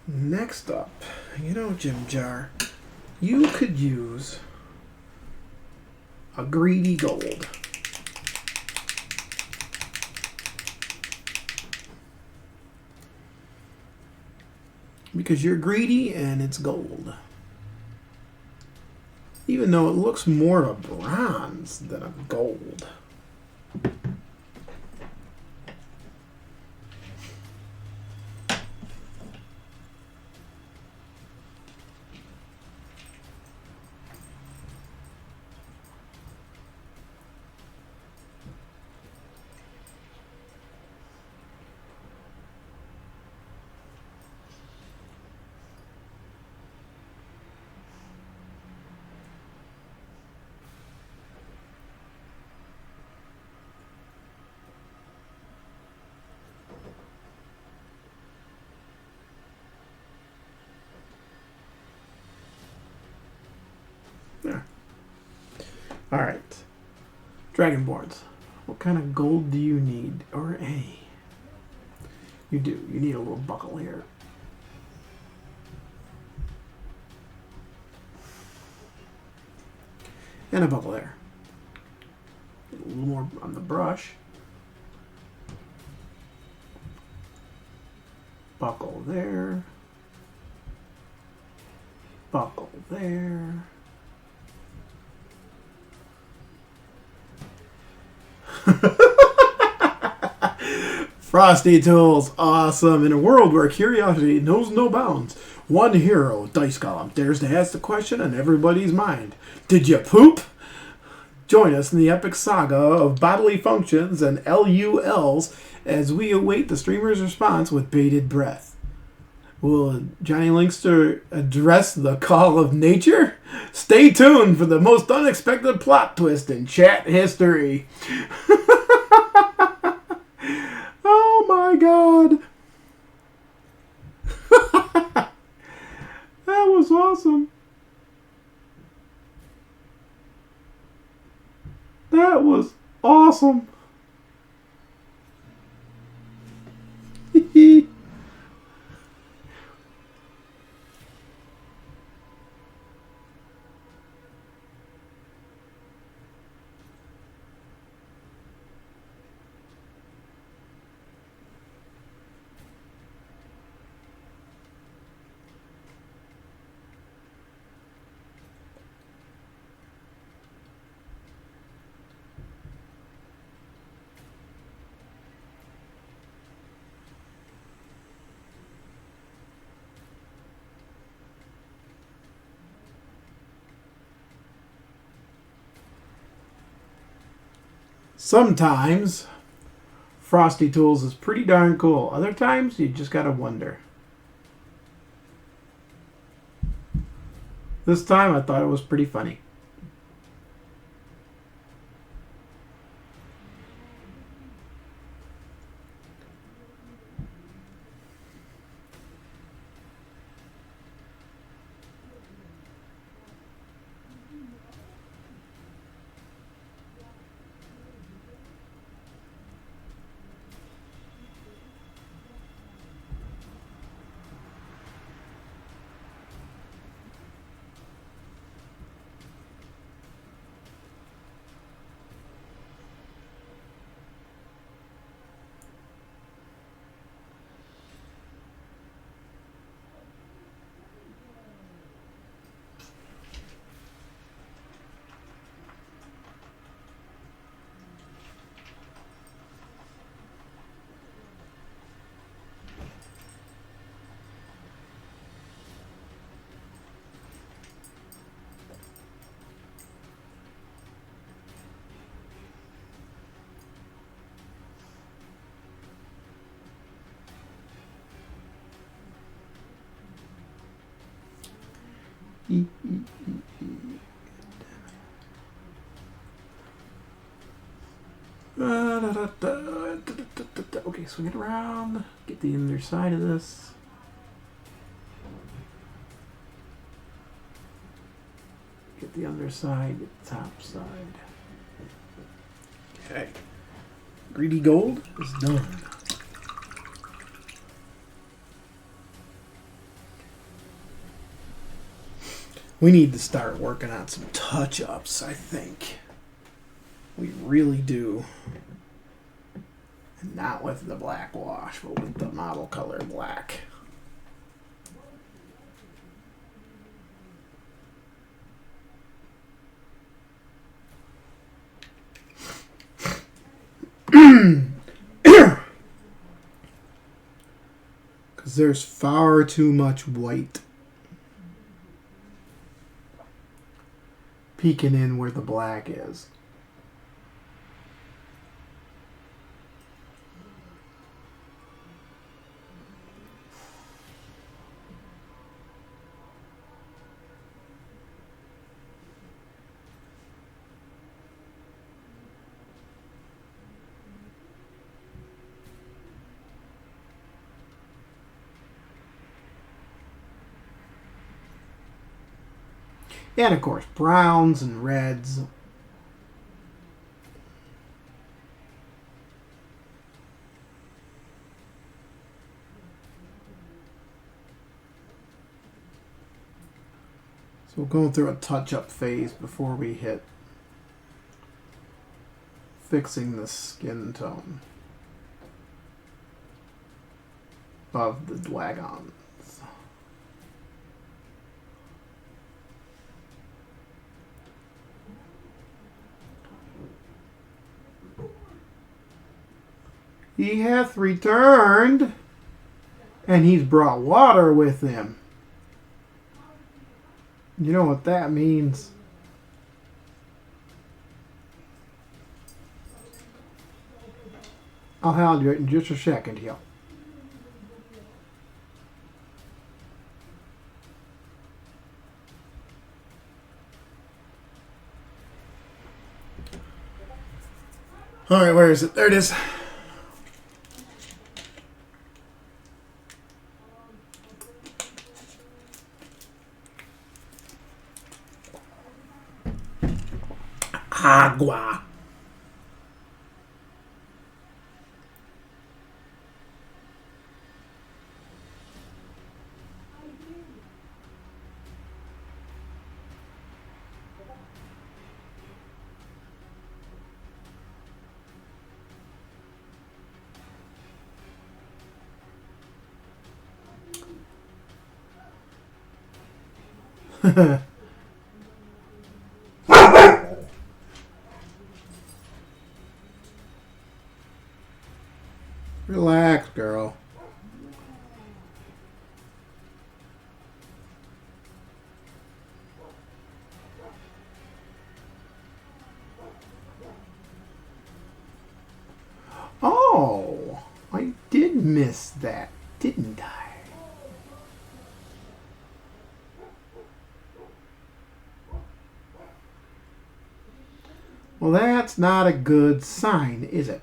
S1: Next up, Jim Jar, you could use a greedy gold. Because you're greedy and it's gold. Even though it looks more of a bronze than a gold. Yeah. All right. Dragonborns. What kind of gold do you need? Or A? You do. You need a little buckle here. And a buckle there. A little more on the brush. Buckle there. Buckle there. Frosty Tools, awesome. In a world where curiosity knows no bounds, one hero, Dice Column, dares to ask the question on everybody's mind. Did you poop? Join us in the epic saga of bodily functions and LULs as we await the streamer's response with bated breath. Will Johnny LingSter address the call of nature? Stay tuned for the most unexpected plot twist in chat history. Oh my god. That was awesome. That was awesome. Sometimes Frosty Tools is pretty darn cool. Other times you just gotta wonder. This time I thought it was pretty funny. Okay, swing it around. Get the other side of this. Get the underside, get the top side. Okay. Greedy gold is done. We need to start working on some touch-ups, I think. We really do. And not with the black wash, but with the model color black. Because there's far too much white peeking in where the black is. And of course, browns and reds. So we're going through a touch-up phase before we hit fixing the skin tone of the dragons. He hath returned, and he's brought water with him. You know what that means? I'll handle it in just a second here. All right, where is it? There it is. Agua. Relax, girl. Oh, I did miss that, didn't I? Well, that's not a good sign, is it?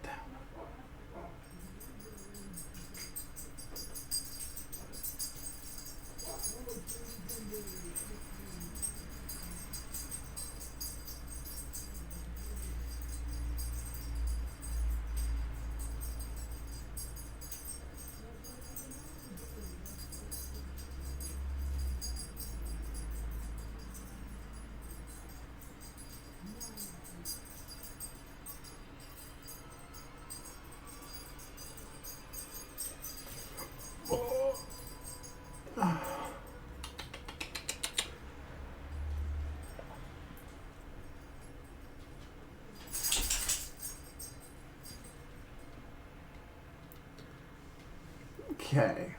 S1: Okay.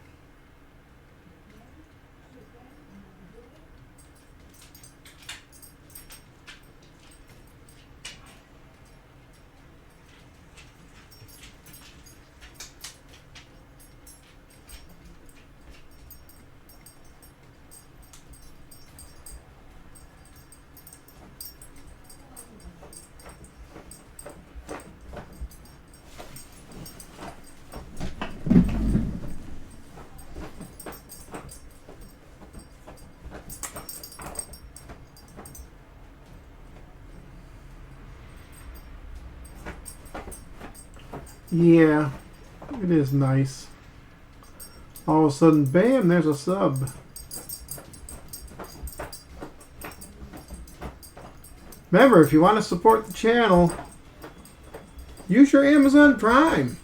S1: Yeah, it is nice. All of a sudden, bam, there's a sub. Remember, if you want to support the channel, use your Amazon Prime.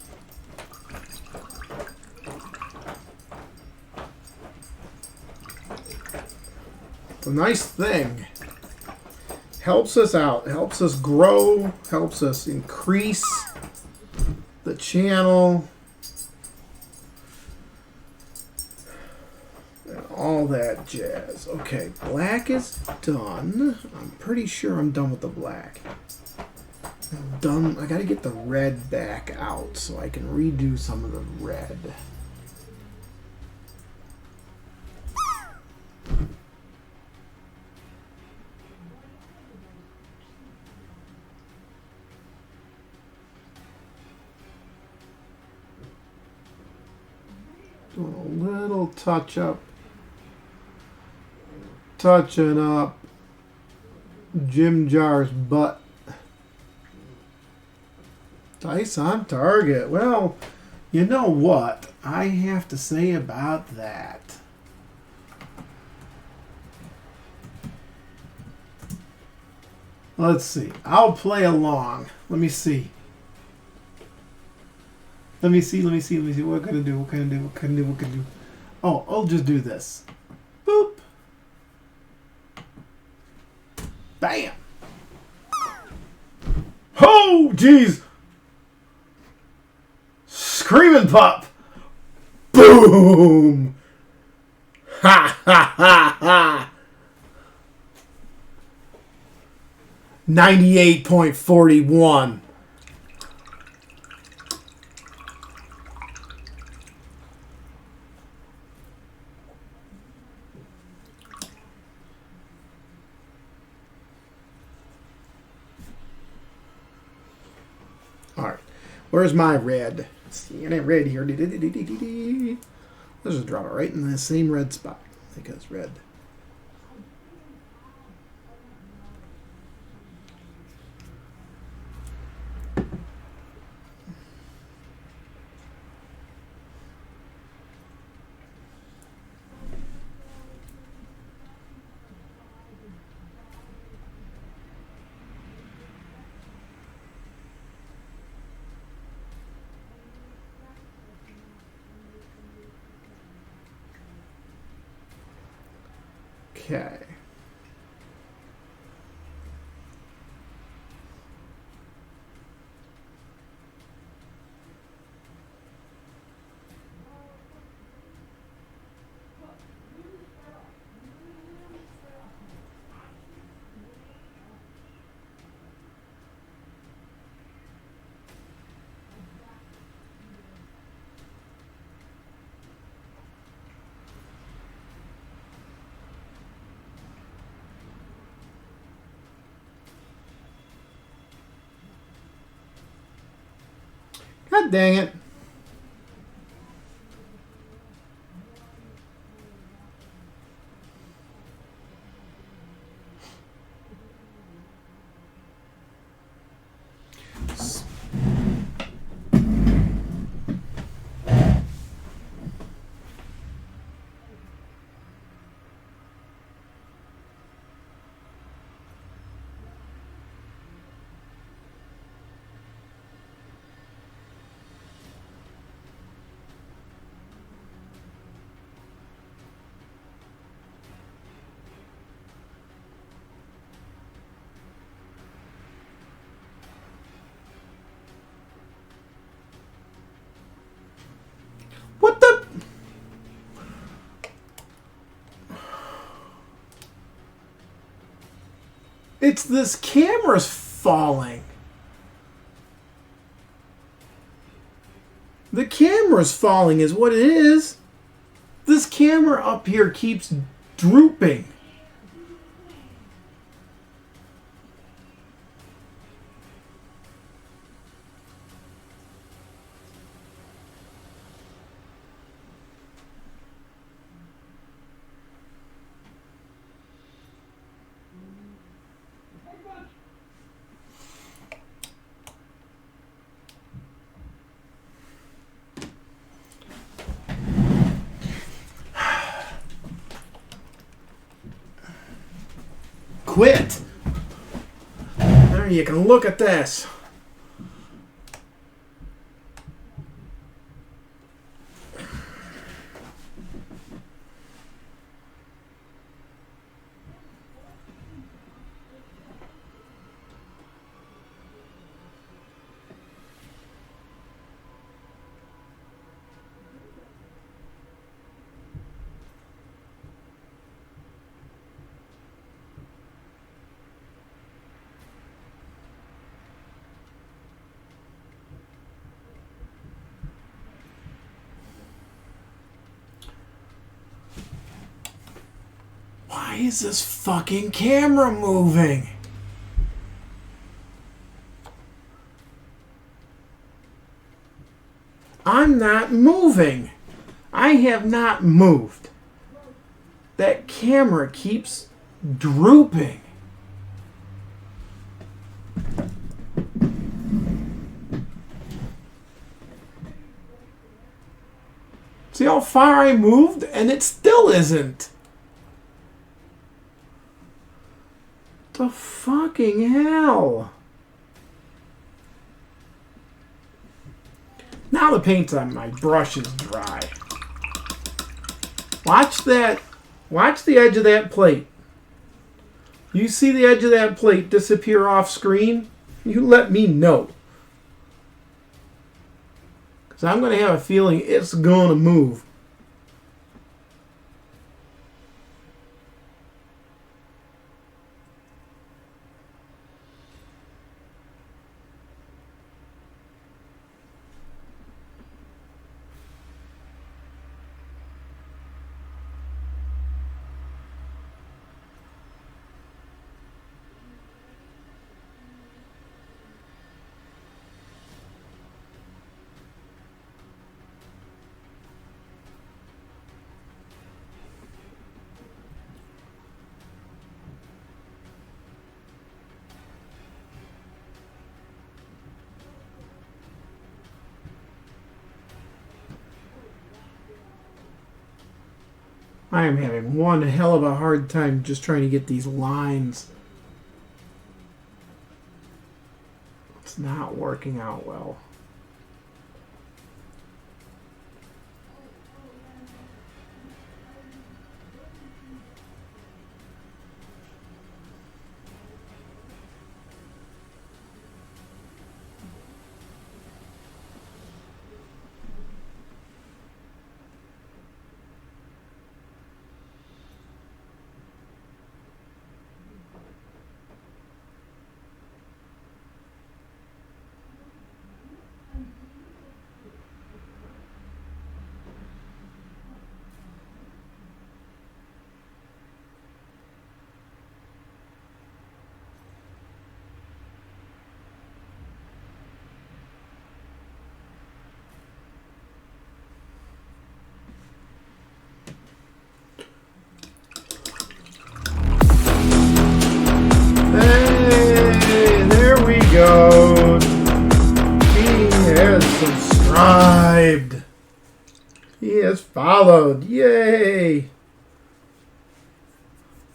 S1: It's a nice thing. Helps us out, helps us grow, helps us increase the channel, and all that jazz. Okay, black is done. I'm pretty sure I'm done with the black. I'm done. I gotta get the red back out so I can redo some of the red. Doing a little touch up. Touching up Jim Jar's butt. Dice on target. Well, you know what I have to say about that. Let's see. I'll play along. Let me see. Let me see. What can I do? Oh, I'll just do this. Boop. Bam. Oh, jeez. Screaming Pup. Boom. Ha ha ha ha. 98.41. Alright. Where's my red? Let's see, any red here. Let's just drop it right in the same red spot. Because red. Okay. God dang it. What the? It's this camera's falling. The camera's falling is what it is. This camera up here keeps drooping. Quit. There you can look at this. Why is this fucking camera moving? I'm not moving. I have not moved. That camera keeps drooping. See how far I moved? And it still isn't. The fucking hell. Now the paint's on my brush is dry. Watch that. Watch the edge of that plate. You see the edge of that plate disappear off screen? You let me know. Because I'm going to have a feeling it's going to move. I am having one hell of a hard time just trying to get these lines. It's not working out well. Go. He has subscribed. He has followed. Yay.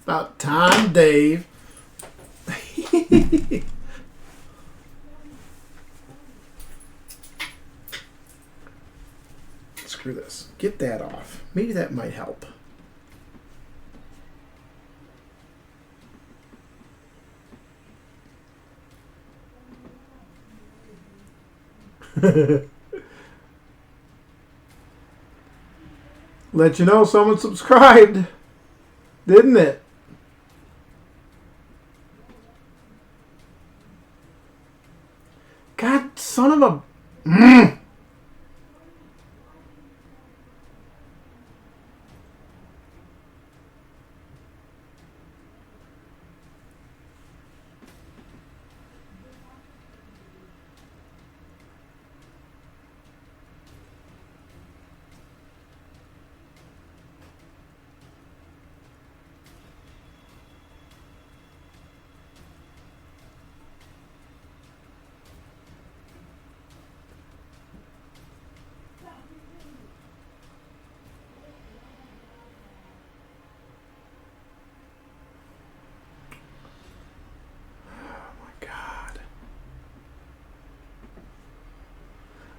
S1: About time, Dave. Screw this. Get that off. Maybe that might help. Let you know someone subscribed, didn't it? God, son of a...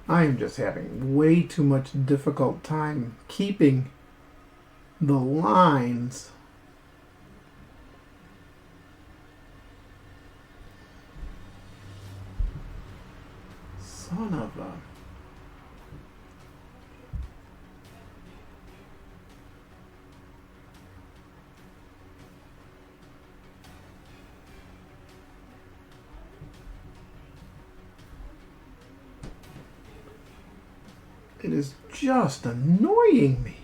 S1: I am just having way too much difficult time keeping the lines. Son of a... It is just annoying me.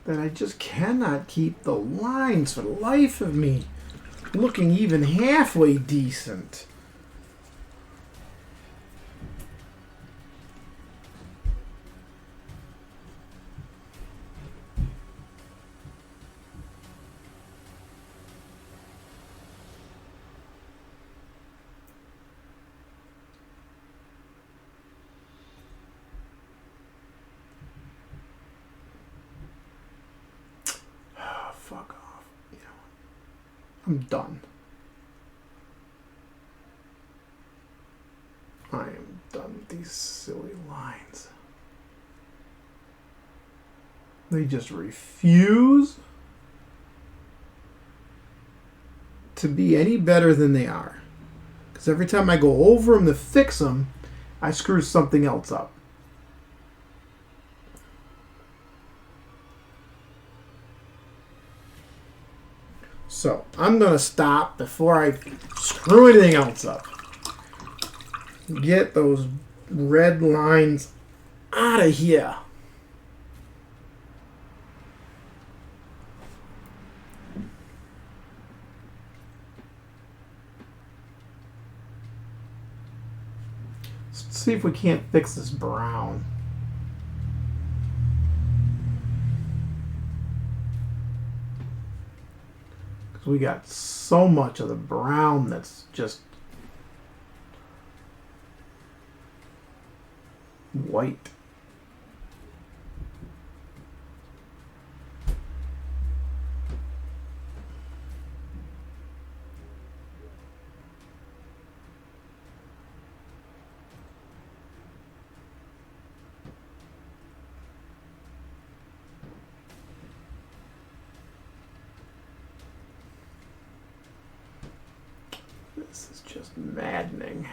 S1: That I just cannot keep the lines for the life of me looking even halfway decent. Fuck off. You know, I'm done. I am done with these silly lines. They just refuse to be any better than they are. Because every time I go over them to fix them, I screw something else up. So I'm going to stop before I screw anything else up. Get those red lines out of here. Let's see if we can't fix this brown. Because we got so much of the brown that's just white. This is just maddening.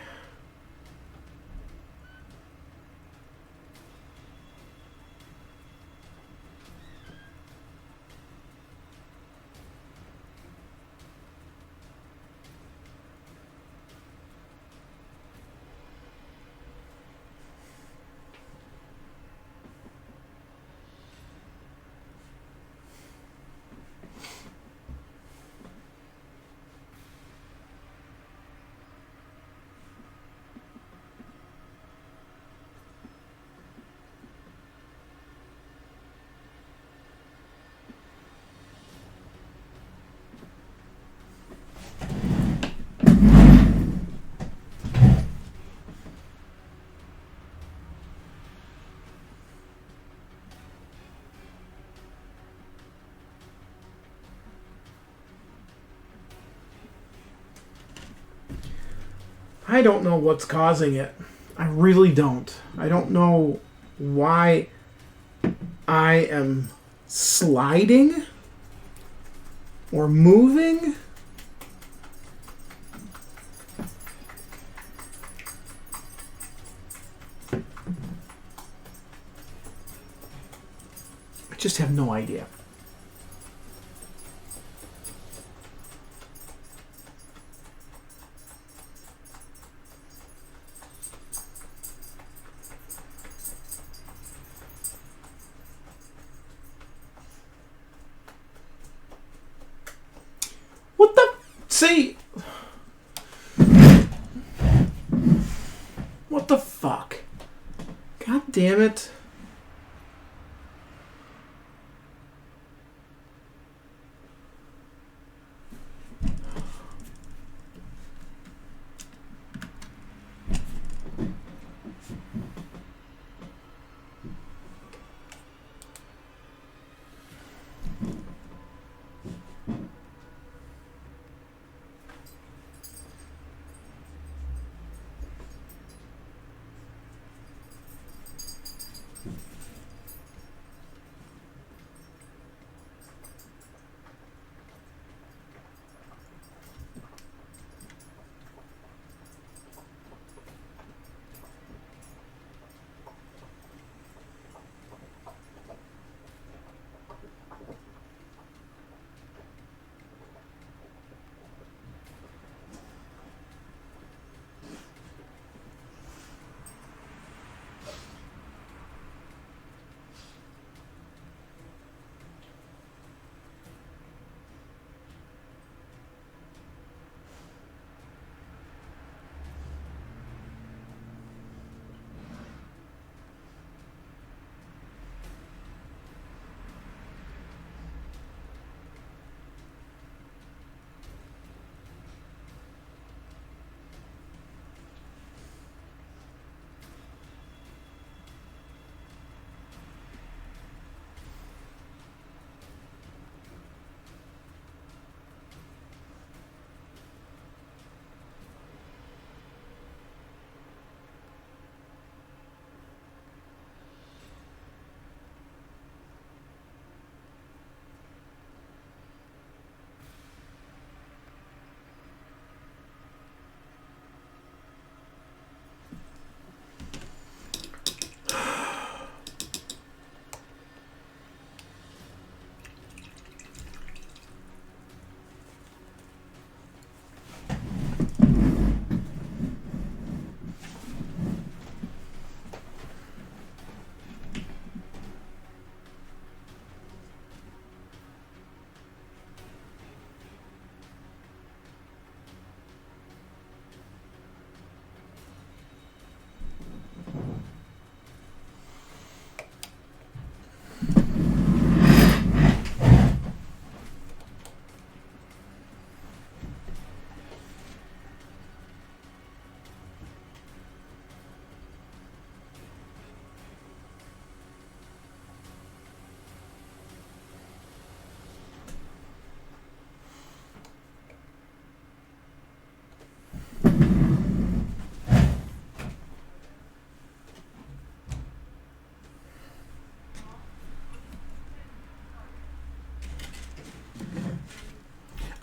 S1: I don't know what's causing it. I really don't. I don't know why I am sliding or moving. I just have no idea. What the? See? What the fuck? God damn it.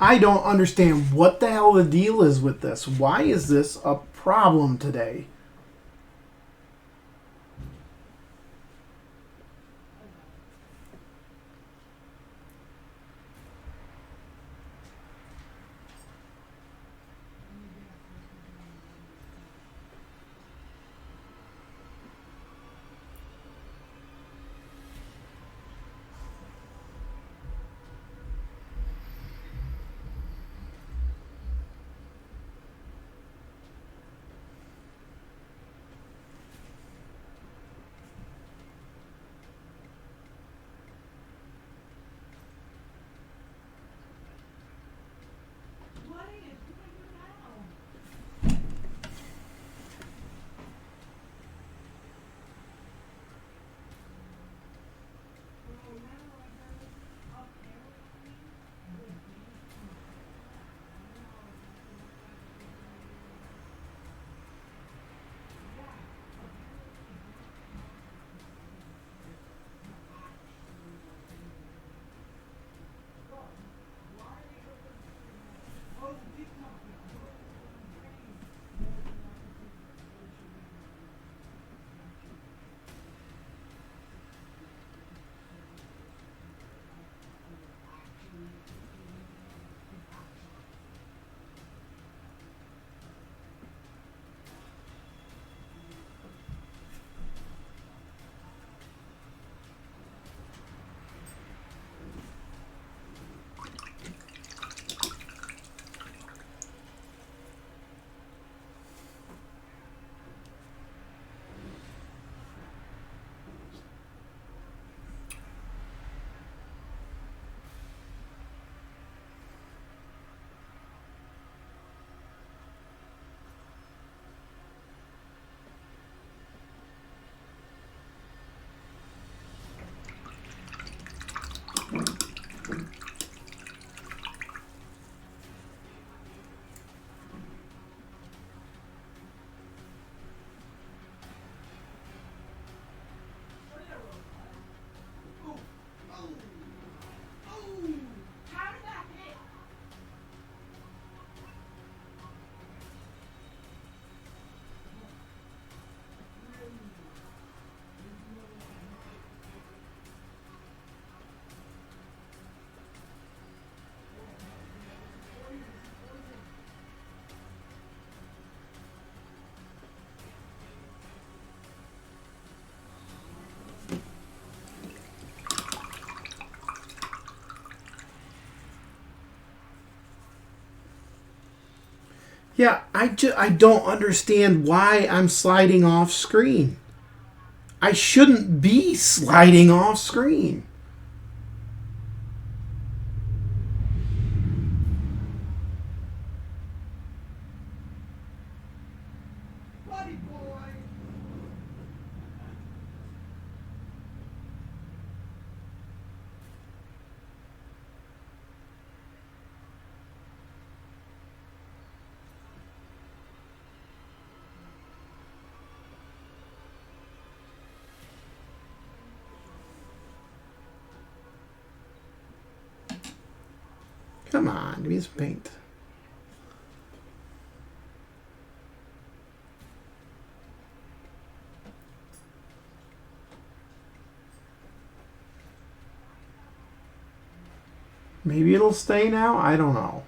S1: I don't understand what the hell the deal is with this. Why is this a problem today? Yeah, I don't understand why I'm sliding off screen. I shouldn't be sliding off screen.
S2: Buddy boy.
S1: Come on, give me some paint. Maybe it'll stay now? I don't know.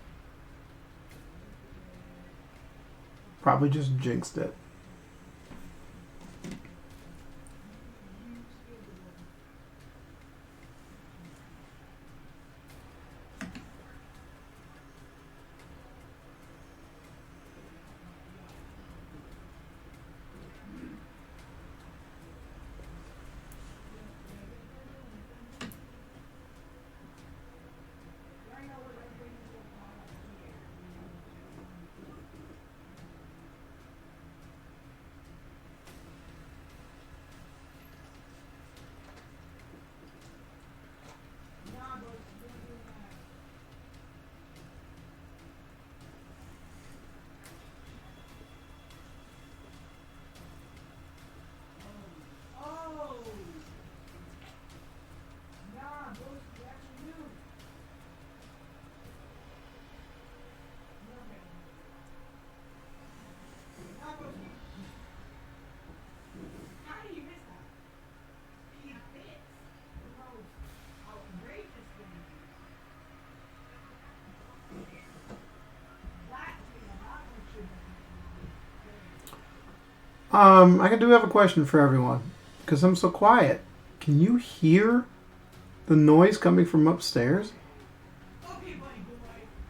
S1: Probably just jinxed it. I do have a question for everyone because I'm so quiet. Can you hear the noise coming from upstairs?
S2: Okay, buddy boy.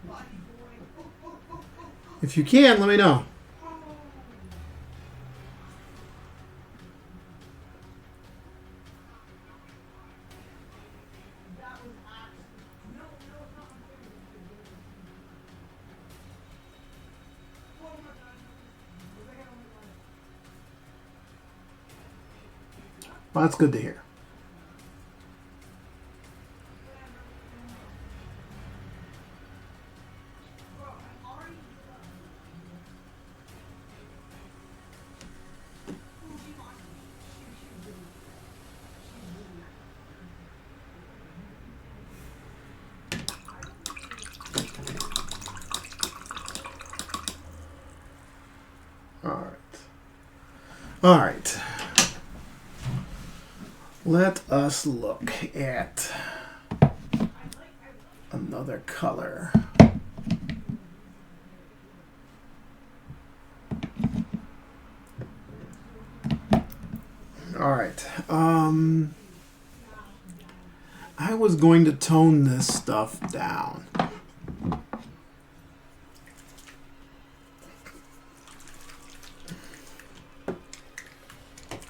S2: Buddy boy.
S1: If you can, let me know.
S2: That was actually... No, it's not unfair. Oh my god. Was I gonna win?
S1: Well, that's good to hear. All right. Let us look at another color. All right. I was going to tone this stuff down.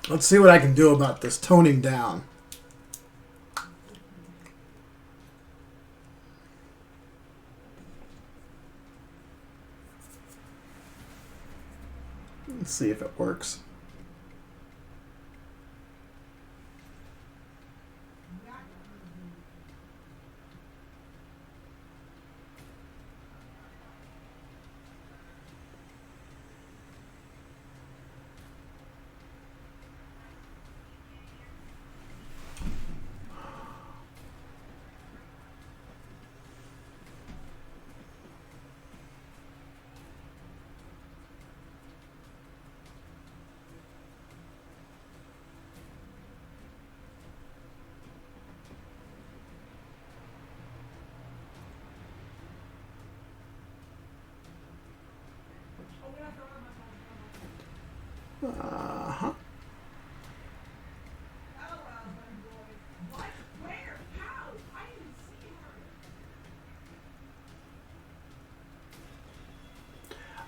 S1: Let's see what I can do about this toning down. Let's see if it works. Uh-huh.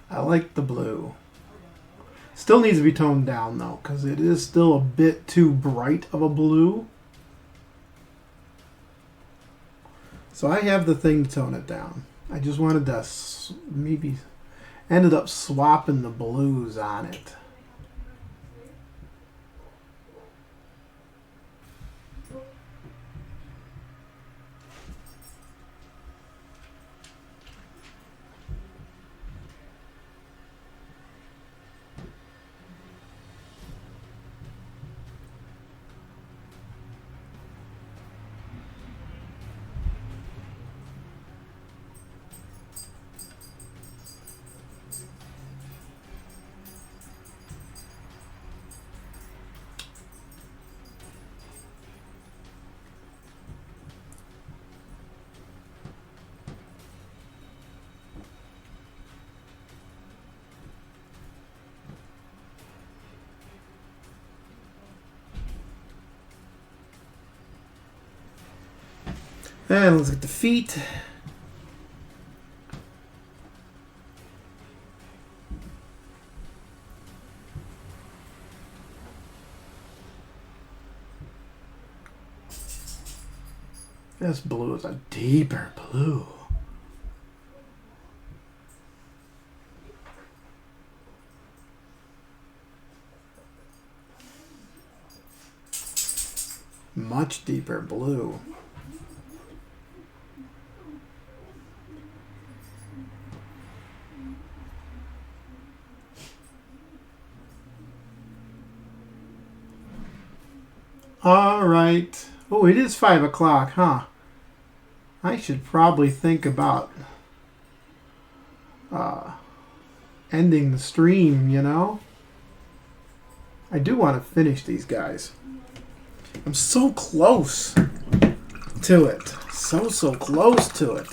S1: I like the blue. Still needs to be toned down though, because it is still a bit too bright of a blue. So I have the thing to tone it down. I just wanted to maybe ended up swapping the blues on it. And let's get the feet. This blue is a deeper blue. Much deeper blue. All right. Oh, it is 5 o'clock, huh? I should probably think about ending the stream, you know? I do want to finish these guys. I'm so close to it. So close to it.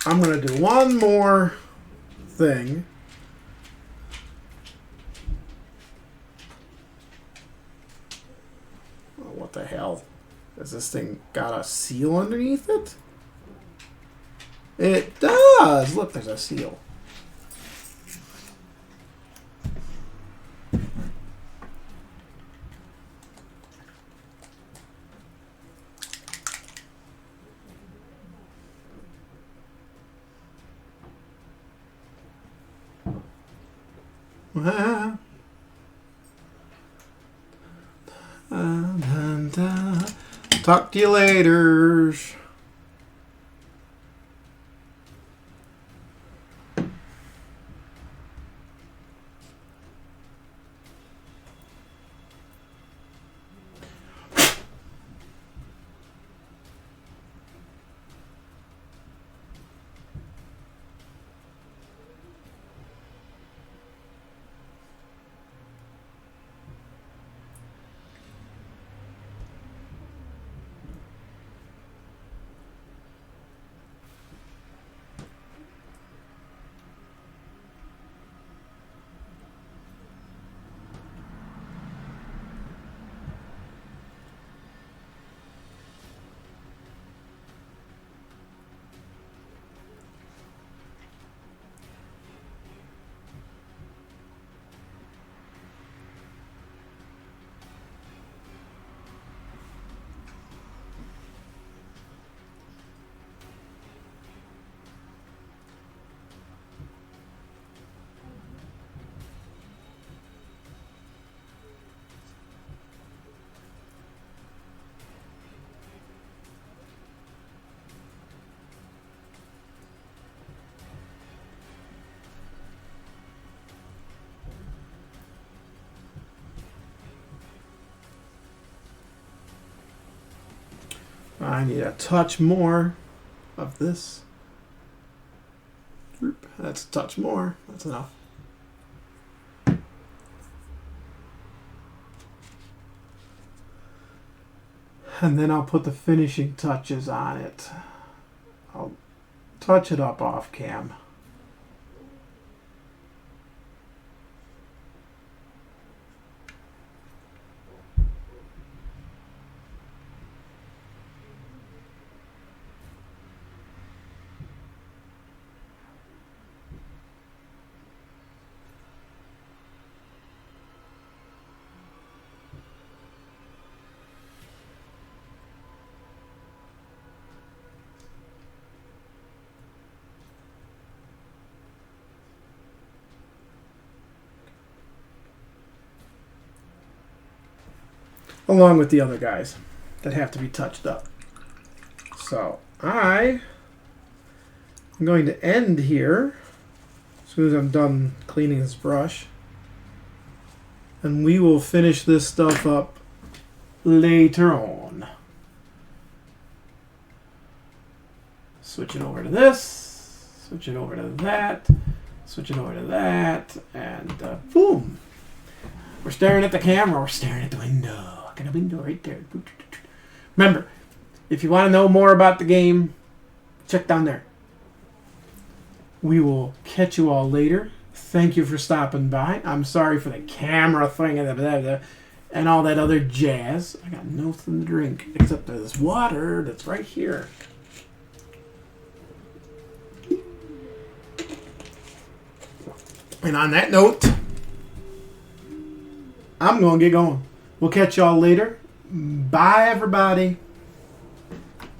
S1: I'm going to do one more thing. Oh, what the hell? Has this thing got a seal underneath it? It does! Look, there's a seal. Talk to you later. I need a touch more of this. That's a touch more. That's enough. And then I'll put the finishing touches on it. I'll touch it up off cam. Along with the other guys that have to be touched up. So I'm going to end here as soon as I'm done cleaning this brush. And we will finish this stuff up later on. Switch it over to this, switch it over to that, switch it over to that, and boom. We're staring at the camera, we're staring at the window. Got a window right there. Remember, if you want to know more about the game, check down there. We will catch you all later. Thank you for stopping by. I'm sorry for the camera thing and all that other jazz. I got nothing to drink except this water that's right here. And on that note, I'm going to get going. We'll catch y'all later. Bye, everybody.